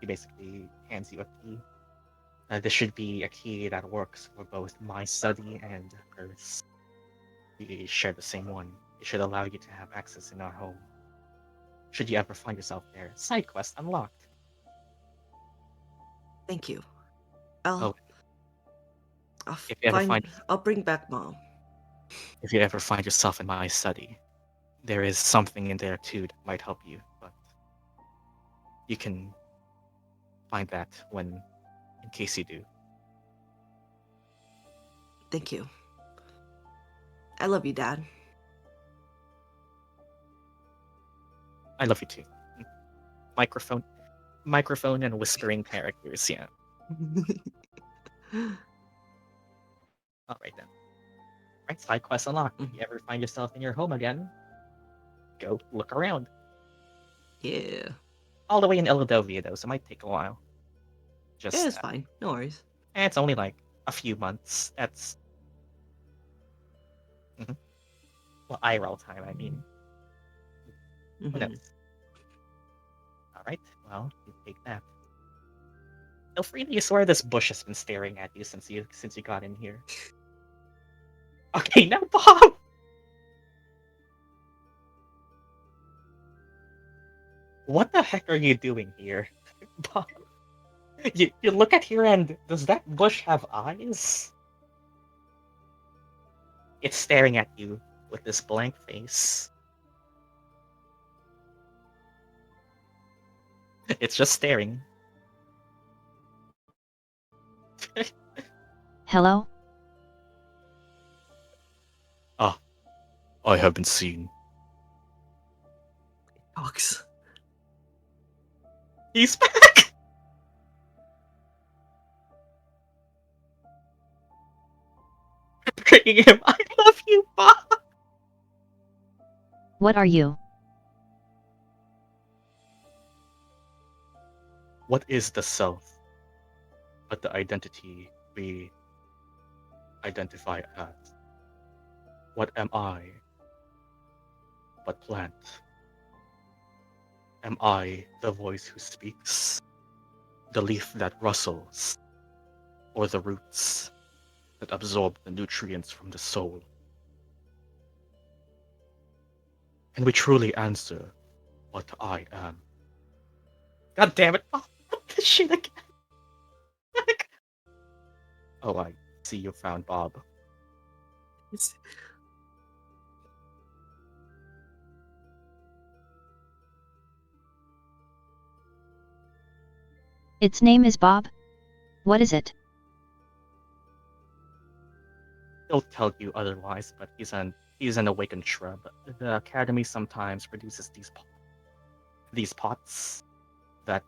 he basically hands you a key. This should be a key that works for both my study and hers. We share the same one. It should allow you to have access in our home. Should you ever find yourself there, side quest unlocked. Thank you. Oh, I'll if you ever find. find I'll bring back Mom. if you ever find yourself in my study, there is something in there too that might help you, but you can find that when, in case you do. Thank you. I love you, Dad. I love you too. Microphone and whispering characters, yeah. Alright then. Right, side quest unlocked. If you ever find yourself in your home again, go look around. Yeah. All the way in Eladovia though, so it might take a while. Just Yeah, it's fine. No worries. it's only like a few months. That's well, IRL time, I mean. Who Mhm. knows? Alright, well, you take that. Ilphriina, you swear this bush has been staring at you since you got in here. Okay, now Bob! What the heck are you doing here? Bob, you look at here and does that bush have eyes? It's staring at you with this blank face. It's just staring. Hello? Ah, I have been seen. Talks. He's back! Bringing him. I love you, Bob! What are you? What is the self but the identity we identify as? What am I but plant? Am I the voice who speaks? The leaf that rustles? Or the roots that absorb the nutrients from the soul? Can we truly answer what I am? God damn it, Bob! This shit again! Oh, I see you found Bob. Its name is Bob? What is it? He'll tell you otherwise, but he's an awakened shrub. The academy sometimes produces these pots that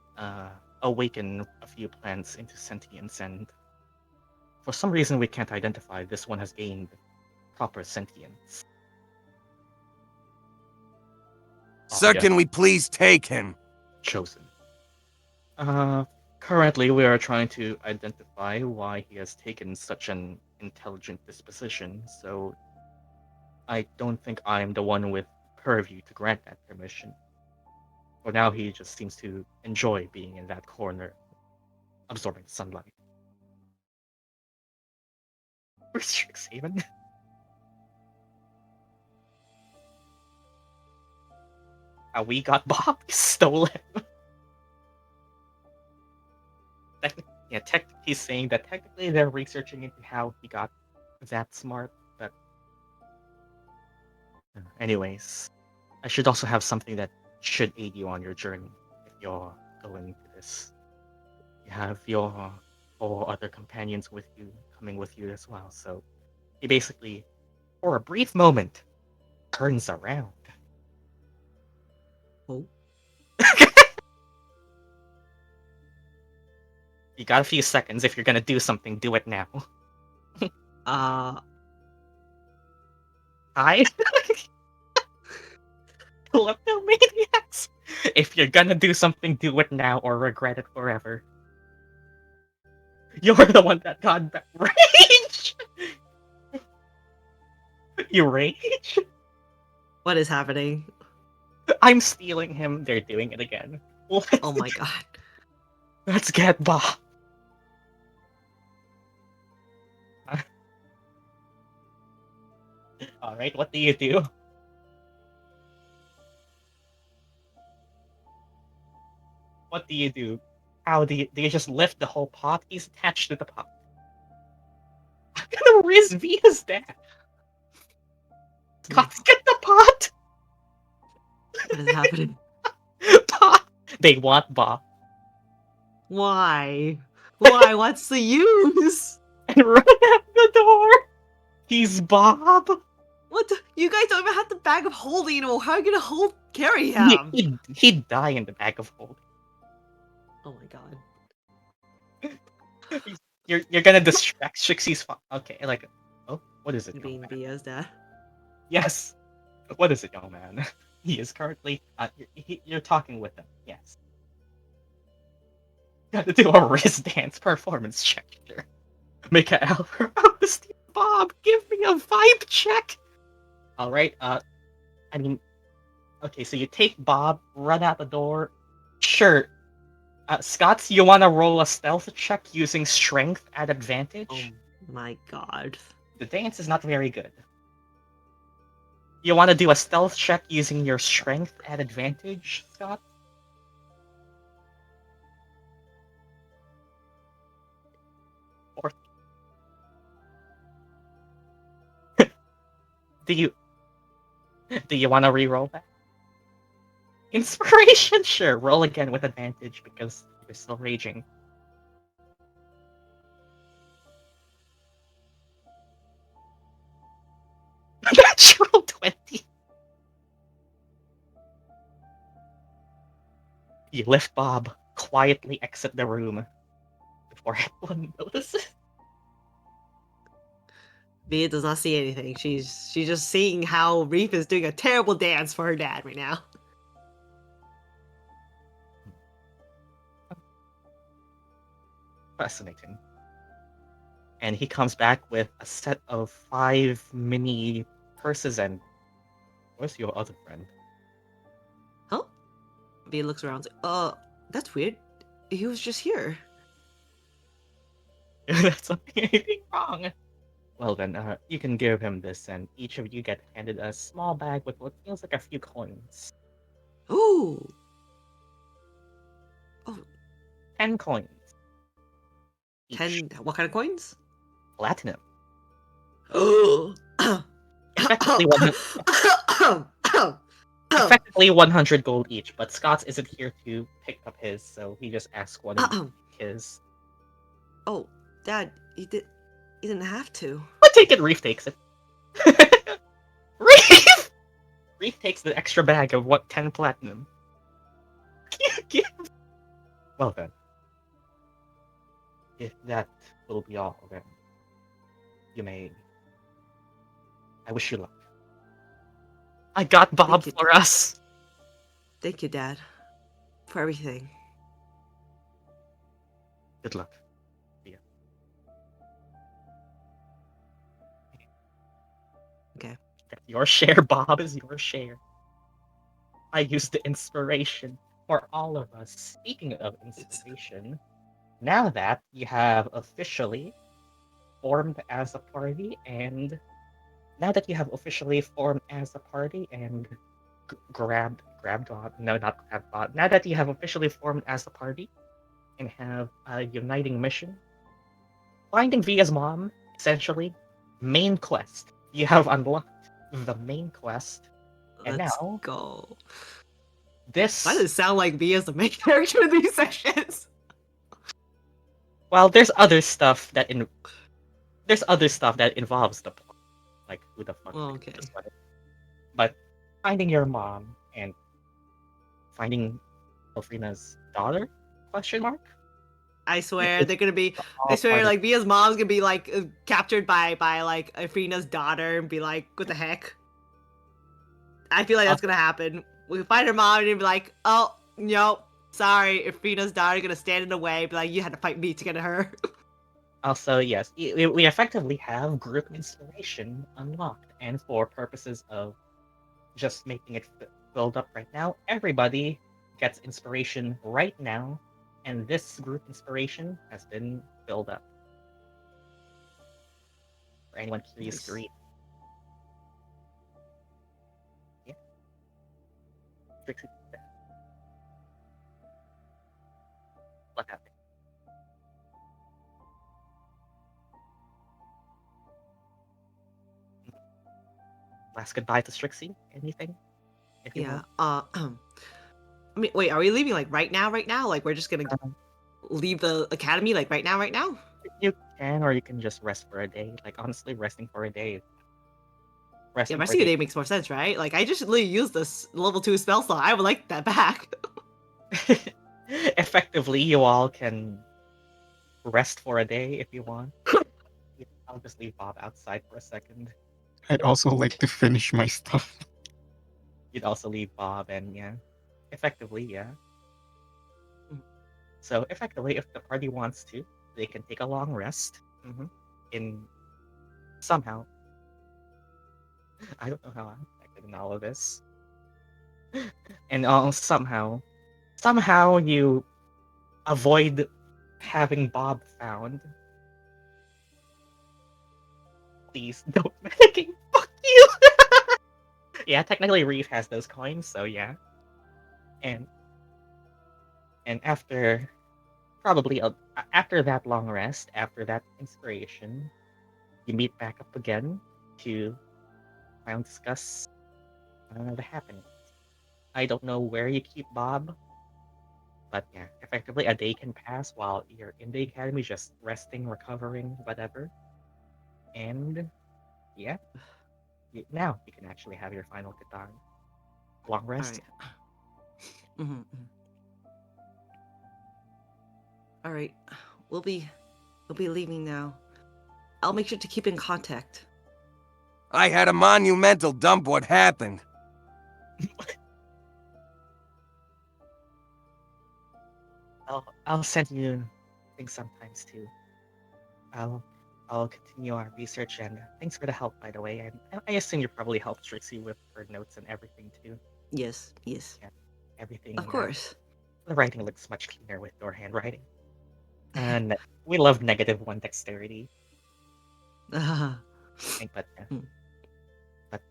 awaken a few plants into sentience, and for some reason we can't identify this one has gained proper sentience. Sir, Yeah, can we please take him? chosen. Currently we are trying to identify why he has taken such an intelligent disposition, so I don't think I'm the one with purview to grant that permission. For now, he just seems to enjoy being in that corner, absorbing sunlight. Where's Strixhaven? How we got Bob? We stole him. He's saying that technically they're researching into how he got that smart, but anyways, I should also have something that should aid you on your journey if you're going to this. You have your 4 other companions with you, coming with you as well. So he basically for a brief moment, turns around. Oh. You got a few seconds. If you're gonna do something, do it now. Hi? Kleptomaniacs! If you're gonna do something, do it now or regret it forever. You're the one that got that rage! You rage? What is happening? I'm stealing him. They're doing it again. Oh my god. Let's get Bob. Alright, what do you do? What do you do? How do you just lift the whole pot? He's attached to the pot. What kind of Rizvi is that? Scots, get the pot! What is happening? Pot! They want Bob. Why? Why? What's the use? And run out the door! He's Bob! What? You guys don't even have the bag of holding anymore. How are you gonna carry him? He'd die in the bag of holding. Oh my god. You're gonna distract Trixie's okay, like, oh, what is it? You young being man? Bia's dad? Yes. What is it, young man? He is currently, you're talking with him, yes. Gotta do a wrist dance performance check here. Make a Steve Bob, give me a vibe check! Alright, I mean, okay, so you take Bob, run out the door. Sure. Scots, you wanna roll a stealth check using strength at advantage? Oh my god. The dance is not very good. You wanna do a stealth check using your strength at advantage, Scott? Or do you wanna re-roll that? Inspiration? Sure, roll again with advantage because you're still raging. Natural 20. You lift Bob, quietly exit the room before anyone notices. Bia does not see anything. She's just seeing how Reef is doing a terrible dance for her dad right now. Fascinating. And he comes back with a set of 5 mini purses and... Where's your other friend? Huh? Bia looks around. That's weird. He was just here. That's something anything wrong. Well then, you can give him this, and each of you get handed a small bag with what feels like a few coins. Ooh. 10 coins. Each. 10. What kind of coins? Platinum. Oh. Effectively, effectively 100 gold each, but Scots isn't here to pick up his, so he just asked one of his. Oh, Dad, you didn't have to. I take it, Reef takes it. Reef! Reef takes the extra bag of 10 platinum. Well then. If that will be all, then you may... I wish you luck. I got Bob you. for us! Thank you, Dad, for everything. Good luck. See ya. Okay. Your share, Bob, is your share. I used the inspiration for all of us. Speaking of inspiration, now that you have officially formed as a party and grabbed God, no, not grabbed God. Now that you have officially formed as a party and have a uniting mission, finding Via's mom, essentially, main quest. You have unlocked the main quest, and Let's now go. this. Why does it sound like Bia's the main character in these sessions? Well, there's other stuff that involves the plot. like who the fuck. Oh, okay. just wanted- But finding your mom and finding Ilphriina's daughter? Question mark. I swear It's they're gonna be. all I swear, part of- like Via's mom's gonna be like captured by like Ilphriina's daughter and be like, "What the heck?" I feel like that's gonna happen. We find her mom and be like, "Oh no, sorry, Ilphriina's daughter gonna stand in the way." Be like, "You had to fight me to get her." Also, yes, we effectively have group inspiration unlocked, and for purposes of just making it filled up right now, everybody gets inspiration right now, and this group inspiration has been filled up. For anyone curious, Nice. to read. Yeah. Trixie. What happened? Last goodbye to Strixie? Anything? If you Yeah. want? I mean, wait, are we leaving like right now? Right now? Like we're just gonna Um, leave the academy like right now? Right now? You can, or you can just rest for a day. Like, honestly, resting for a day. Yeah, Resting for resting a day makes more sense, right? Like I just literally used this level 2 spell slot. I would like that back. Effectively, you all can rest for a day if you want. I'll just leave Bob outside for a second. I'd also like to finish my stuff. You'd also leave Bob, and yeah. Effectively, yeah. Mm. So, effectively, if the party wants to, they can take a long rest. In somehow. I don't know how I'm affected in all of this. And somehow you avoid having Bob found. Please don't fucking fuck you. Yeah, technically Reef has those coins, so yeah. And after probably after that long rest, after that inspiration, you meet back up again to try and discuss the happenings. I don't know where you keep Bob, but yeah, effectively a day can pass while you're in the academy, just resting, recovering, whatever. And yeah, now you can actually have your final goodbye. Long rest. All right. All right. We'll be leaving now. I'll make sure to keep in contact. I had a monumental dump what happened. I'll send you things sometimes too. I'll continue our research, and thanks for the help, by the way. And I assume you probably helped Trixie with her notes and everything too. Yes. Yeah, everything. Of course. The writing looks much cleaner with your handwriting. And we love -1 dexterity. But Hmm. but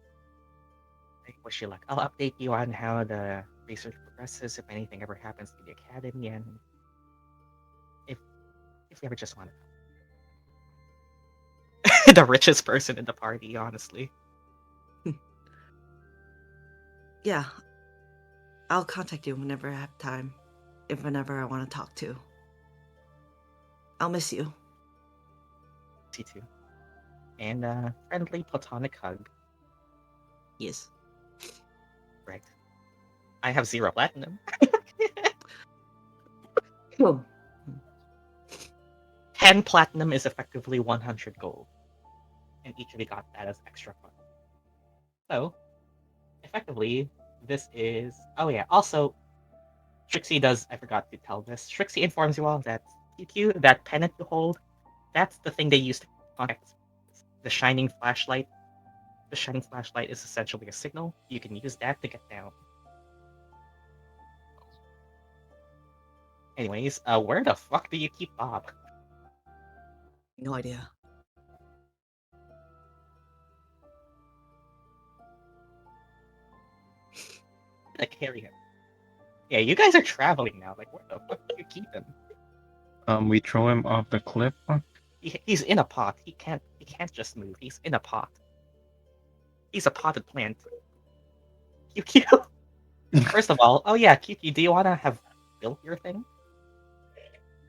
I wish you luck. I'll update you on how the research progresses if anything ever happens to the academy, and if you ever just want to. The richest person in the party, honestly. Yeah. I'll contact you whenever I have time. If whenever I want to talk to. I'll miss you. You too. And friendly platonic hug. Yes. Right. I have 0 platinum. 10 platinum is effectively 100 gold. And each of you got that as extra fun. So, effectively, this is... Oh yeah, also, Trixie does... I forgot to tell this. Trixie informs you all that QQ, that pennant you hold, that's the thing they use to contact the shining flashlight. The shining flashlight is essentially a signal. You can use that to get down. Anyways, where the fuck do you keep Bob? No idea. I carry him. Yeah, you guys are traveling now. Like, where the fuck do you keep him? We throw him off the cliff. He's in a pot. He can't just move. He's in a pot. He's a potted plant. QQ. First of all, oh yeah, QQ, do you wanna have built your thing?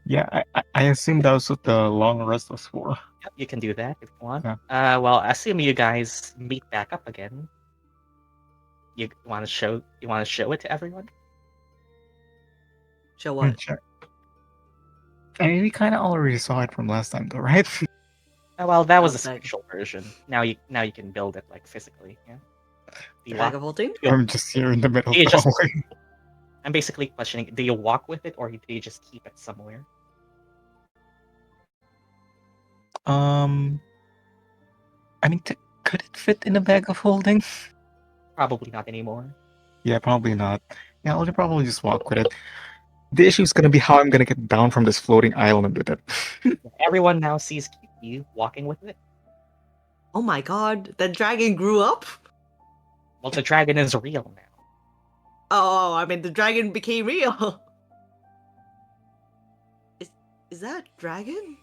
Yeah, I assume that was what the long rest was for. Yep, you can do that if you want. Yeah. Well, assume you guys meet back up again. You want to show it to everyone? Show what? Sure. I mean, we kind of already saw it from last time, though, right? Well, that was How's the that? spiritual version. Now you can build it like physically. Yeah. Do you Bag walk? of holding? Yeah. I'm just here in the middle of You the just- hallway. I'm basically questioning: do you walk with it, or do you just keep it somewhere? I mean, could it fit in a bag of holding? Probably not anymore. Yeah, probably not. Yeah, I'll probably just walk with it. The issue is gonna be how I'm gonna get down from this floating island with it. Everyone now sees you walking with it. Oh my god, the dragon grew up? Well, the dragon is real now. Oh, I mean the dragon became real. Is that dragon?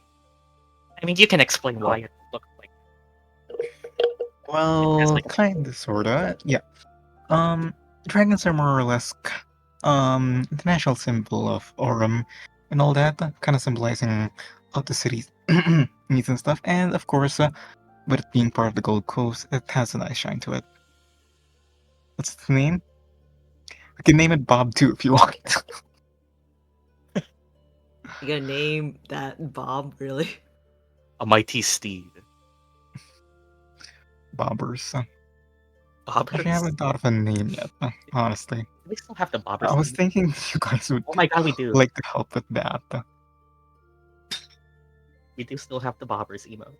I mean, you can explain why it looked like. Well, like- kinda, sorta. Yeah. Dragons are more or less the national symbol of Aurum and all that, kind of symbolizing all the city's needs and stuff. And of course, with it being part of the Gold Coast, it has a nice shine to it. What's its name? We can name it Bob too if you want. You gonna name that Bob, really? A mighty steed. Bobbers. Bobbers. Actually, I haven't thought of a name yet, honestly. Do we still have the bobbers? I was name? thinking you guys would Oh my god, we do. like to help with that. We do still have the bobbers emo.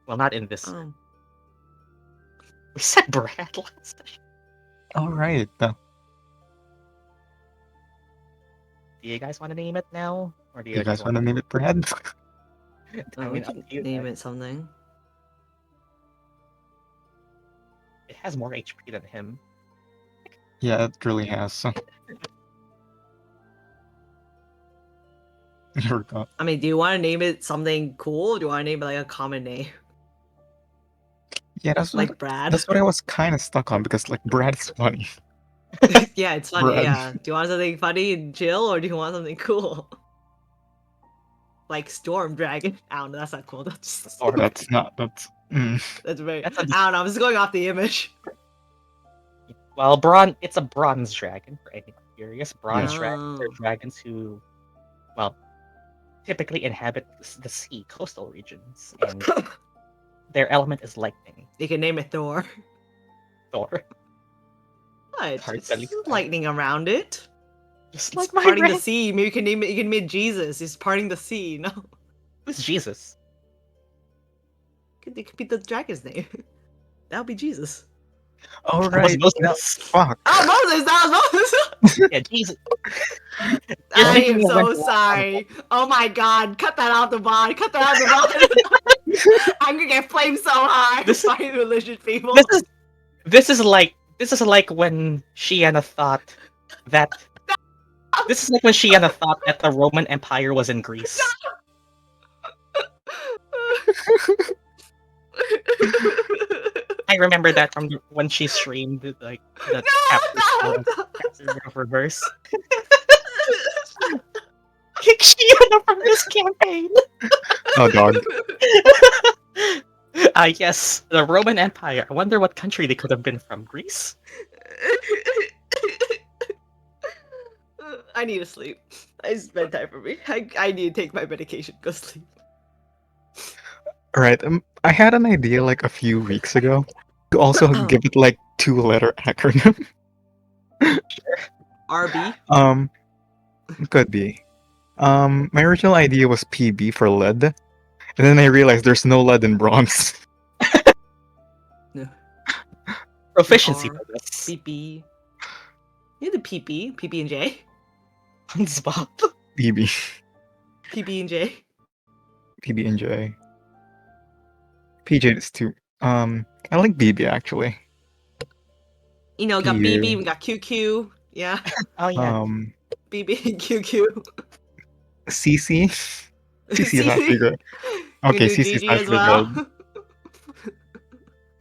Well, not in this. Um, We said Brad last time. Alright. Do you guys want to name it now, or do You guys want to name it Brad? I we mean, can up to you name guys. it something. It has more HP than him. Yeah, it really has. Here we go. I mean, do you want to name it something cool? Or do you want to name it like a common name, Yeah, that's like Brad? what I was kind of stuck on because like Brad's funny. Yeah, it's funny. Brad. Yeah. Do you want something funny and chill, or do you want something cool? Like Storm Dragon. I don't know. That's not cool. That's Or That's not. That's. that's very. That's a- I don't know. I'm just going off the image. well, it's a bronze dragon for anyone curious. Bronze dragons are Oh. dragons who, well, typically inhabit the sea, coastal regions, and their element is lightning. You can name it Thor. Thor, What? Hard It's to believe. lightning around it. just It's like my parting the red- sea. Maybe you can name it. You can name it Jesus. He's parting the sea. No, Who's Jesus? it could be the dragon's name. That would be Jesus. All That was right. Moses. Fuck. Oh, Moses! That was Moses! Yeah, Jesus. I thinking am of so when- sorry. Oh my god, cut that out the bond. Cut that out the bond. I'm gonna get flamed so hard This- by religious people. This is like when Shiena thought that. This is like when Shiena thought that the Roman Empire was in Greece. I remember that from when she streamed like the chapter of reverse. Kick Shiena from this campaign. Oh, dog. Yes, the Roman Empire. I wonder what country they could have been from. Greece? I need to sleep. It's bedtime for me. I need to take my medication. Go sleep. All right. I had an idea like a few weeks ago to also give it like 2-letter acronym. RB. Could be. My original idea was PB for lead, and then I realized there's no lead in bronze. Proficiency R. bonus. PP. You the PP. PP and J. Spot. PB, PP and J. PB and J. PJ is 2. I like BB actually. You know, got PU. BB, we got QQ. Yeah. Oh yeah. BB and QQ. CC. CC is actually good. You Okay, can do CC is GG as actually well. good.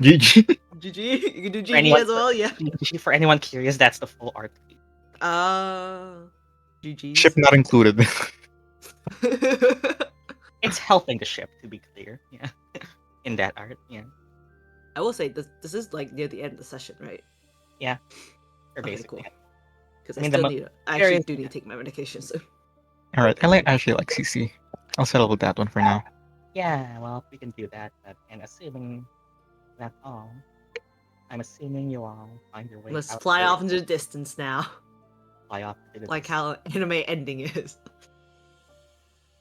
GG. GG. You can do GG anyone- as well, yeah. For anyone curious, that's the full art. GG. Ship not included. It's helping the ship, to be clear. Yeah, in that art. Yeah, I will say this is like near the end of the session, right? yeah. Or Okay, basically, cool. Because I I mean, still need. I there actually is- do need to take my medication soon. Alright, actually like CC. I'll settle with that one for now. yeah. Well, we can do that. And assuming that's all, I'm assuming you all find your way Let's out. fly there, off into the distance now, fly off to the like distance. how anime ending is.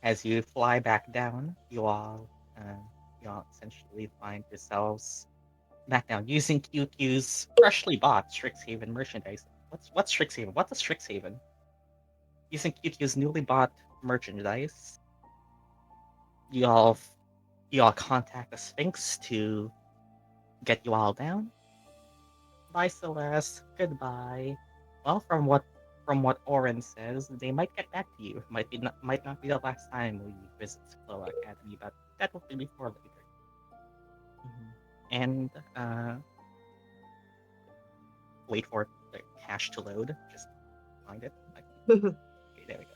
As you fly back down, you all essentially find yourselves back down using QQ's freshly bought Strixhaven merchandise. What's Strixhaven? What is Strixhaven? Using QQ's newly bought merchandise, you all you all contact the Sphinx to get you all down. Bye, Celeste. Goodbye. Well, from what Oren says, they might get back to you. Might not be the last time we visit Sichloa Academy, but that will be before later. And wait for the cache to load. Just find it. Okay, there we go.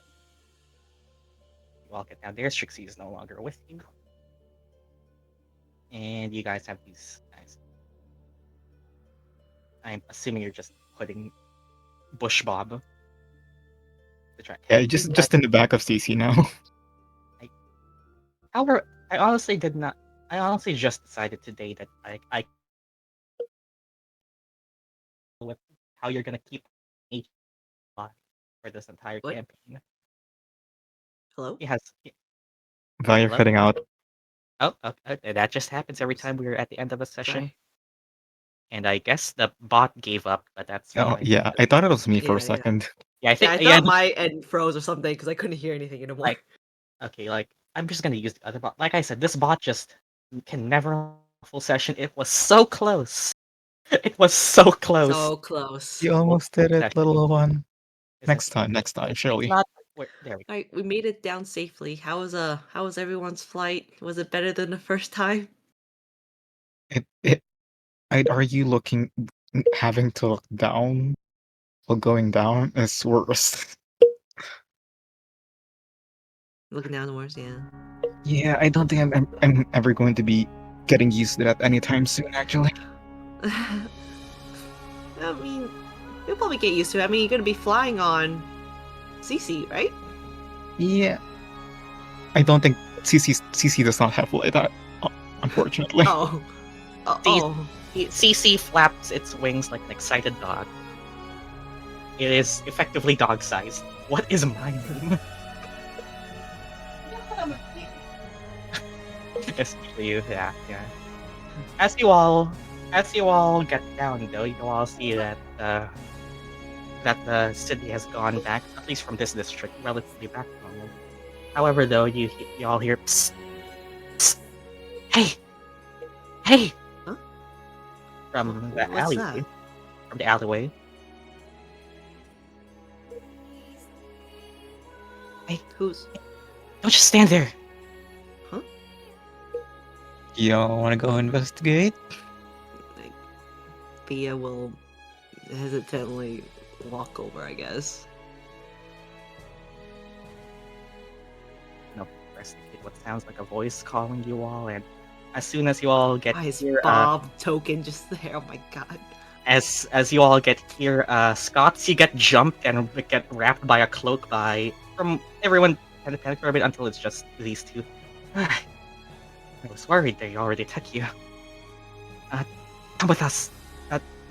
You all get down there. Strixie is no longer with you. And you guys have these guys. I'm assuming you're just putting Bush Bob to try. Yeah, just in the back of CC now. However, I honestly did not. I honestly just decided today that I with how you're gonna keep H alive for this entire What? campaign. Hello? He has. You're Hello? cutting out. Oh, okay, that just happens every time we're at the end of a session. Sorry. And I guess the bot gave up, but that's Oh, fine. yeah, I thought it was me for Yeah, a yeah. second. Yeah, I Yeah, think I yeah. thought my end froze or something because I couldn't hear anything anymore. Like, okay, like I'm just gonna use the other bot. Like I said, this bot just can never full session. It was so close. It was so close. So close. You almost did it, Exactly. little one. It's Next time, surely. not. There we go. Alright, we made it down safely. How was everyone's flight? Was it better than the first time? I'd argue having to look down while going down is worse. Looking downwards, yeah. Yeah, I don't think I'm ever going to be getting used to that anytime soon, actually. I mean, you'll probably get used to it. I mean, you're gonna be flying on CC, right? Yeah. I don't think CC does not have like that, unfortunately. Oh. Oh. CC flaps its wings like an excited dog. It is effectively dog-sized. What is my name? Especially you, yeah. As you all get down, though, you all see that that the city has gone back, at least from this district, relatively back to normal. However, though, you all hear psst, psst, hey, Huh? from the What's alleyway. that? From the alleyway. Who's? Don't just stand there. Huh? Y'all wanna go investigate? Like, Thea will hesitantly walk over, I guess. No, investigate what sounds like a voice calling you all, and as soon as you all get Why is here, Bob token just there? Oh my god. as you all get here, Scots, you get jumped and get wrapped by a cloak from everyone kind of panicked for a bit until it's just these two. I was worried they already took you. Come with us.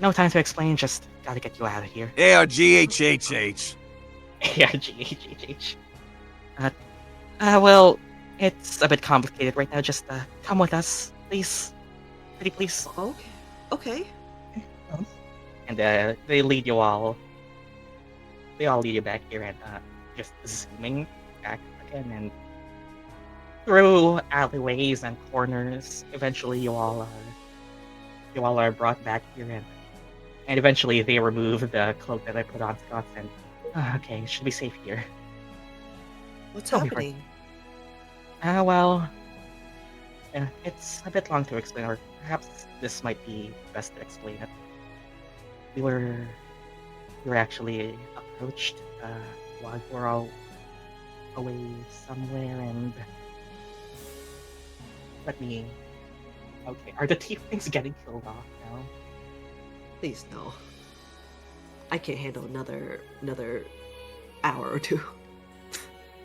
No time to explain, just gotta get you out of here. ARGHHH. ARGHHH. Well, it's a bit complicated right now, just come with us, please. Pretty please. Okay. Okay. And they lead you all. They all lead you back here and just zooming back again and through alleyways and corners. Eventually, you all are brought back here and eventually they remove the cloak that I put on Scots and okay, it should be safe here. What's Tell me first. happening? Well, it's a bit long to explain, or perhaps this might be best to explain it. We were actually approached while we were all away somewhere, and Let me. Okay, are the tieflings getting killed off now? Please no. I can't handle another hour or two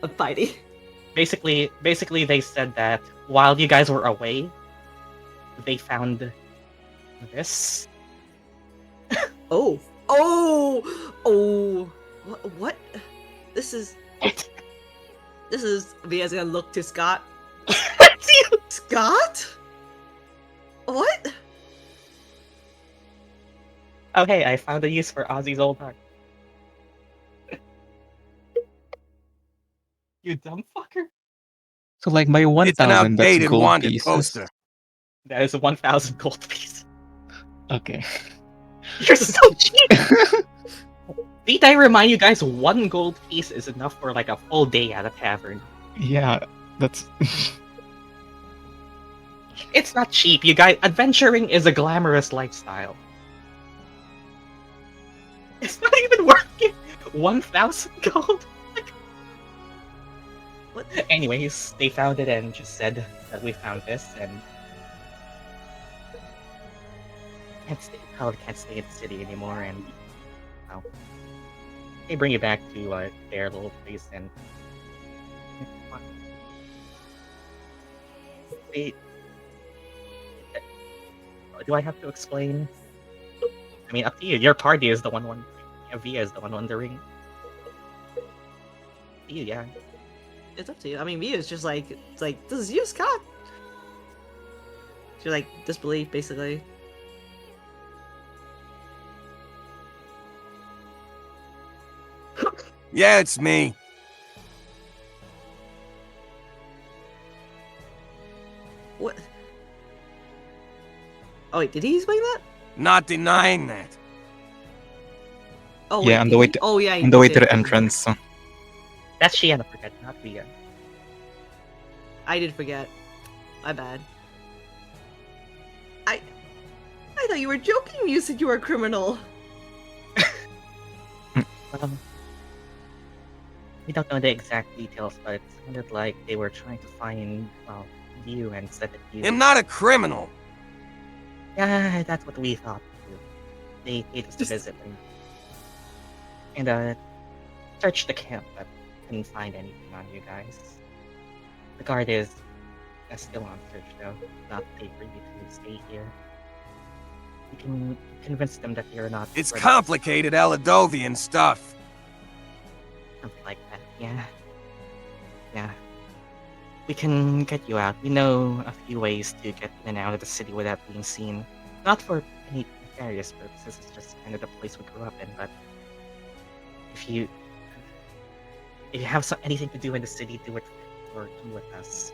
of fighting. Basically, they said that while you guys were away, they found this. Oh. What? This is Via's gonna look to Scott. Scott? What? Oh hey, I found a use for Azii's old heart. You dumb fucker. So like my It's an 1,000, that's outdated gold wanted pieces. poster. That is a 1,000 gold piece. Okay. You're so cheap! Need I remind you guys, 1 gold piece is enough for like a full day at a tavern. Yeah, that's. It's not cheap, you guys. Adventuring is a glamorous lifestyle. It's not even worth it. 1,000 gold? What? Anyways, they found it and just said that we found this and probably can't stay in the city anymore, and well, they bring you back to their little place and they. Do I have to explain? I mean, up to you. Your party is the one wondering. Via is the one wondering. You, yeah. It's up to you. I mean, Via's just like, it's like, this is you, Scott. She's like disbelief, basically. Yeah, it's me. What? Oh wait, did he explain that? Not denying that. Oh Yeah, wait, on did the way he? to- Oh yeah, he On the way did to say the it. entrance. That's Shiena, forget, not Via. I did forget. My bad. I thought you were joking. You said you were a criminal. We don't know the exact details, but it sounded like they were trying to find, you and said that you. I'm not a criminal. Yeah, that's what we thought too. They paid us to visit and searched the camp, but couldn't find anything on you guys. The guard is still on search though, not safe for you to stay here. You can convince them that you're not. It's criminals. complicated Eladovian stuff. Something like that, yeah. Yeah. We can get you out. We know a few ways to get in and out of the city without being seen. Not for any nefarious purposes, it's just kind of the place we grew up in, but if you have anything to do in the city, do it with us.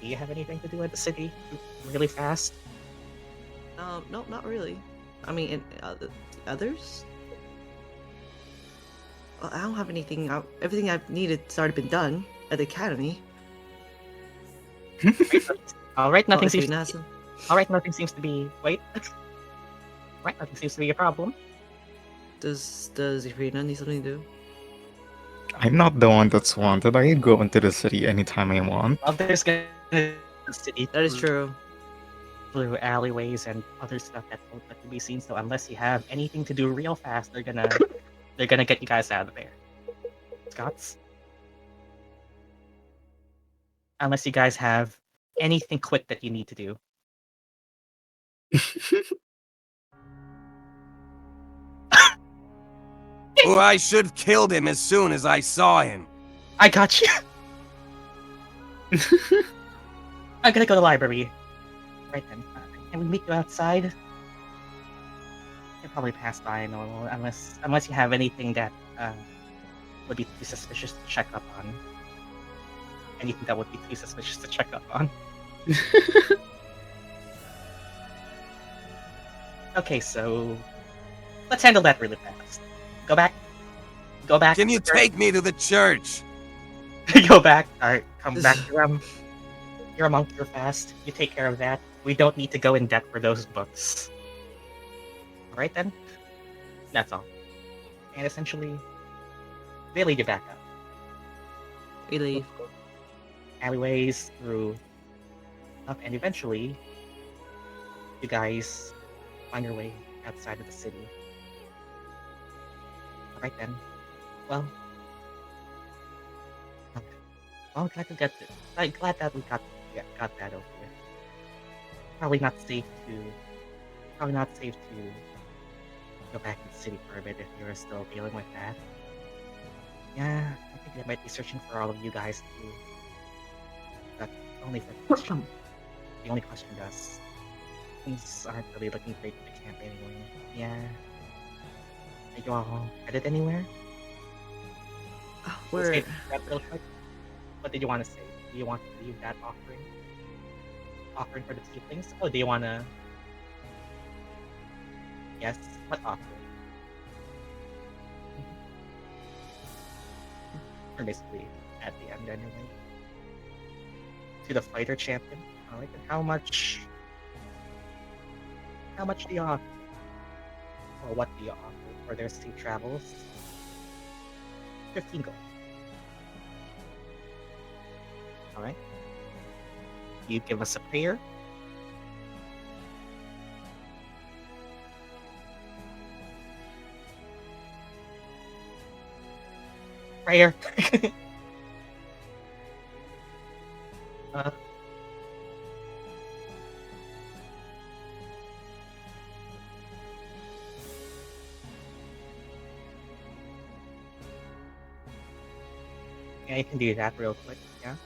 Do you have anything to do in the city really fast? No, not really. I mean, others? Well, I don't have anything. Everything I've needed's already been done at the academy. Alright, nothing seems Ilphriina to has Alright, nothing seems to be wait. Right, nothing seems to be a problem. Does Ilphriina need something to do? I'm not the one that's wanted. I go into the city anytime I want. Well, there's gonna be the city That is true. through alleyways and other stuff that won't let you be seen. So unless you have anything to do real fast, they're gonna get you guys out of there. Scots. Unless you guys have anything quick that you need to do. Or I should have killed him as soon as I saw him. I got you. I'm gonna go to the library. Right then. Can we meet you outside? You'll probably pass by normal, unless you have anything that would be too suspicious to check up on. Anything that would be too suspicious to check up on. Okay, so let's handle that really fast. Go back. Can you take me to the church? Go back. Alright, come back. You're a monk, you're fast. You take care of that. We don't need to go in debt for those books. Alright then? That's all. And essentially, they lead you back up. We leave. alleyways, through up, and eventually, you guys find your way outside of the city. Alright then. Well, glad to get this. Glad that we got that over with. Probably not safe to go back to the city for a bit if you're still dealing with that. Yeah, I think they might be searching for all of you guys too. But only for the question. The only question does. Things aren't really looking great in the camp anyway. Yeah. Are you all headed anywhere? We're Let's get that real quick. What did you want to say? Do you want to leave that offering? Offering for the Tieflings? Oh, do you want to... Yes, what offering? Or basically at the end anyway. To the fighter champion. Alright, and how much do you offer? Or what do you offer for their safe travels? 15 gold. Alright. You give us a prayer. Prayer. Yeah, you can do that real quick, yeah.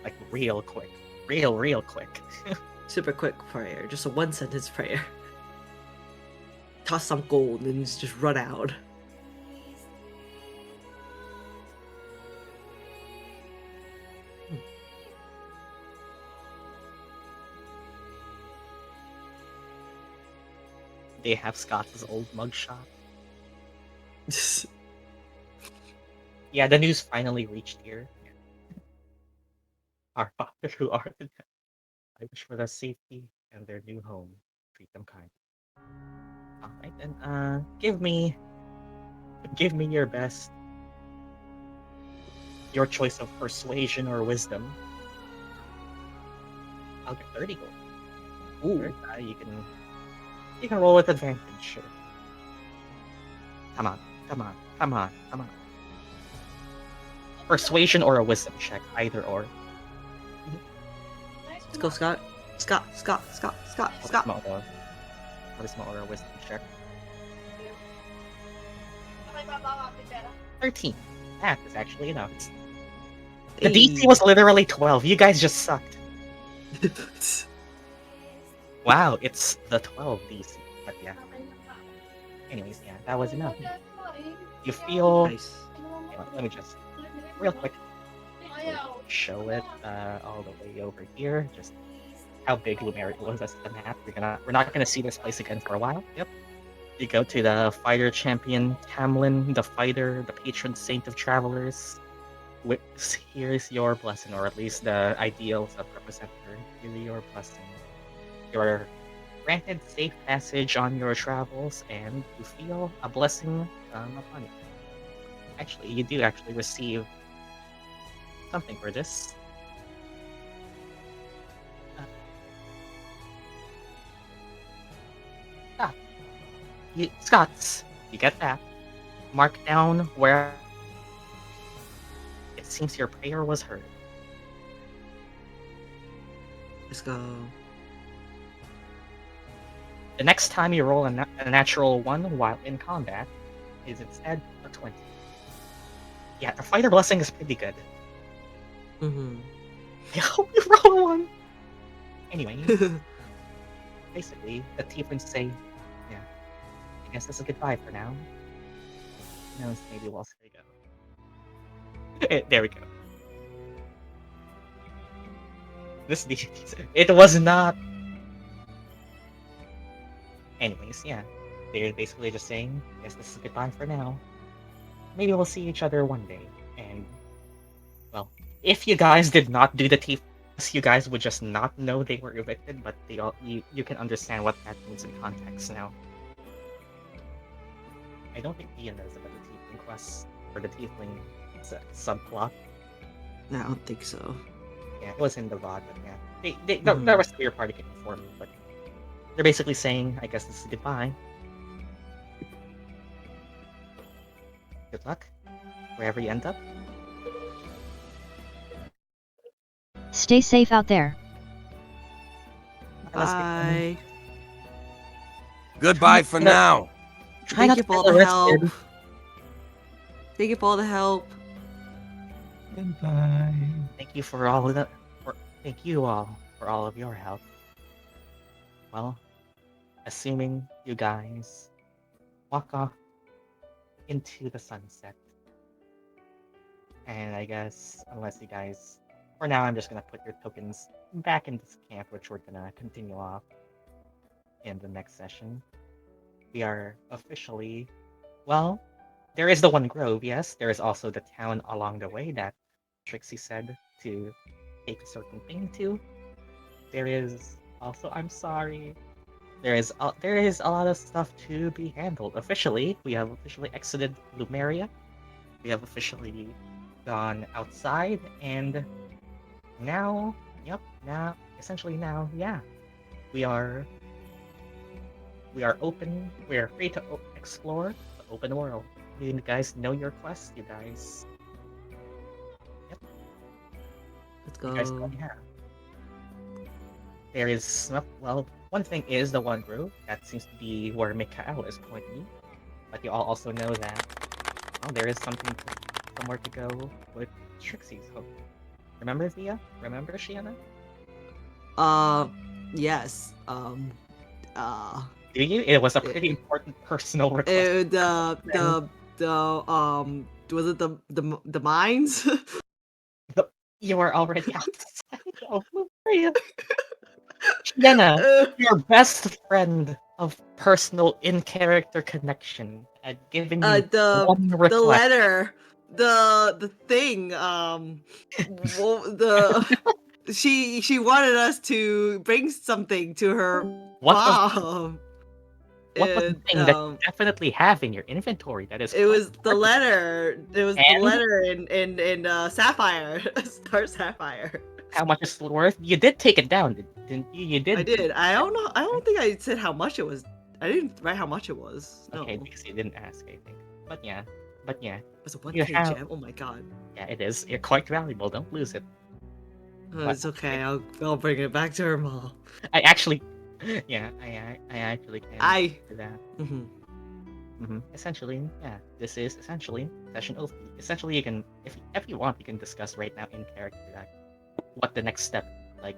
Like real quick. Real quick. super quick prayer, just a 1-sentence prayer. Toss some gold and just run out. They have Scots' old mugshot. Yeah, the news finally reached here. Our father who are the dead. I wish for their safety and their new home. Treat them kind. Alright, then give me your best. Your choice of persuasion or wisdom. I'll get 30 gold. Ooh. You can roll with advantage, sure. Come on. Persuasion or a wisdom check, either or. Let's go, Scott. Scott. Charisma or a wisdom check. 13. That is actually enough. The DC was literally 12. You guys just sucked. Wow, it's the 12 DC. But yeah. Anyways, yeah, that was enough. You feel... Nice. Let me just... Real quick. Show it all the way over here. Just how big Lumeria was as the map. We're not gonna see this place again for a while. Yep. You go to the fighter champion Tamlin, the fighter, the patron saint of travelers. Here's your blessing, or at least the ideals that represent her. Here's your blessing. You're granted safe passage on your travels, and you feel a blessing upon you. Actually, you do actually receive something for this. Scots, you get that. Mark down where it seems your prayer was heard. Let's go. The next time you roll a natural 1 while in combat is instead a 20. Yeah, the fighter blessing is pretty good. Mm-hmm. I hope you roll 1! Anyway, basically, the Tieflings say, yeah, I guess that's a goodbye for now. Who knows, maybe we'll say go. There we go. It was not. Anyways, yeah. They're basically just saying, I guess this is goodbye for now. Maybe we'll see each other one day. And, well, if you guys did not do the Tieflings, you guys would just not know they were evicted, but you can understand what that means in context now. I don't think Ian knows about the Tiefling quest. for the Tiefling subplot. No, I don't think so. Yeah, it was in the VOD, but yeah. The rest of your party can inform me, but they're basically saying, I guess this is goodbye. Good luck, wherever you end up. Stay safe out there. Let's get Bye. Goodbye for Try not- now. Try Thank not you to for all get the arrested. help. Thank you for all the help. Goodbye. Thank you for all of the. Thank you all for all of your help. Well, assuming you guys walk off into the sunset, and I guess unless you guys, for now, I'm just gonna put your tokens back in this camp, which we're gonna continue off in the next session. We are officially, well, there is the one grove, yes. There is also the town along the way that Trixie said to take a certain thing to. There is also, I'm sorry, there is a lot of stuff to be handled. Officially, we have officially exited Lumeria. We have officially gone outside, and now, essentially now, yeah, we are open. We are free to explore the open world. You guys know your quest. You guys, Let's you guys know, go. yeah. There is, well, one thing is the one grove. That seems to be where Mikael is pointing. But you all also know that, well, there is somewhere to go with Trixie's hope. Remember Via? Remember Shiena? Yes. Do you? It was a pretty important personal request. Was it the mines? You are already outside of Lumeria. Shiena, your best friend of personal in-character connection, had given you one the request. letter, the thing, she wanted us to bring something to her What was mom. what was the thing that you definitely have in your inventory that is It quite was the important? letter. It was the And? letter in Sapphire, Star Sapphire. How much is it worth? You did take it down, didn't you? You did. I did. I don't know. I don't think I said how much it was. I didn't write how much it was. No. Okay, because you didn't ask, I think. But yeah. It was a You 1K have- gem. Oh my god. Yeah, it is. You're quite valuable. Don't lose it. It's okay. I'll bring it back to her mom. I actually, yeah, I actually can do that. Essentially, yeah, this is essentially session OP. Essentially, you can, if you want, you can discuss right now in character that what the next step, like.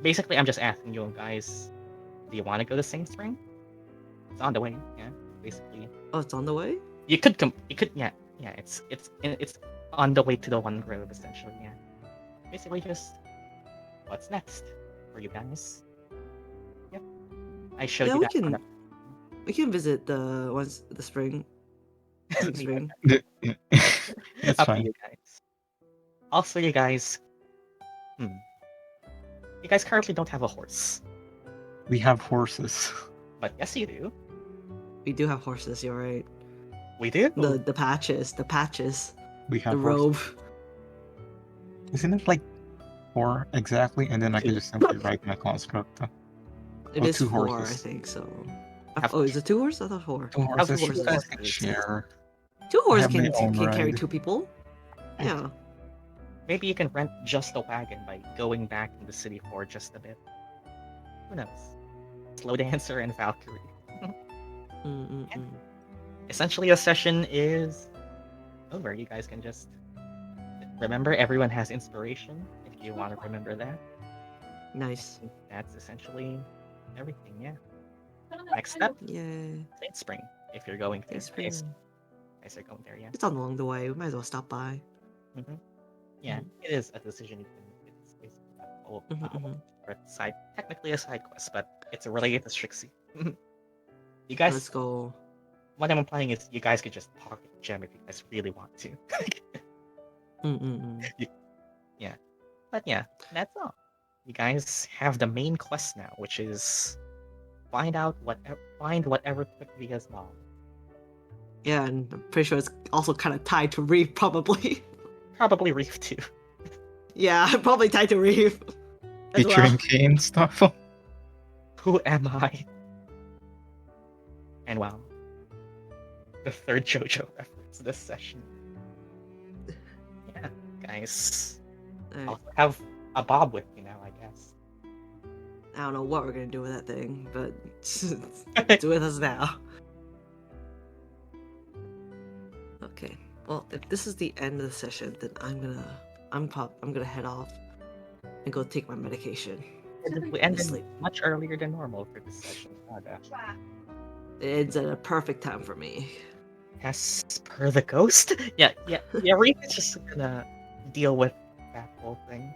Basically, I'm just asking you guys, do you want to go to Saint Spring? It's on the way, yeah. Basically, Oh, it's on the way. you could yeah, it's on the way to the one grove essentially, yeah. Basically, just what's next for you guys? Yep, I showed Yeah, you we that. can. We can visit the spring. The spring. That's Up to fine. you guys. Also, you guys, you guys currently don't have a horse, We have horses. but yes, you do. We do have horses. You're right. We do. The patches. We have The horses. robe. Isn't it like 4 exactly? And then I can just simply write my construct. It Oh, is 2 4, horses. I think so. Have- Oh, is it 2 horses? I thought 4. 2 horses. horses. You guys can share. 2 horses have my can own carry ride. 2 people. Yeah. Maybe you can rent just a wagon by going back in the city for just a bit. Who knows? Slow Dancer and Valkyrie. Essentially, a session is over. You guys can just remember everyone has inspiration if you want to remember that. Nice. That's essentially everything, yeah. Next step, Yay. Saint Spring. If you're going there. Saint Guys Spring. are going there, yeah. It's along the way. We might as well stop by. Yeah, it is a decision you can make. It's basically a side, technically a side quest, but it's related to Strixie. You guys, Let's go. what I'm implying is you guys could just pocket gem if you guys really want to. Yeah, but yeah, that's all. You guys have the main quest now, which is find whatever took Via's mom. Yeah, and I'm pretty sure it's also kind of tied to Reef, probably. Probably Reef too. Yeah, probably tied to Reef. As Featuring well. Kane stuff. Who am I? And wow. The third JoJo reference this session. Yeah, guys. Alright, I'll have a Bob with me now, I guess. I don't know what we're gonna do with that thing, but it's with us now. Okay. Well, if this is the end of the session, then I'm gonna head off and go take my medication. We ended Sleep. much earlier than normal for this session. It ends at a perfect time for me. Yes, per the ghost. Yeah. Reef is just gonna deal with that whole thing.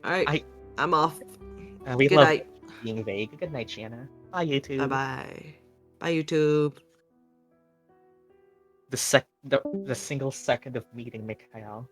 Alright, I'm off. We Good love night. being vague. Good night, Shiena. Bye, YouTube. Bye bye. Bye, YouTube. The single second of meeting Mikhail.